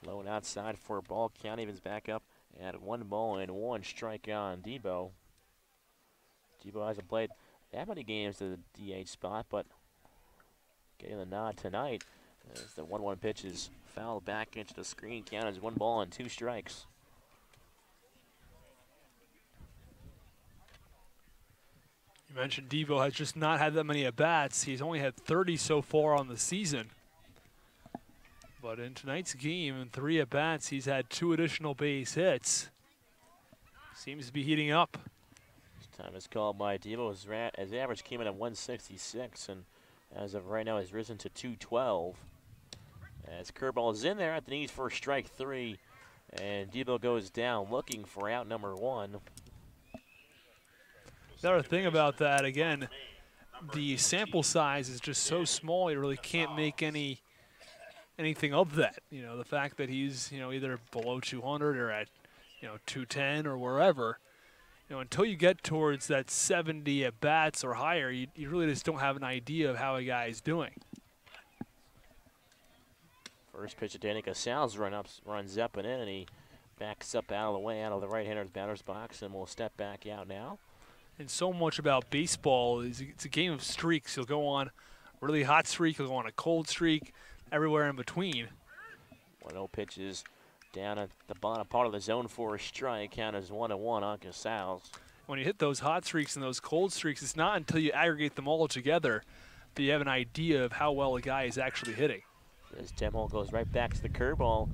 low and outside for a ball count. Evens back up at 1 ball and 1 strike on Debo. Debo hasn't played that many games to the DH spot, but getting the nod tonight as the 1-1 pitch is fouled back into the screen. Count is 1 ball and 2 strikes. You mentioned Devo has just not had that many at-bats. He's only had 30 so far on the season. But in tonight's game, in 3 at-bats, he's had 2 additional base hits. Seems to be heating up. Time is called by Devo. His average came in at 166, and as of right now has risen to 212. As curveball is in there at the knees for strike 3, and Debo goes down looking for out number 1. The other thing about that, again, the sample size is just so small, you really can't make anything of that. You know, the fact that he's, either below 200 or at, 210 or wherever. Until you get towards that 70 at-bats or higher, you really just don't have an idea of how a guy is doing. First pitch of Danny Casals runs up and in, and he backs up out of the way, out of the right-hander's batter's box, and will step back out now. And so much about baseball is it's a game of streaks. You'll go on a really hot streak, you'll go on a cold streak, everywhere in between. 1-0 pitches down at the bottom part of the zone for a strike. Count is 1-1 on Casals. When you hit those hot streaks and those cold streaks, it's not until you aggregate them all together that you have an idea of how well a guy is actually hitting. As Denholm goes right back to the curveball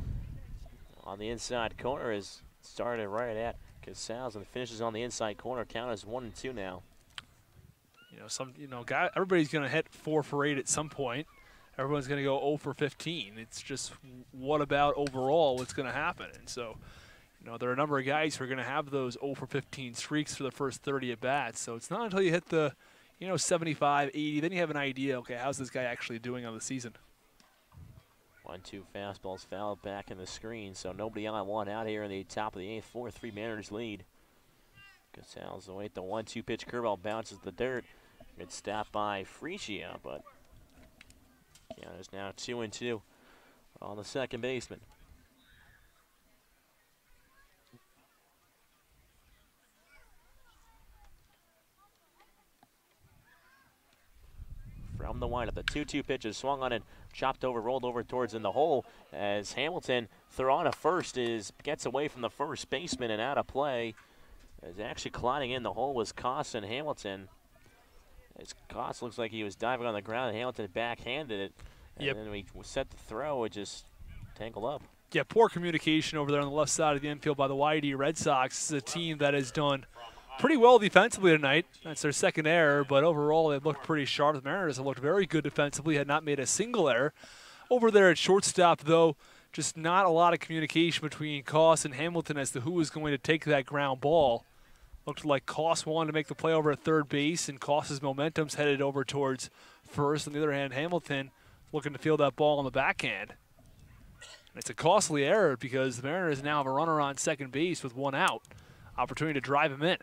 on the inside corner, is started right at Casals and finishes on the inside corner. Count is 1-2 now. Everybody's going to hit 4 for 8 at some point. Everyone's going to go 0 for 15. It's just what about overall what's going to happen? And so, there are a number of guys who are going to have those 0 for 15 streaks for the first 30 at-bats. So it's not until you hit the, 75, 80, then you have an idea, okay, how's this guy actually doing on the season? 1-2 fastballs fouled back in the screen, so nobody on, 1 out here in the top of the 8th. 4-3 Mariners lead. Casals away. The 1-2 pitch curveball bounces the dirt. Good stop by Frigia, but count is now 2-2 on the second baseman. From the windup, the 2-2 pitch is swung on and chopped over, rolled over towards in the hole as Hamilton thrown to first gets away from the first baseman and out of play. As actually colliding in the hole was Koss and Hamilton. As Koss looks like he was diving on the ground and Hamilton backhanded it. And then we set the throw, it just tangled up. Yeah, poor communication over there on the left side of the infield by the YD Red Sox. This is a team that has done pretty well defensively tonight. That's their second error, but overall they've looked pretty sharp. The Mariners have looked very good defensively, had not made a single error. Over there at shortstop, though, just not a lot of communication between Koss and Hamilton as to who was going to take that ground ball. Looked like Koss wanted to make the play over at third base, and Koss's momentum's headed over towards first. On the other hand, Hamilton looking to field that ball on the backhand. And it's a costly error because the Mariners now have a runner on second base with 1 out. Opportunity to drive him in.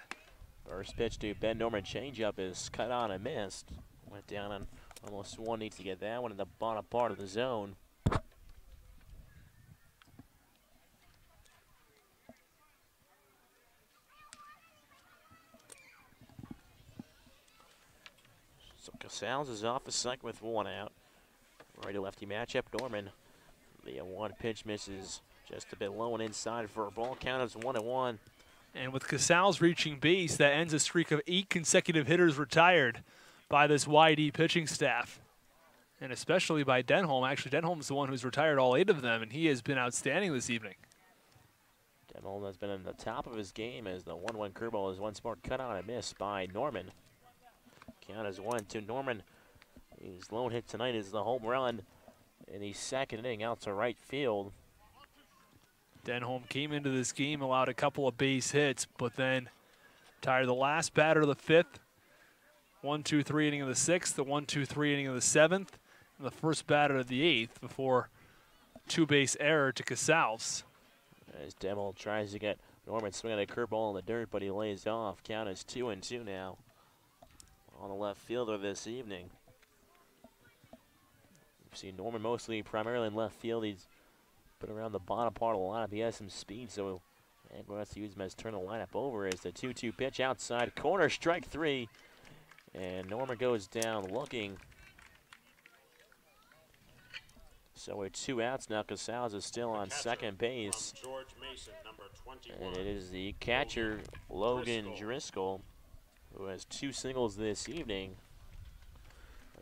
First pitch to Ben Norman, changeup is cut on and missed. Went down on almost 1, needs to get that one in the bottom part of the zone. So Casals is off the cycle with 1 out. Righty-lefty matchup. Norman, the 1 pitch misses just a bit low and inside for a ball count is 1-1. And with Casals reaching base, that ends a streak of 8 consecutive hitters retired by this YD pitching staff. And especially by Denholm. Actually, Denholm's the one who's retired all 8 of them, and he has been outstanding this evening. Denholm has been in the top of his game as the 1-1 curveball is once more cut on and missed by Norman. Count is 1-2. Norman, his lone hit tonight is the home run in the second inning out to right field. Denholm came into this game, allowed a couple of base hits, but then tired the last batter of the fifth, 1-2-3 inning of the sixth, the 1-2-3 inning of the seventh, and the first batter of the eighth before two-base error to Casals. As Denholm tries to get Norman swinging a curveball in the dirt, but he lays off. Count is 2-2 now on the left fielder this evening. We've seen Norman mostly primarily in left field. He's been around the bottom part of the lineup. He has some speed, so Angler has to use him as turn the lineup over as the 2-2 pitch outside corner, strike three. And Norman goes down looking. So we're 2 outs now. Casals is still on second base. George Mason, number 21. And it is the catcher, Logan Driscoll, who has 2 singles this evening.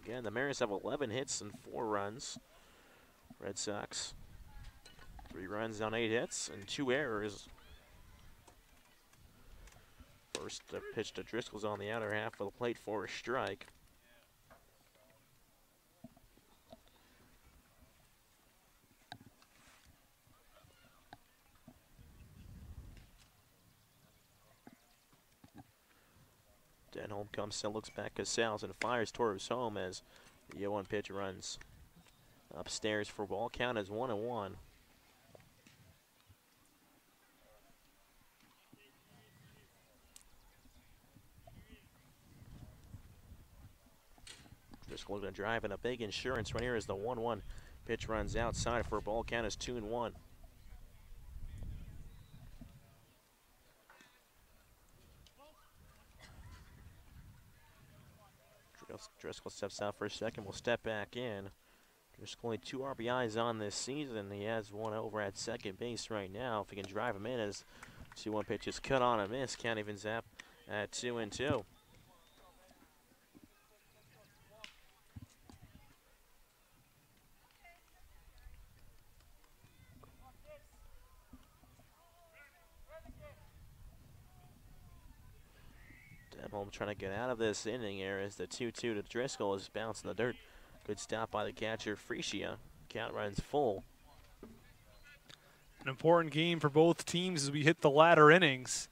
Again, the Mariners have 11 hits and 4 runs. Red Sox, 3 runs on 8 hits and 2 errors. First pitch to Driscoll's on the outer half of the plate for a strike. Denholm comes and looks back Casals and fires towards home as the 0-1 pitch runs upstairs for ball. Count is 1-1. Driscoll going to drive in a big insurance run here as the 1-1 pitch runs outside for a ball. Count is 2-1. Driscoll steps out for a second, will step back in. Driscoll only 2 RBIs on this season. He has one over at second base right now. If he can drive him in as 2-1 pitch is cut on and miss, count evens up at 2-2. Denholm trying to get out of this inning here as the 2-2 to Driscoll is bouncing the dirt. Good stop by the catcher, Freesia. Count runs full. An important game for both teams as we hit the latter innings.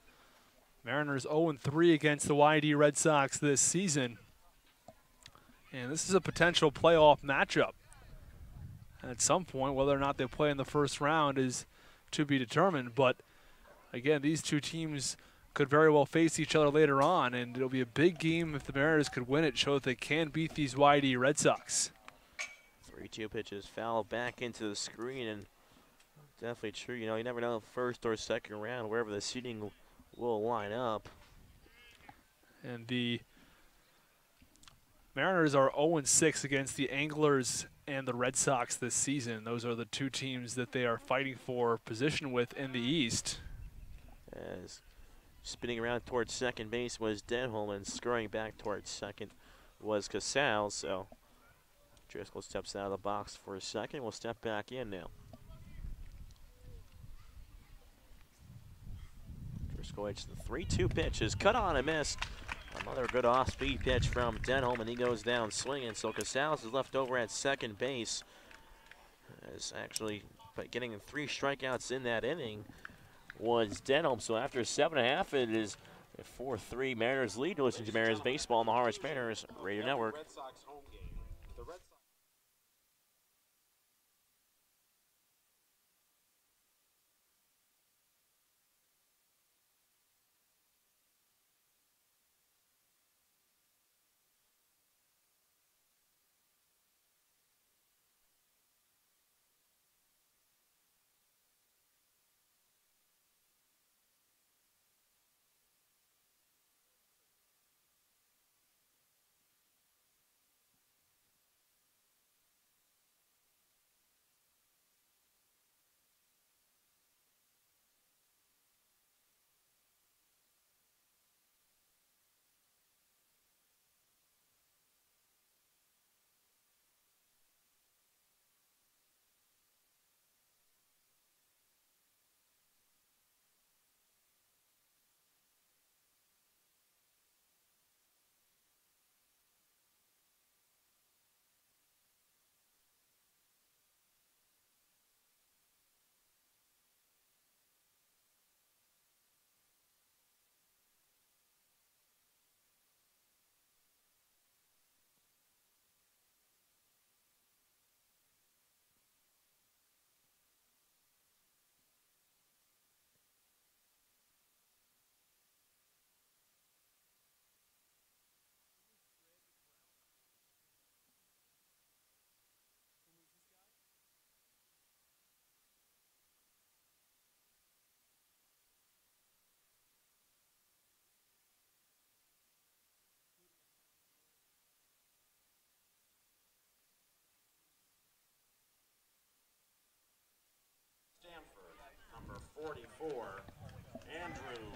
Mariners 0-3 against the YD Red Sox this season. And this is a potential playoff matchup. At some point, whether or not they play in the first round is to be determined. But again, these two teams could very well face each other later on, and it'll be a big game if the Mariners could win it, show that they can beat these YD Red Sox. 3-2 pitches foul back into the screen, and definitely true. You know, you never know first or second round wherever the seating will line up. And the Mariners are 0-6 against the Anglers and the Red Sox this season. Those are the two teams that they are fighting for position with in the East. As spinning around towards second base was Denholm, and scurrying back towards second was Casals. So Driscoll steps out of the box for a second. We'll step back in now. Driscoll hits the 3-2 pitch is cut on and missed. Another good off-speed pitch from Denholm, and he goes down swinging. So Casals is left over at second base. As actually getting 3 strikeouts in that inning was Denholm. So after 7.5, it is a 4-3 Mariners lead. You're listening to Mariners Baseball on the Harwich Mariners Radio Network. Red Sox home game. The Red Sox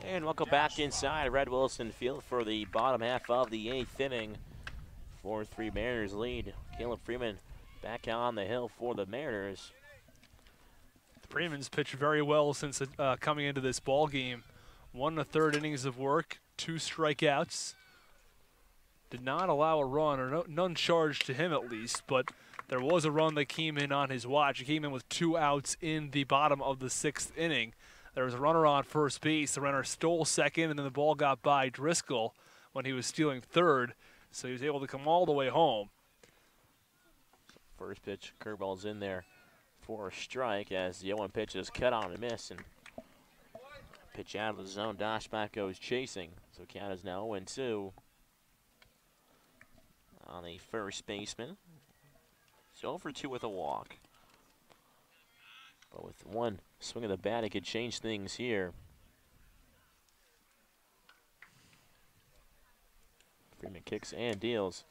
And welcome back inside Red Wilson Field for the bottom half of the 8th inning. 4-3 Mariners lead. Caleb Freeman back on the hill for the Mariners. Freeman's pitched very well since coming into this ball game. 1 1/3 innings of work, 2 strikeouts. Did not allow a run, or none charged to him at least, but there was a run that came in on his watch. He came in with 2 outs in the bottom of the 6th inning. There was a runner on first base. The runner stole second, and then the ball got by Driscoll when he was stealing third, so he was able to come all the way home. First pitch, curveball's in there for a strike as the 0-1 pitch is cut on and miss, and pitch out of the zone. Doshback goes chasing, so count is now 0-2 on the first baseman. So 0-2 with a walk. But with one swing of the bat, it could change things here. Freeman kicks and deals.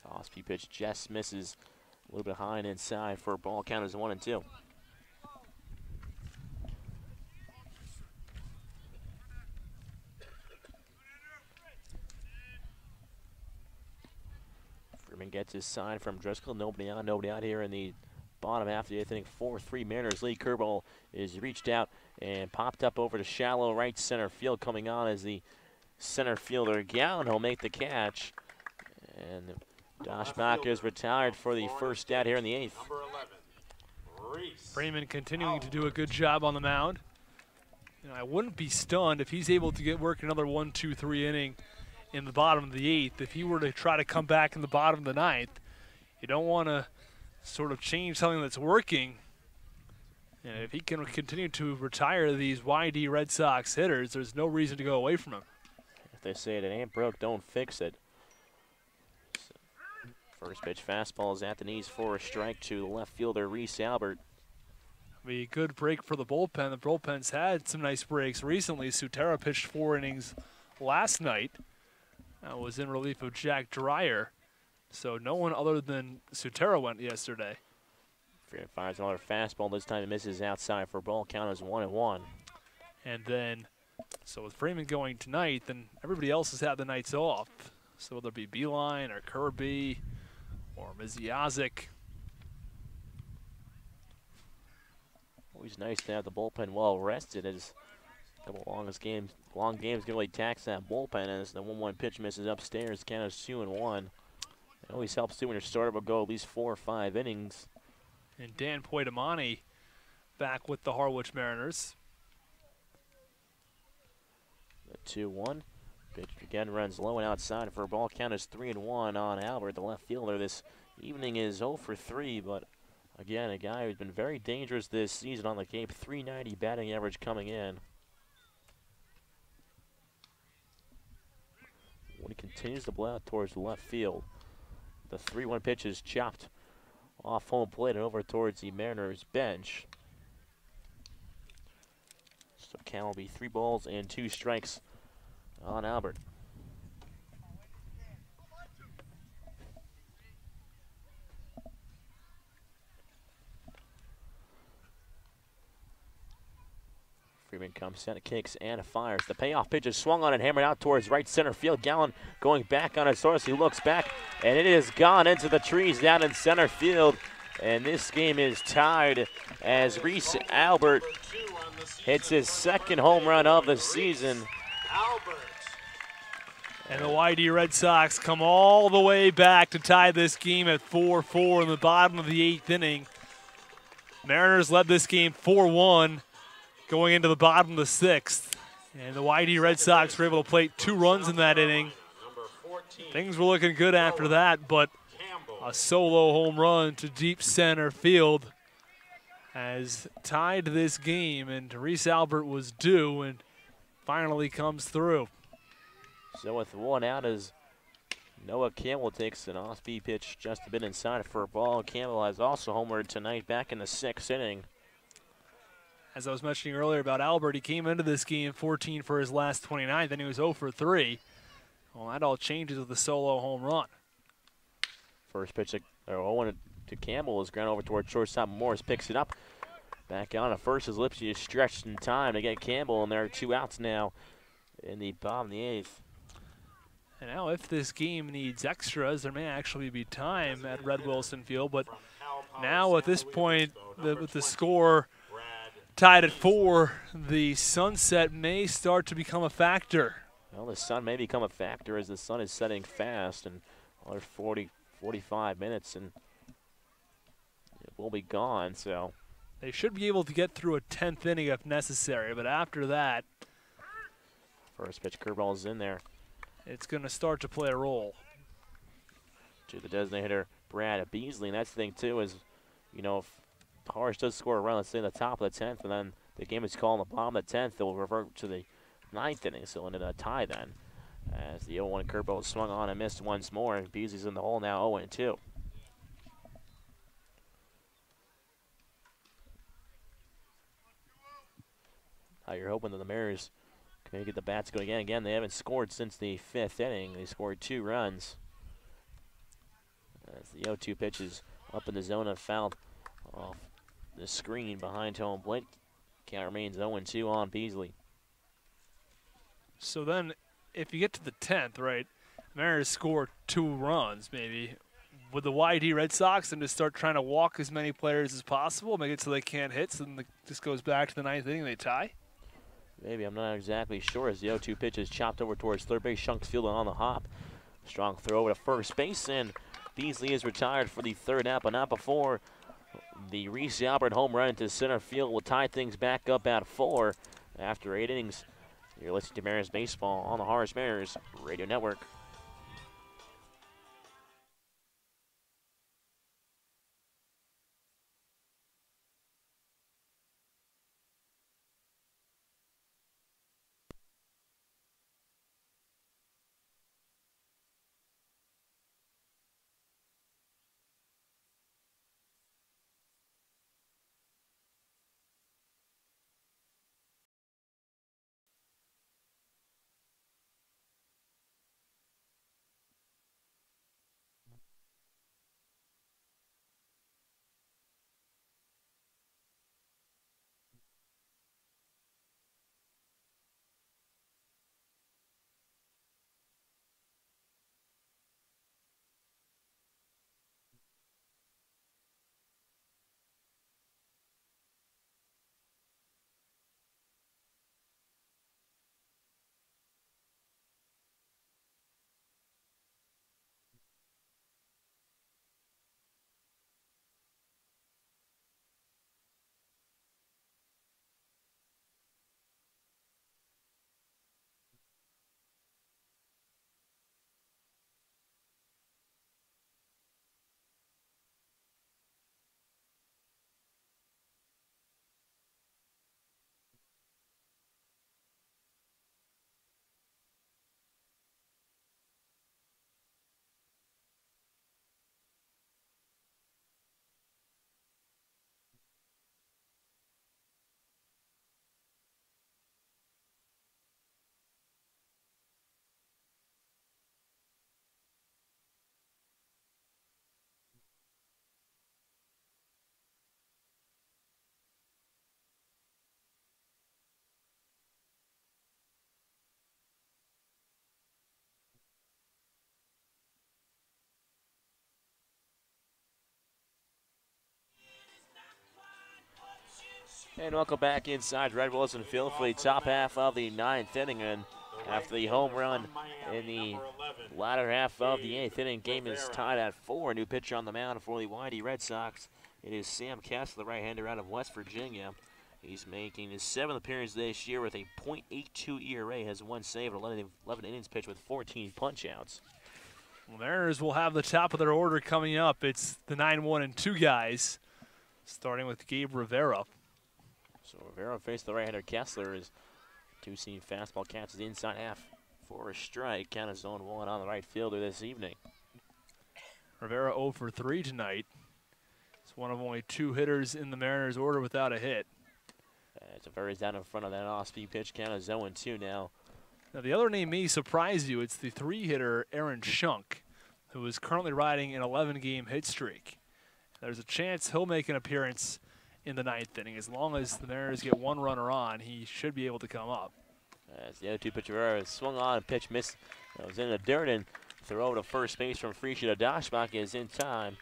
Off-speed pitch just misses a little bit high and inside for a ball. Count is 1-2. Freeman gets his sign from Driscoll. Nobody out here in the bottom half of the 8th inning. 4-3 Mariners lead. Curveball is reached out and popped up over to shallow right center field. Coming on as the center fielder Gowan. He'll make the catch. And Doshback is retired for the first out here in the 8th. Freeman continuing to do a good job on the mound. You know, I wouldn't be stunned if he's able to get work another 1, 2, 3 inning in the bottom of the 8th. If he were to try to come back in the bottom of the 9th, you don't want to sort of change something that's working. And if he can continue to retire these YD Red Sox hitters, there's no reason to go away from him. If they say it ain't broke, don't fix it. First pitch fastball is at the knees for a strike to the left fielder, Reese Albert. Be a good break for the bullpen. The bullpen's had some nice breaks recently. Sutera pitched 4 innings last night. That was in relief of Jack Dreyer. So no one other than Sutera went yesterday. Freeman fires another fastball. This time it misses outside for a ball. Count is 1-1. And then, so with Freeman going tonight, then everybody else has had the nights off. So whether it be Beeline or Kirby or Mizyazik. Always nice to have the bullpen well rested as a couple long games can really tax that bullpen as the 1-1 pitch misses upstairs. Count is 2-1. It always helps too when your starter will go at least 4 or 5 innings. And Dan Poitamani back with the Harwich Mariners. The 2-1. Pitch again runs low and outside for a ball. Count is 3-1 on Albert, the left fielder. This evening is 0 for 3, but again, a guy who's been very dangerous this season on the Cape. .390 batting average coming in. When he continues to blow out towards the left field, the 3-1 pitch is chopped off home plate and over towards the Mariners bench. So count will be 3 balls and 2 strikes on Albert. Freeman comes in, kicks and fires. The payoff pitch is swung on and hammered out towards right center field. Gowan going back on his horse. He looks back, and it is gone into the trees down in center field. And this game is tied as Reese Albert hits his 2nd home run of the season. And the YD Red Sox come all the way back to tie this game at 4-4 in the bottom of the 8th inning. Mariners led this game 4-1 going into the bottom of the 6th. And the YD Red Sox were able to plate 2 runs in that inning. Things were looking good after that, but a solo home run to deep center field has tied this game, and Reese Albert was due and finally comes through. So with 1 out as Noah Campbell takes an off-speed pitch just a bit inside for a ball. Campbell has also homered tonight back in the 6th inning. As I was mentioning earlier about Albert, he came into this game 14 for his last 29, then he was 0 for 3. Well, that all changes with the solo home run. First pitch to Campbell is ground over toward shortstop. Morris picks it up. back on at first as Lipsy is stretched in time to get Campbell, and there are 2 outs now in the bottom of the 8th. And now if this game needs extras, there may actually be time at Red Wilson Field, but now at this point, with the score tied at 4, the sunset may start to become a factor. Well, the sun may become a factor as the sun is setting fast, and another 45 minutes, and it will be gone, so. They should be able to get through a 10th inning if necessary, but after that, first pitch curveball is in there. It's going to start to play a role. To the designated hitter, Brad Beasley, and that's the thing, too, is, you know, if Harwich does score a run, let's say in the top of the 10th, and then the game is called in the bottom of the 10th, they'll revert to the 9th inning, so in a tie then. As the 0-1 curveball swung on and missed once more, and Beasley's in the hole now, 0-2. Now you're hoping that the Mariners can maybe get the bats going again. Again, they haven't scored since the 5th inning. They scored 2 runs. As the 0-2 pitch is up in the zone and fouled off the screen behind home plate. Count remains 0-2 on Beasley. So then, if you get to the 10th, right, Mariners score 2 runs maybe. Would the YD Red Sox then just start trying to walk as many players as possible, make it so they can't hit, so then this goes back to the 9th inning and they tie? Maybe, I'm not exactly sure, as the 0-2 pitch is chopped over towards third base. Shunk's fielding on the hop. Strong throw over to first base, and Beasley is retired for the 3rd out, but not before the Reese Albert home run into center field will tie things back up at 4 after 8 innings. You're listening to Mariners Baseball on the Harwich Mariners Radio Network. And welcome back inside Red Wilson Field for the top half of the 9th inning. And after the home run in the latter half of the 8th inning, game is tied at 4. New pitcher on the mound for the YD Red Sox. It is Sam Kessler, the right-hander out of West Virginia. He's making his 7th appearance this year with a .82 ERA, has 1 save, 11 innings pitched with 14 punch-outs. Well, Mariners will have the top of their order coming up. It's the 9-1 and 2 guys, starting with Gabe Rivera. So Rivera faced the right-hander Kessler. His 2-seam fastball catches the inside half for a strike. Count is 0-1 on the right fielder this evening. Rivera 0 for 3 tonight. It's one of only 2 hitters in the Mariners order without a hit. Rivera's down in front of that off-speed pitch. Count is 0-2 now. Now the other name may surprise you. It's the 3-hitter Aaron Shunk, who is currently riding an 11-game hit streak. There's a chance he'll make an appearance in the ninth inning. As long as the Mariners get one runner on, he should be able to come up. As the other two pitchers swung on, pitch missed. It was in the dirt, and throw to first base from Friesha to Doshbach is in time.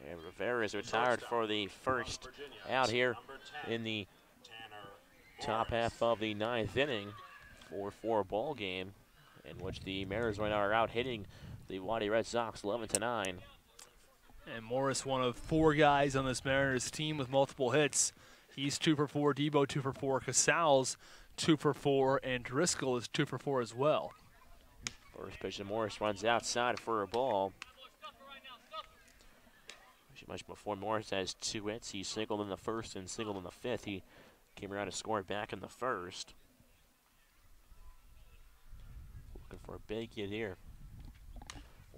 And Rivera is retired for the first out here in the top half of the ninth inning. 4-4 ball game in which the Mariners right now are out hitting the Waddy Red Sox 11-9. And Morris, one of four guys on this Mariners team with multiple hits. He's 2 for 4, Debo 2 for 4, Casals 2 for 4, and Driscoll is 2 for 4 as well. First pitch to Morris runs outside for a ball. Much before Morris has 2 hits. He singled in the first and singled in the fifth. He came around to score back in the first. Looking for a big hit here.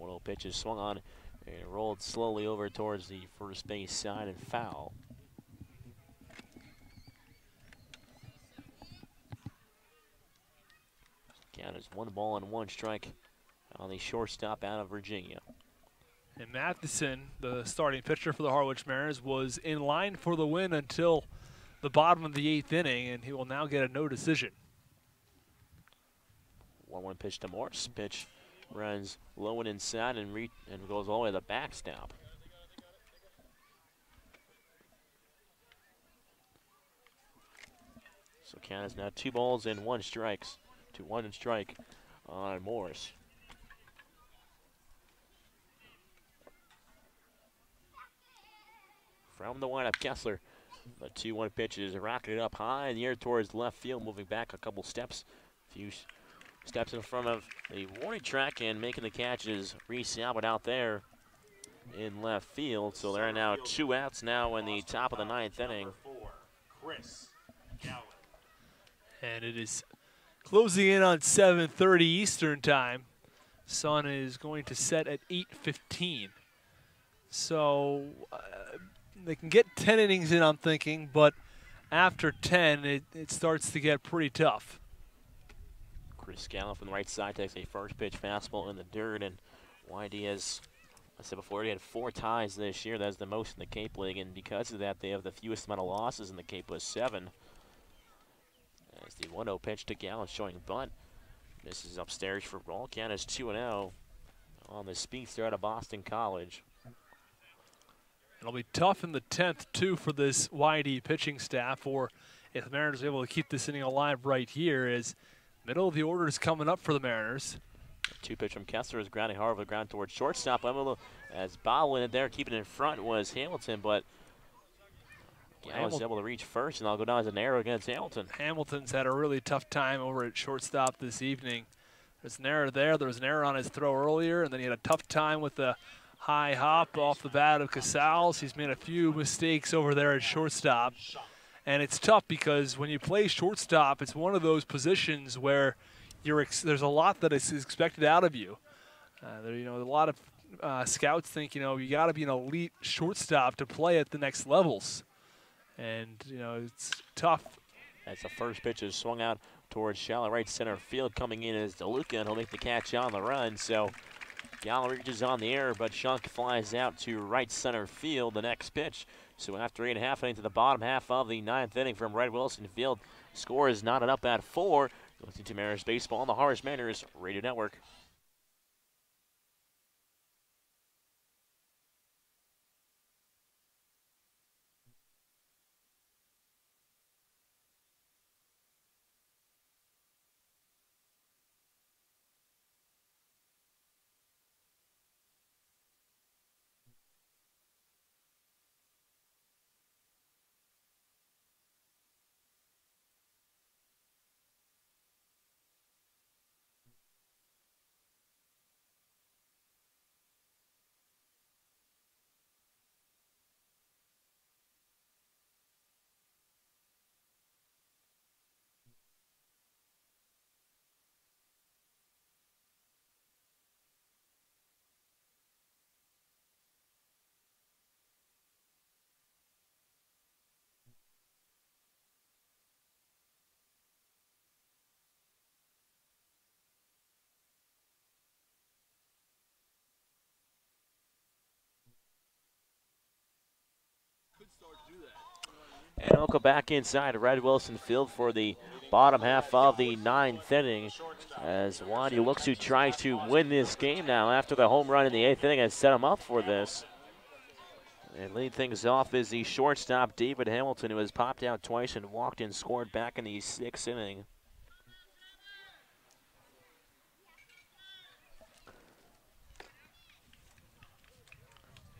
1-0 pitch is swung on and rolled slowly over towards the first base side and foul. Count is 1 ball and 1 strike on the shortstop out of Virginia. And Matheson, the starting pitcher for the Harwich Mariners, was in line for the win until the bottom of the 8th inning, and he will now get a no decision. 1-1 pitch to Morris. Pitch runs low and inside and goes all the way to the backstop. So count is now 2 balls and 1 strikes. 2-1 and strike on Morris. From the windup, Kessler. The 2-1 pitch is rocketed up high in the air towards left field, moving back a couple steps. A few steps in front of the warning track and making the catch is Reese Albert out there in left field. So there are now 2 outs now in the top of the 9th inning. And it is closing in on 7:30 Eastern time. Sun is going to set at 8:15. So they can get 10 innings in, I'm thinking, but after 10, it starts to get pretty tough. Chris Gallo from the right side takes a first pitch fastball in the dirt, and YD has, I said before, he had 4 ties this year. That's the most in the Cape League, and because of that, they have the fewest amount of losses in the Cape with 7. As the 1-0 pitch to Gallo showing bunt. Misses upstairs for ball. Count is 2-0 on the speedster out of Boston College. It'll be tough in the 10th, too, for this YD pitching staff, or if the Mariners are able to keep this inning alive right here, as middle of the order is coming up for the Mariners. 2 pitch from Kessler is grounding hard with the ground towards shortstop. As Bob went in there, keeping it in front was Hamilton, but Gallo was able to reach first, and I'll go down as an error against Hamilton. Hamilton's had a really tough time over at shortstop this evening. There's an error there. There was an error on his throw earlier, and then he had a tough time with the high hop off the bat of Casals. He's made a few mistakes over there at shortstop. And it's tough because when you play shortstop, it's one of those positions where there's a lot that is expected out of you. A lot of scouts think, you got to be an elite shortstop to play at the next levels. And, it's tough. As the first pitch is swung out towards shallow right center field, coming in is DeLuca, and he'll make the catch on the run. So Gallo reaches on the air, but Shunk flies out to right center field the next pitch. So after 8.5 innings to the bottom half of the 9th inning from Red Wilson Field, score is knotted up at 4. You're listening to Mariners Baseball on the Harwich Mariners Radio Network. And we'll go back inside Red Wilson Field for the bottom half of the 9th inning as Wadi looks to tries to win this game now after the home run in the 8th inning has set him up for this. And lead things off is the shortstop David Hamilton, who has popped out twice and walked and scored back in the 6th inning.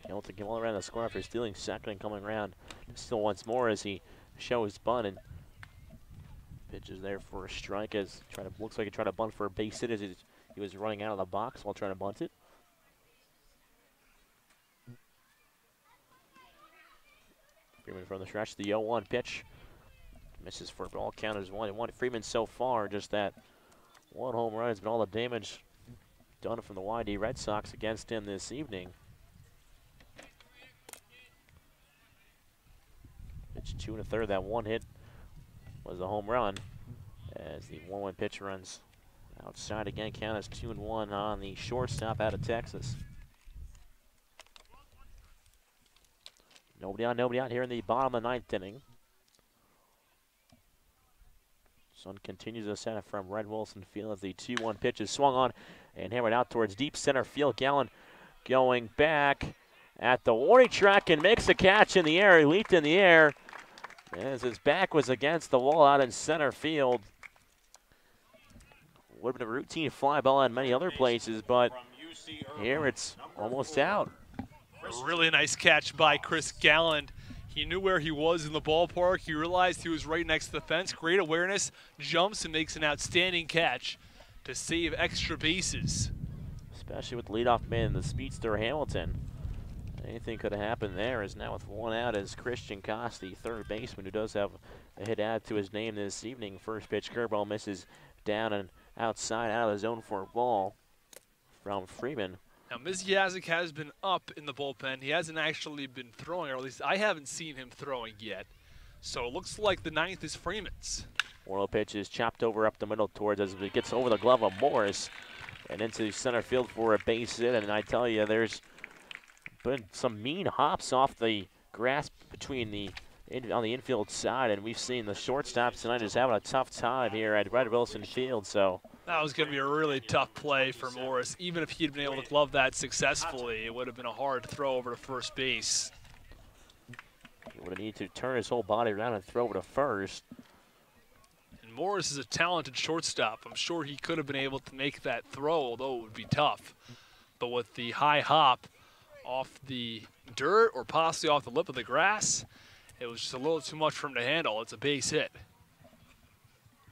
Hamilton came all around the score after stealing second and coming around still once more as he shows bunt and pitches there for a strike as looks like he tried to bunt for a base hit as he was running out of the box while trying to bunt it. Freeman from the stretch, the 0-1 pitch. Misses for a ball count as 1-1. Freeman so far, just that one home run has been all the damage done from the YD Red Sox against him this evening. Pitch 2 1/3. That one hit was a home run as the 1-1 pitch runs outside again. Count is 2-1 on the shortstop out of Texas. Nobody out here in the bottom of the 9th inning. Sun continues to set it from Red Wilson Field as the 2-1 pitch is swung on and hammered out towards deep center field. Gallen going back at the warning track and makes a catch in the air. He leaped in the air as his back was against the wall out in center field. Would have been a routine fly ball in many other places, but here it's almost out. A really nice catch by Chris Gallen. He knew where he was in the ballpark. He realized he was right next to the fence. Great awareness, jumps and makes an outstanding catch to save extra bases. Especially with the leadoff man, the speedster Hamilton. Anything could have happened there. Is now with one out as Christian Koss, the third baseman, who does have a hit added to his name this evening. First pitch curveball misses down and outside out of the zone for a ball from Freeman. Now, Mizyazik has been up in the bullpen. He hasn't actually been throwing, or at least I haven't seen him throwing yet. So it looks like the 9th is Freeman's. Warlow pitch is chopped over up the middle towards as it gets over the glove of Morris and into center field for a base hit. And I tell you, there's been some mean hops off the grass between on the infield side, and we've seen the shortstop tonight is having a tough time here at Red Wilson Field. So that was going to be a really tough play for Morris. Even if he'd been able to glove that successfully, it would have been a hard throw over to first base. He would have needed to turn his whole body around and throw over to first. And Morris is a talented shortstop. I'm sure he could have been able to make that throw, although it would be tough. But with the high hop off the dirt or possibly off the lip of the grass, it was just a little too much for him to handle. It's a base hit.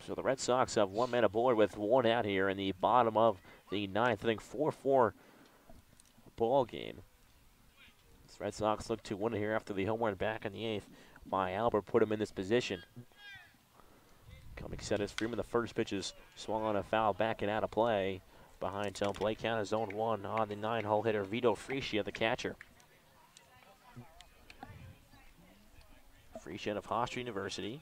So the Red Sox have one man aboard with one out here in the bottom of the 9th. I think 4-4 ball game. The Red Sox look to win it here after the home run back in the 8th by Albert put him in this position. Coming set is Freeman. The first pitch is swung on a foul back and out of play. Behind home plate count is 0-1 on the 9-hole hitter Vito Freesia, the catcher. Freesia of Hofstra University.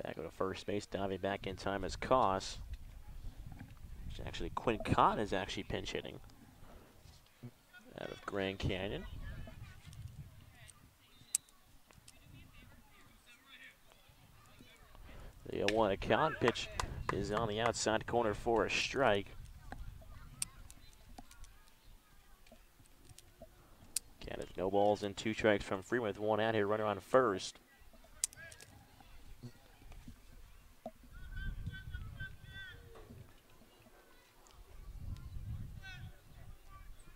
Back to first base, diving back in time as Koss. Actually, Quinn Cott is actually pinch hitting out of Grand Canyon. The 0-1 account pitch is on the outside corner for a strike. Canada, no balls and 2 strikes from Freeman with 1 out here, runner on first.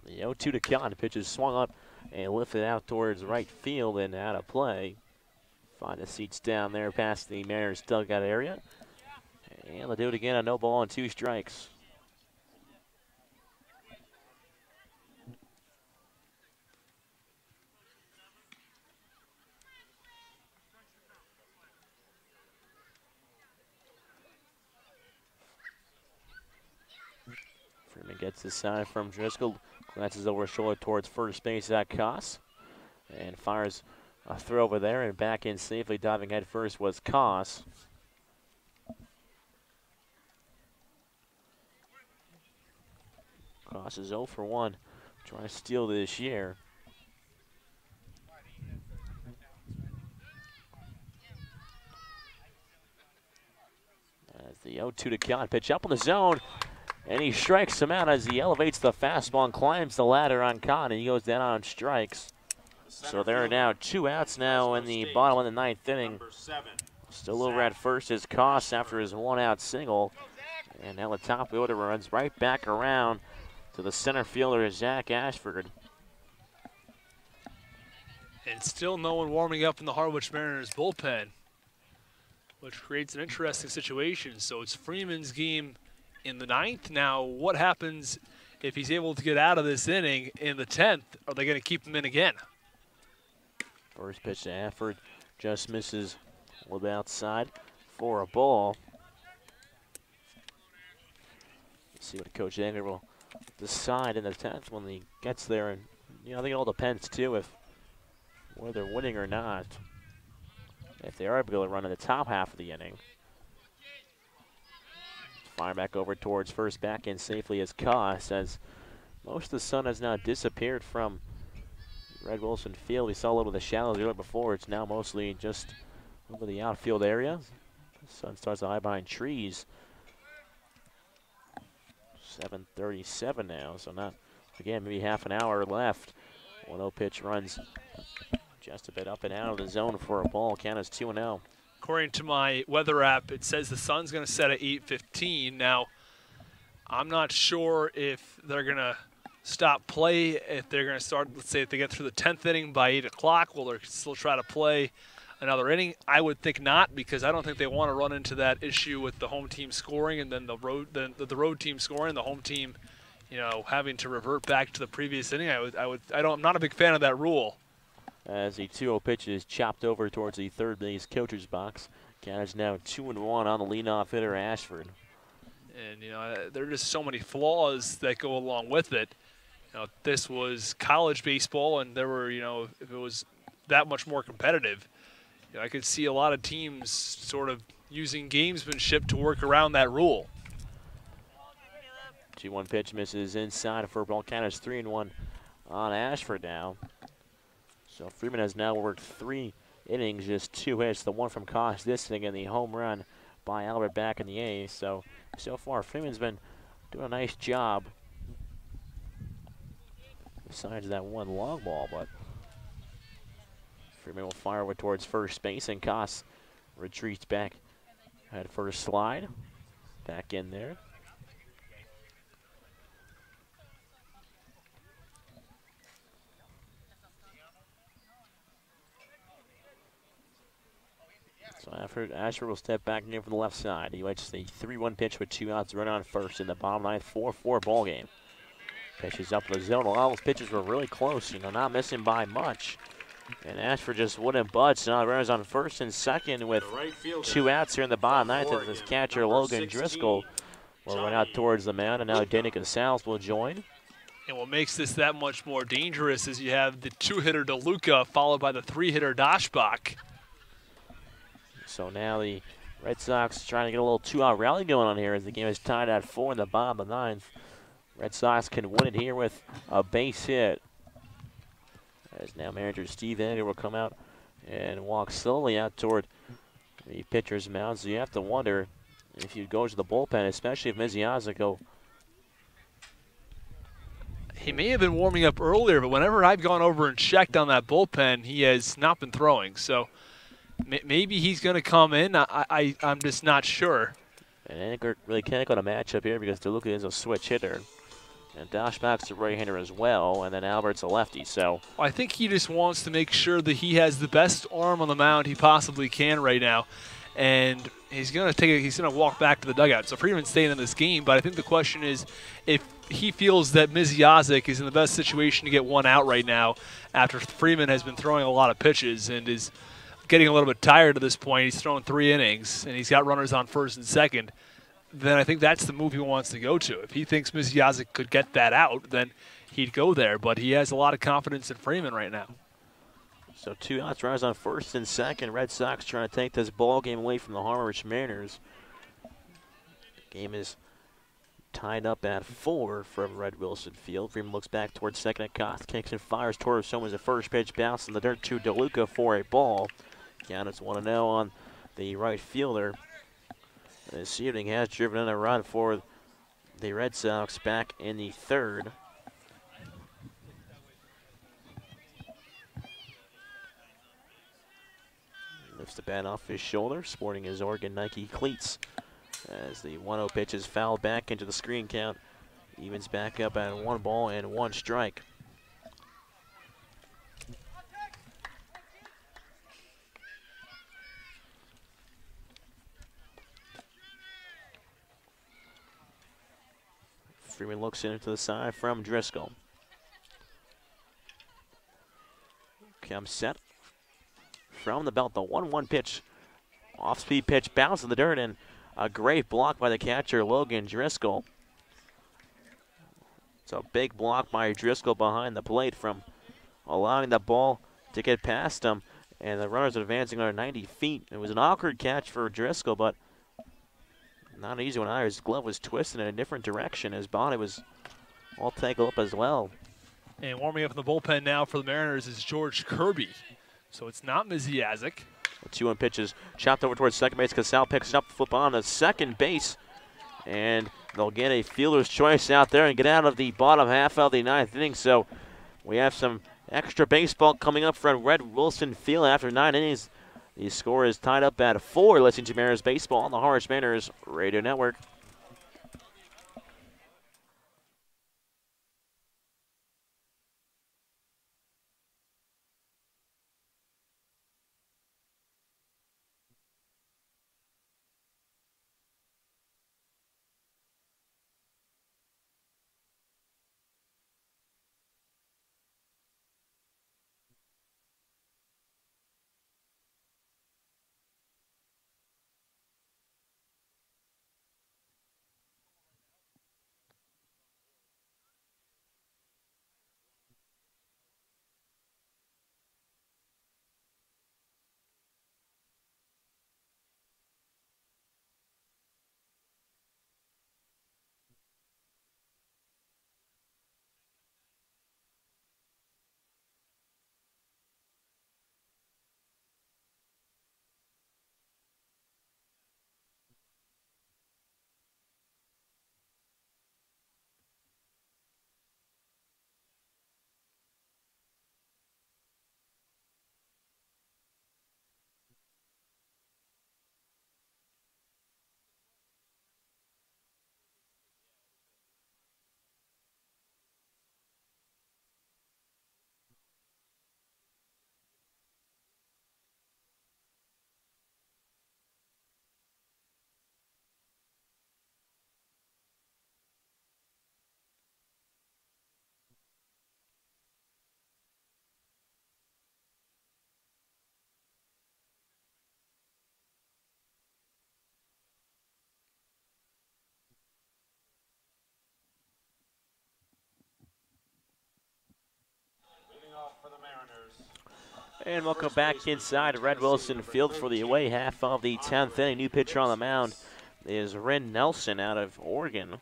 The 0-2 to Con. Pitch is swung up and lifted out towards right field and out of play. Find the seats down there past the Mariners dugout area. And they'll do it again, a no ball and 2 strikes. Freeman gets the sign from Driscoll, glances over his shoulder towards first base at Koss, and fires a throw over there and back in safely. Diving head first was Koss. Cross is 0 for 1, trying to steal this year. As the 0-2 to count, pitch up on the zone, and he strikes him out as he elevates the fastball and climbs the ladder on Kahn, and he goes down on strikes. So there are now 2 outs now in the bottom of the 9th inning. Still over at first is Koss after his 1-out single. And now the top fielder runs right back around to the center fielder, Zach Ashford. And still no one warming up in the Harwich Mariners bullpen, which creates an interesting situation. So it's Freeman's game in the 9th. Now, what happens if he's able to get out of this inning in the 10th? Are they going to keep him in again? First pitch to Ashford just misses a little bit outside for a ball. Let's see what Coach Angler will decide in the 10th when he gets there. And, you know, I think it all depends, too, if whether they're winning or not. If they are able to run in the top half of the inning. Fire back over towards first, back in safely as Koss, as most of the sun has now disappeared from Red Wilson Field. We saw a little of the shadows earlier before. It's now mostly just over the outfield area. The sun starts to hide behind trees. 7:37 now, so not, again, maybe half an hour left. 1-0 pitch runs just a bit up and out of the zone for a ball. Count is 2-0. According to my weather app, it says the sun's going to set at 8:15. Now, I'm not sure if they're going to stop play, if they're going to start, let's say if they get through the 10th inning by 8 o'clock, will they still try to play another inning? I would think not, because I don't think they want to run into that issue with the home team scoring and then the road team scoring, the home team, you know, having to revert back to the previous inning. I'm not a big fan of that rule. As the 2-0 pitch is chopped over towards the third base coacher's box. Count is now 2-1 on the leadoff hitter, Ashford. And, you know, there are just so many flaws that go along with it. You know, this was college baseball, and there were, you know, if it was that much more competitive, you know, I could see a lot of teams sort of using gamesmanship to work around that rule. 2-1 pitch misses inside for a ball. Count is 3-1 on Ashford now. So Freeman has now worked 3 innings, just 2 hits. The one from Koss this inning and the home run by Albert back in the 8th. So far Freeman's been doing a nice job. Besides that one long ball, but Freeman will fire over towards first base, and Koss retreats back at first slide. Back in there. So Ashford will step back in from the left side. He waits the 3-1 pitch with 2 outs, run on first in the bottom 9th, 4-4 ball game. Pitches up the zone. A lot of those pitches were really close, you know, not missing by much. And Ashford just wouldn't budge. So now the runners on first and second with 2 outs here in the bottom 9th. As this catcher, Logan Driscoll, will run out towards the mound. And now Danny Gonzalez will join. And what makes this that much more dangerous is you have the 2-hitter DeLuca followed by the 3-hitter Daschbach. So now the Red Sox trying to get a little 2-out rally going on here as the game is tied at 4 in the bottom of the 9th. Red Sox can win it here with a base hit. As now manager Steve Angler will come out and walk slowly out toward the pitcher's mound. So you have to wonder if you go to the bullpen, especially if Miziazico. He may have been warming up earlier, but whenever I've gone over and checked on that bullpen, he has not been throwing. So maybe he's going to come in. I'm just not sure. And Angler really can't go to matchup here because DeLuca is a switch hitter. And Daschbach's a right-hander as well, and then Albert's a lefty. So I think he just wants to make sure that he has the best arm on the mound he possibly can right now, and he's going to walk back to the dugout. So Freeman's staying in this game, but I think the question is if he feels that Mizyazik is in the best situation to get 1 out right now after Freeman has been throwing a lot of pitches and is getting a little bit tired at this point. He's thrown 3 innings, and he's got runners on first and second. Then I think that's the move he wants to go to. If he thinks Mizyazik could get that out, then he'd go there. But he has a lot of confidence in Freeman right now. So 2 outs, runners on first and second. Red Sox trying to take this ball game away from the Harwich Mariners. The game is tied up at 4 from Red Wilson Field. Freeman looks back towards second at Koth. Kicks and fires towards someone's the first pitch, bounce in the dirt to DeLuca for a ball. Count is 1-0 on the right fielder. This evening has driven in a run for the Red Sox back in the third. Lifts the bat off his shoulder, sporting his Oregon Nike cleats. As the 1-0 pitch is fouled back into the screen count. Evens back up at 1 ball and 1 strike. Freeman looks into the side from Driscoll. Comes set from the belt, the 1-1 pitch. Off-speed pitch, bounce in the dirt, and a great block by the catcher, Logan Driscoll. It's a big block by Driscoll behind the plate from allowing the ball to get past him, and the runners advancing under 90 feet. It was an awkward catch for Driscoll, but not an easy one either. His glove was twisted in a different direction. His body was all tangled up as well. And warming up in the bullpen now for the Mariners is George Kirby. So it's not Misiazic. The 2-1 pitch is chopped over towards second base. Casal picks it up, flip on to second base. And they'll get a fielder's choice out there and get out of the bottom half of the 9th inning. So we have some extra baseball coming up from Red Wilson Field after 9 innings. The score is tied up at 4. Listening to Mariners baseball on the Harwich Mariners Radio Network. And welcome back inside Red Wilson Field for the away half of the 10th inning. New pitcher on the mound is Ren Nelson out of Oregon.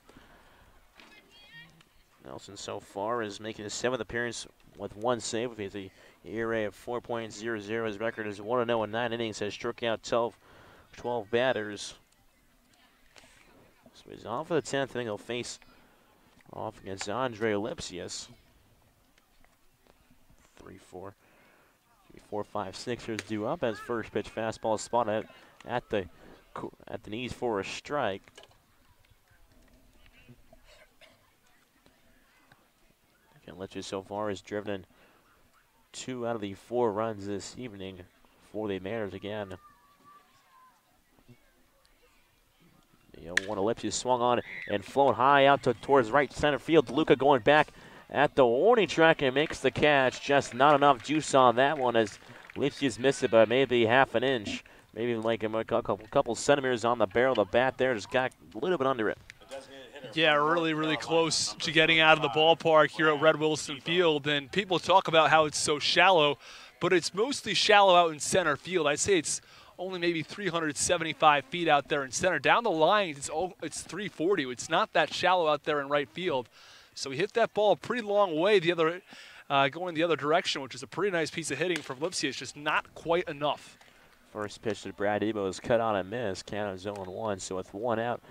Nelson so far is making his 7th appearance with 1 save. He has a ERA of 4.00. His record is 1-0 in 9 innings. Has struck out 12 batters. So he's on for the 10th inning. He'll face off against Andre Lipsius. 3-4. 4, 5, 6ers due up as first pitch fastball spotted at the knees for a strike. Again, Litchfield so far has driven in 2 out of the 4 runs this evening for the Mariners again. The 0-1 Lipsius swung on and flown high out towards right center field. DeLuca going back at the warning track and makes the catch. Just not enough juice on that one as Lipsius missed it by maybe half an inch. Maybe even like a couple centimeters on the barrel of the bat there. Just got a little bit under it. Yeah, really, really close to getting out of the ballpark here at Red Wilson Field. And people talk about how it's so shallow, but it's mostly shallow out in center field. I'd say it's only maybe 375 feet out there in center. Down the line, it's 340. It's not that shallow out there in right field. So he hit that ball a pretty long way going the other direction, which is a pretty nice piece of hitting from Lipsy. It's just not quite enough. First pitch to Brad Debo is cut on and miss. Count is 0-1. So with one out,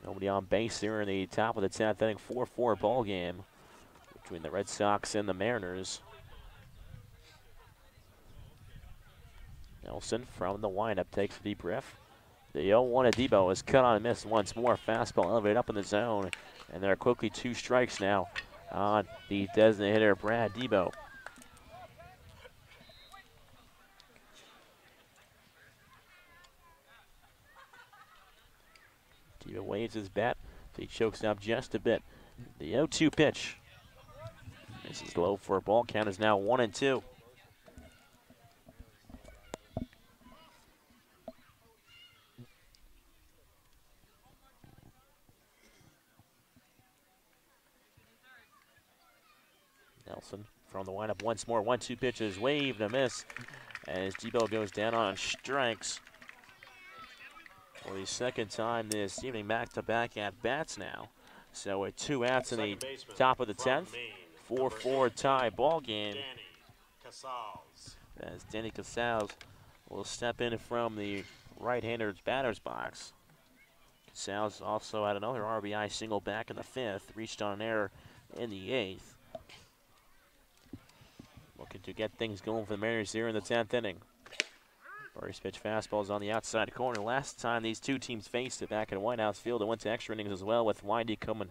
nobody on base here in the top of the 10th inning. 4-4 ball game between the Red Sox and the Mariners. Nelson from the windup takes a deep breath. The 0-1 to Debo is cut on and miss once more. Fastball elevated up in the zone. And there are quickly 2 strikes now on the designated hitter, Brad Debo. Debo waves his bat. He chokes up just a bit. The 0-2 pitch. This is low for a ball. Count is now 1-2. Nelson from the windup once more. 1-2 pitches, waved a miss as Debo goes down on strikes for the second time this evening. Back-to-back at bats now. So with 2 outs in the top of the 10th, 4-4 tie ball game. As Danny Casals will step in from the right-hander's batter's box. Casals also had another RBI single back in the 5th, reached on an error in the 8th. Looking to get things going for the Mariners here in the 10th inning. First pitch fastball is on the outside corner. Last time these two teams faced it back in White House Field, it went to extra innings as well, with Windy coming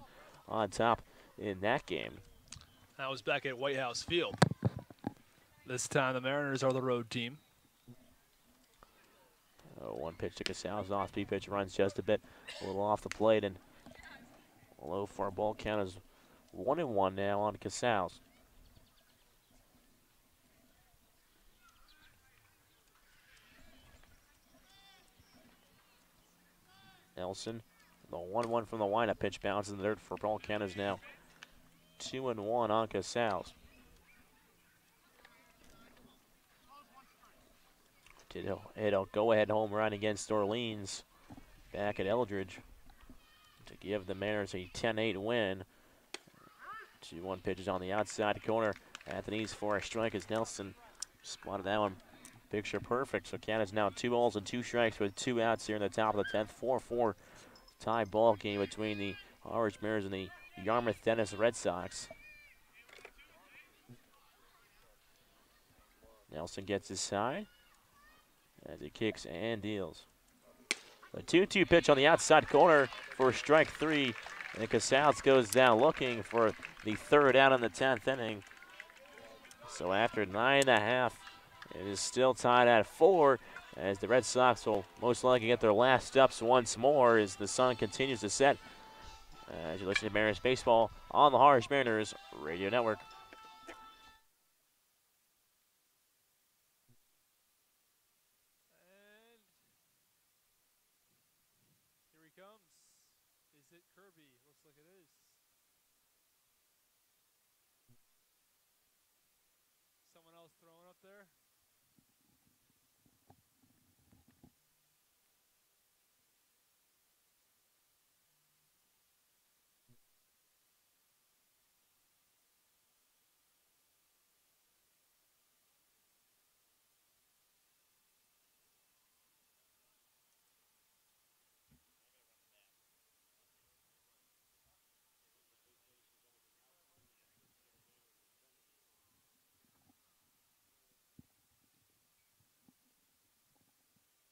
on top in that game. That was back at White House Field. This time the Mariners are the road team. One pitch to Casals, off-speed pitch, runs just a bit, a little off the plate, and low for a ball count is 1-1 now on Casals. Nelson, the 1-1 from the windup pitch, bounces in the dirt for ball count is now 2-1 on Casals. Hit a go-ahead home run against Orleans back at Eldridge to give the Mariners a 10-8 win. 2-1 pitches on the outside corner. Anthony's for a strike as Nelson spotted that one picture perfect. So count is now 2 balls and 2 strikes with 2 outs here in the top of the 10th. 4-4 tie ball game between the Harwich Mariners and the Yarmouth Dennis Red Sox. Nelson gets his side as he kicks and deals. A 2-2 pitch on the outside corner for strike 3. And Casals goes down looking for the 3rd out in the 10th inning. So after 9.5, it is still tied at 4 as the Red Sox will most likely get their last steps once more as the sun continues to set. As you listen to Mariners Baseball on the Harwich Mariners Radio Network. Kirby, looks like it is. Someone else throwing up there?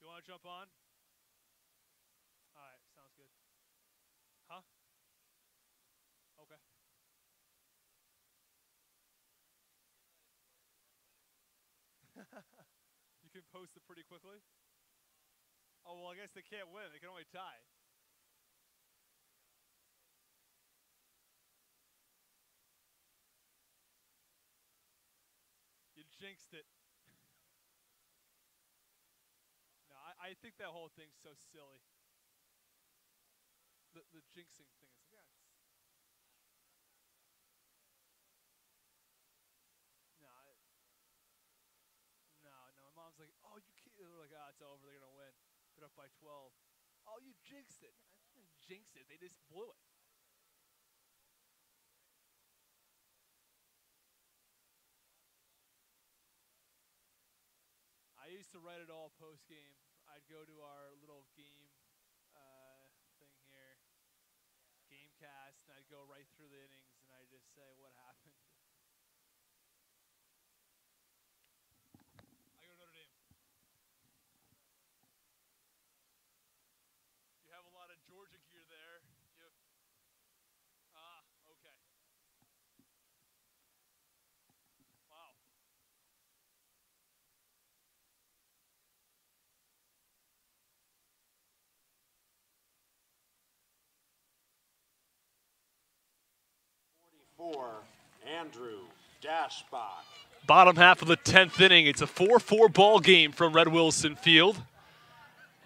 You want to jump on? All right, sounds good. Huh? Okay. You can post it pretty quickly? Oh, well, I guess they can't win. They can only tie. You jinxed it. No, I think that whole thing's so silly. The jinxing thing is, yeah, it's... No, no, my mom's like, oh, you can't. They're like, ah, it's over. They're going to win. They're up by 12. Oh, you jinxed it. I didn't jinx it. They just blew it. I used to write it all post-game. I'd go to our little game thing here, Gamecast, and I'd go right through the innings, and I'd just say what happened. I go to Notre Dame. You have a lot of Georgia gear there. You have, okay. Wow. Andrew Dashbach. Bottom half of the 10th inning. It's a 4-4 ball game from Red Wilson Field.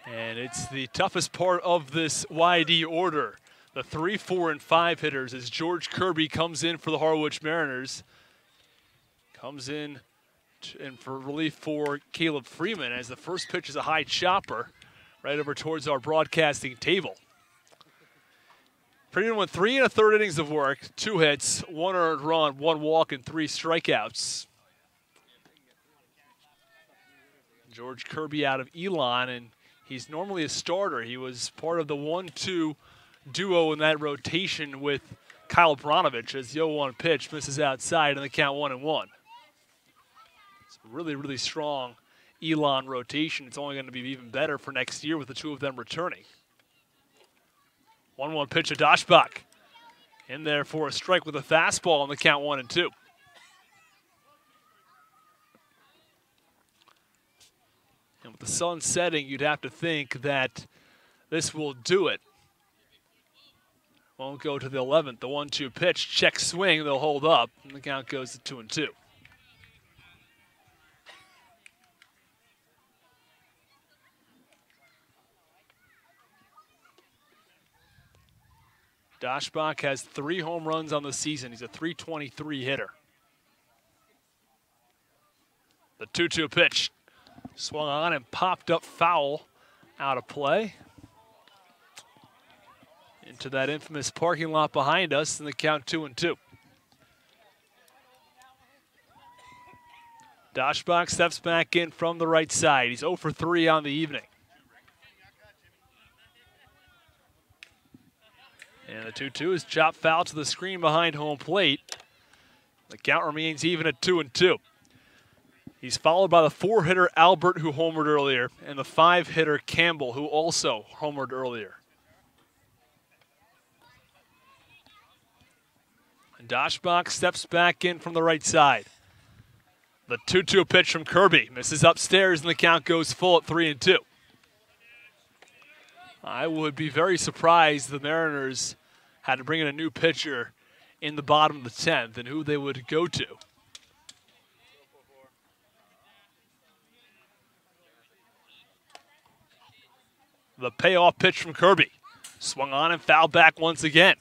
And it's the toughest part of this YD order. The 3, 4, and 5 hitters as George Kirby comes in for the Harwich Mariners. Comes in and for relief for Caleb Freeman as the first pitch is a high chopper right over towards our broadcasting table. Freeman went 3 1/3 innings of work, 2 hits, 1 earned run, 1 walk, and 3 strikeouts. George Kirby out of Elon, and he's normally a starter. He was part of the 1-2 duo in that rotation with Kyle Bronovich as the 0-1 pitch misses outside and the count 1-1. It's a really, really strong Elon rotation. It's only going to be even better for next year with the two of them returning. 1-1 pitch to Dashbach. In there for a strike with a fastball on the count 1-2. And with the sun setting, you'd have to think that this will do it. Won't go to the 11th. The 1-2 pitch, check swing, they'll hold up, and the count goes to 2-2. Dashbach has 3 home runs on the season. He's a .323 hitter. The 2-2 pitch swung on and popped up foul out of play. Into that infamous parking lot behind us, and the count 2-2. Dashbach steps back in from the right side. He's 0 for 3 on the evening. And the 2-2 is chopped foul to the screen behind home plate. The count remains even at 2-2. He's followed by the 4-hitter Albert, who homered earlier, and the 5-hitter Campbell, who also homered earlier. And Dashbach steps back in from the right side. The 2-2 pitch from Kirby misses upstairs, and the count goes full at 3-2. I would be very surprised the Mariners had to bring in a new pitcher in the bottom of the 10th and who they would go to. The payoff pitch from Kirby. Swung on and fouled back once again.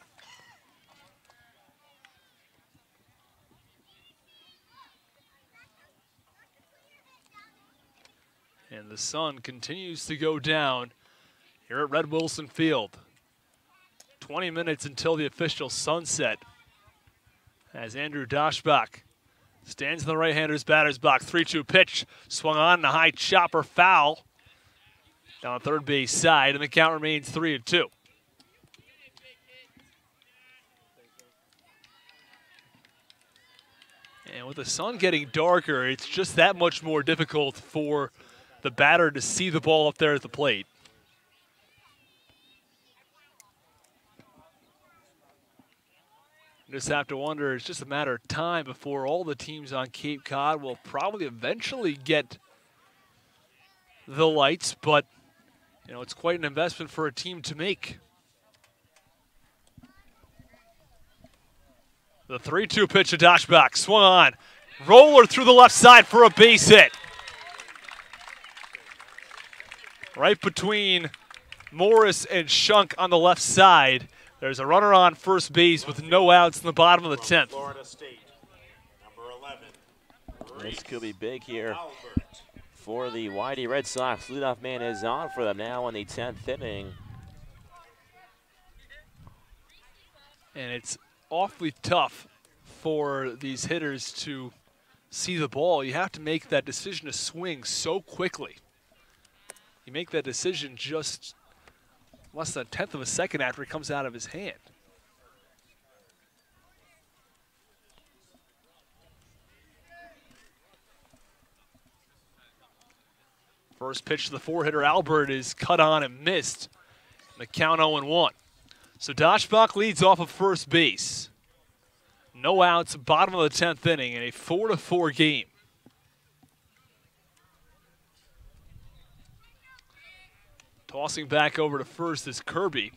And the sun continues to go down here at Red Wilson Field. 20 minutes until the official sunset as Andrew Dashbach stands in the right-hander's batter's box. 3-2 pitch, swung on, and a high chopper foul down the third base side, and the count remains 3-2. And with the sun getting darker, it's just that much more difficult for the batter to see the ball up there at the plate. Just have to wonder, it's just a matter of time before all the teams on Cape Cod will probably eventually get the lights, but you know, it's quite an investment for a team to make. The 3-2 pitch to Dashbach, swung on, roller through the left side for a base hit. Right between Morris and Shunk on the left side. There's a runner on first base with no outs in the bottom of the 10th. Florida State, number 11. This could be big here for the YD Red Sox. Leadoff man is on for them now in the 10th inning. And it's awfully tough for these hitters to see the ball. You have to make that decision to swing so quickly. You make that decision just less than a tenth of a second after it comes out of his hand. First pitch to the four-hitter Albert is cut on and missed. The count 0-1. So Daschbach leads off of first base. No outs, bottom of the 10th inning in a 4-4 game. Tossing back over to first is Kirby,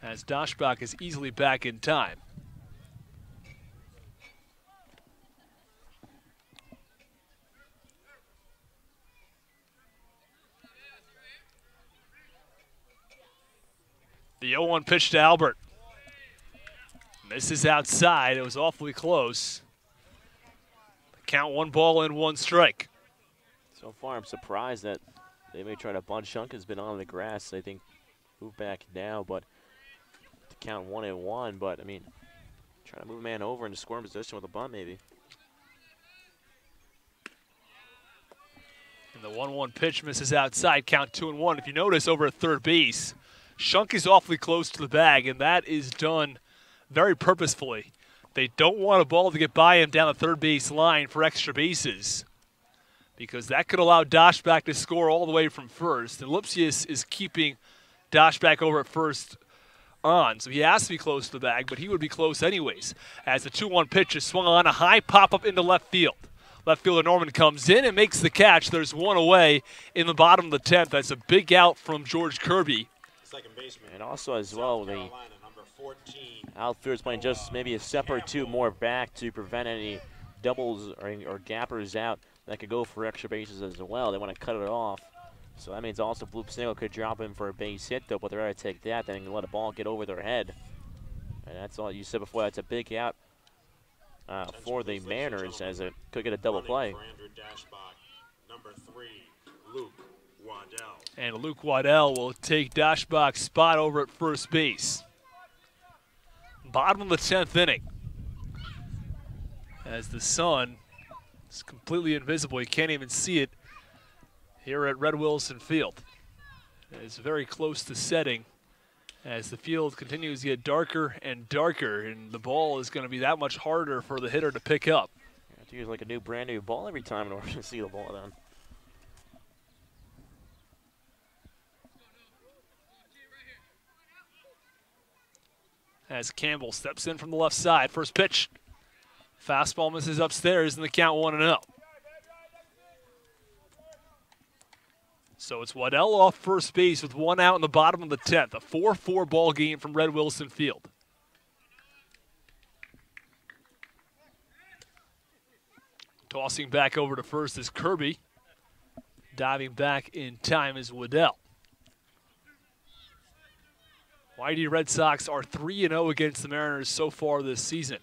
as Daschbach is easily back in time. The 0-1 pitch to Albert. Misses outside. It was awfully close. Count 1 ball and 1 strike. So far, I'm surprised that they may try to bunt. Shunk has been on the grass. I think move back now, but to count 1-1. But I mean, trying to move a man over into scoring position with a bunt, maybe. And the 1-1 pitch misses outside. Count 2-1. If you notice, over at third base, Shunk is awfully close to the bag, and that is done very purposefully. They don't want a ball to get by him down the third base line for extra bases, because that could allow Daschbach to score all the way from first. And Lipsius is keeping Daschbach over at first on, so he has to be close to the bag, but he would be close anyways. As the 2-1 pitch is swung on, a high pop-up into left field. Left fielder Norman comes in and makes the catch. There's one away in the bottom of the 10th. That's a big out from George Kirby. Second baseman. And also as well, the Number 14. outfielders playing just maybe a step or two more back to prevent any doubles or gappers out that could go for extra bases as well. They want to cut it off. So that means also Bloop Single could drop in for a base hit, though, but they're going to take that, then let a ball get over their head. And that's all you said before. That's a big out for the Mariners, as it could get a double play. Number 3, Luke Waddell. And Luke Waddell will take Daschbach's spot over at first base. Bottom of the 10th inning. As the sun is completely invisible, you can't even see it here at Red Wilson Field. It's very close to setting as the field continues to get darker and darker, and the ball is going to be that much harder for the hitter to pick up. You have to use like a brand new ball every time in order to see the ball then. As Campbell steps in from the left side. First pitch. Fastball misses upstairs, and the count 1-0. So it's Waddell off first base with 1 out in the bottom of the 10th. A 4-4 ball game from Red Wilson Field. Tossing back over to first is Kirby. Diving back in time is Waddell. YD Red Sox are 3-0 against the Mariners so far this season.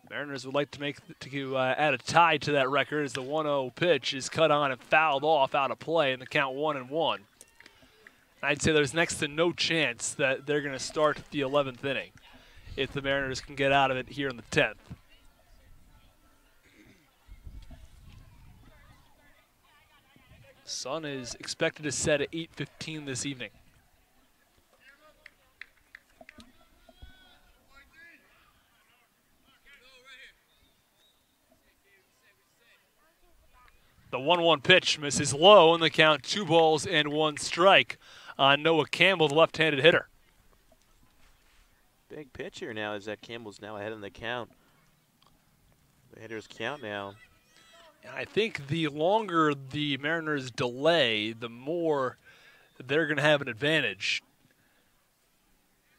Mariners would like to add a tie to that record as the 1-0 pitch is cut on and fouled off out of play in the count 1-1. I'd say there's next to no chance that they're going to start the 11th inning if the Mariners can get out of it here in the 10th. Sun is expected to set at 8:15 this evening. The 1-1 pitch misses low, and the count 2 balls and 1 strike on Noah Campbell, the left-handed hitter. Big pitch here now is that Campbell's now ahead in the count. The hitters count now. I think the longer the Mariners delay, the more they're going to have an advantage.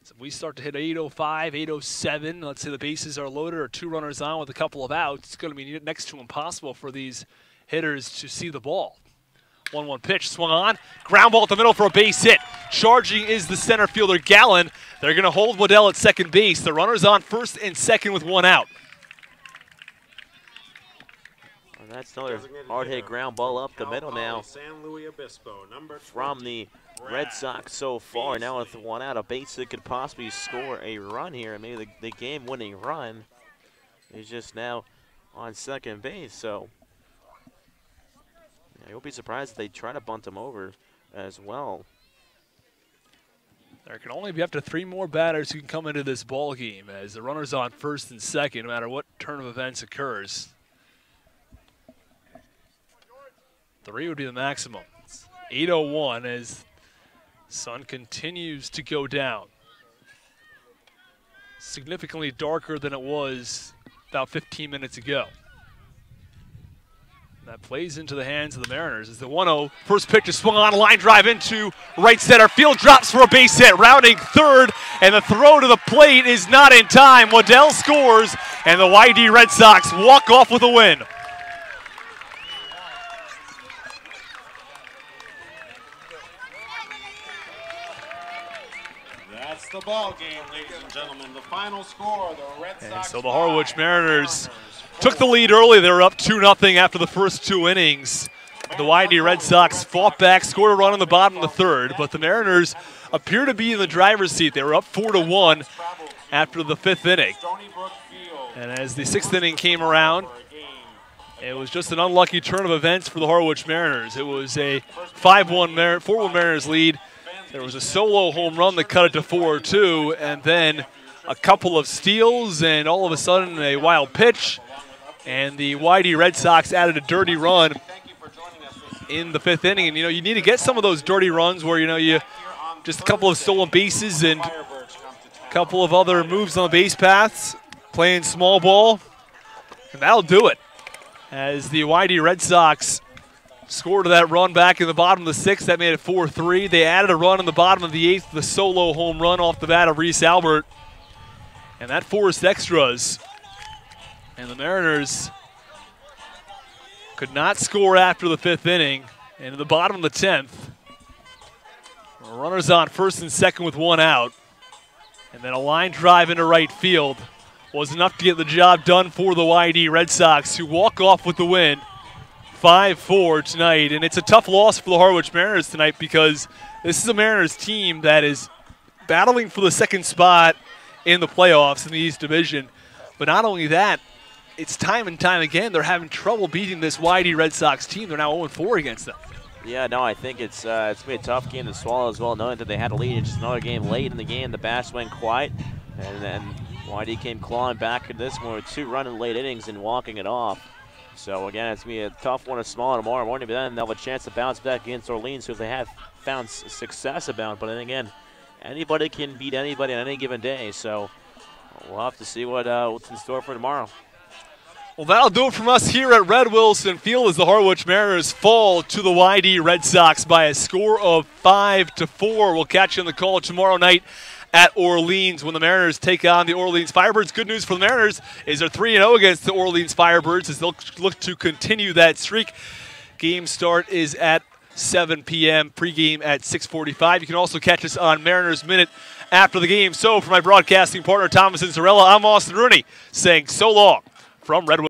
So if we start to hit 8:05, 8:07, let's say the bases are loaded or 2 runners on with a couple of outs, it's going to be next to impossible for these hitters to see the ball. 1-1 pitch, swung on, ground ball at the middle for a base hit. Charging is the center fielder, Gallen. They're going to hold Waddell at second base. The runner's on first and second with 1 out. And that's another hard-hit ground ball up the middle now San Luis Obispo, number from the Red Sox so far. Now with one out, a base that could possibly score a run here, and maybe the game-winning run is just now on second base. So yeah, you'll be surprised if they try to bunt him over as well. There can only be up to 3 more batters who can come into this ball game as the runner's on first and second, no matter what turn of events occurs. 3 would be the maximum. 8:01 as sun continues to go down. Significantly darker than it was about 15 minutes ago. That plays into the hands of the Mariners as the 1-0 first pitch is swung on, a line drive into right center field, drops for a base hit, rounding third, and the throw to the plate is not in time. Waddell scores, and the YD Red Sox walk off with a win. That's the ball game, ladies and gentlemen. The final score, the Red Sox. And so the Harwich Mariners took the lead early. They were up 2-0 after the first 2 innings. The YD Red Sox fought back, scored a run in the bottom of the third, but the Mariners appear to be in the driver's seat. They were up 4-1 after the 5th inning. And as the 6th inning came around, it was just an unlucky turn of events for the Harwich Mariners. It was a 4-1 Mariners lead. There was a solo home run that cut it to 4-2, and then a couple of steals, and all of a sudden a wild pitch. And the YD Red Sox added a dirty run in the 5th inning. And, you need to get some of those dirty runs where, you just a couple of stolen bases and a couple of other moves on the base paths, playing small ball, and that'll do it. As the YD Red Sox scored that run back in the bottom of the 6th, that made it 4-3. They added a run in the bottom of the 8th, the solo home run off the bat of Reese Albert, and that forced extras. And the Mariners could not score after the 5th inning. And in the bottom of the 10th, runners on first and second with 1 out. And then a line drive into right field was enough to get the job done for the YD Red Sox, who walk off with the win 5-4 tonight. And it's a tough loss for the Harwich Mariners tonight because this is a Mariners team that is battling for the 2nd spot in the playoffs in the East Division. But not only that, it's time and time again they're having trouble beating this YD Red Sox team. They're now 0-4 against them. Yeah, no, I think it's going to be a tough game to swallow as well, knowing that they had a lead in just another game late in the game. The bats went quiet, and then YD came clawing back at this one with 2 running late innings and walking it off. So, again, it's going to be a tough one to swallow tomorrow morning, but then they'll have a chance to bounce back against Orleans, who they have found success about. But then again, anybody can beat anybody on any given day, so we'll have to see what's in store for tomorrow. Well, that'll do it from us here at Red Wilson Field as the Harwich Mariners fall to the YD Red Sox by a score of 5-4. We'll catch you on the call tomorrow night at Orleans when the Mariners take on the Orleans Firebirds. Good news for the Mariners is they're 3-0 against the Orleans Firebirds as they'll look to continue that streak. Game start is at 7 p.m., pregame at 6:45. You can also catch us on Mariners Minute after the game. So for my broadcasting partner, Thomas and Sorella, I'm Austin Rooney saying so long from Red Wilson.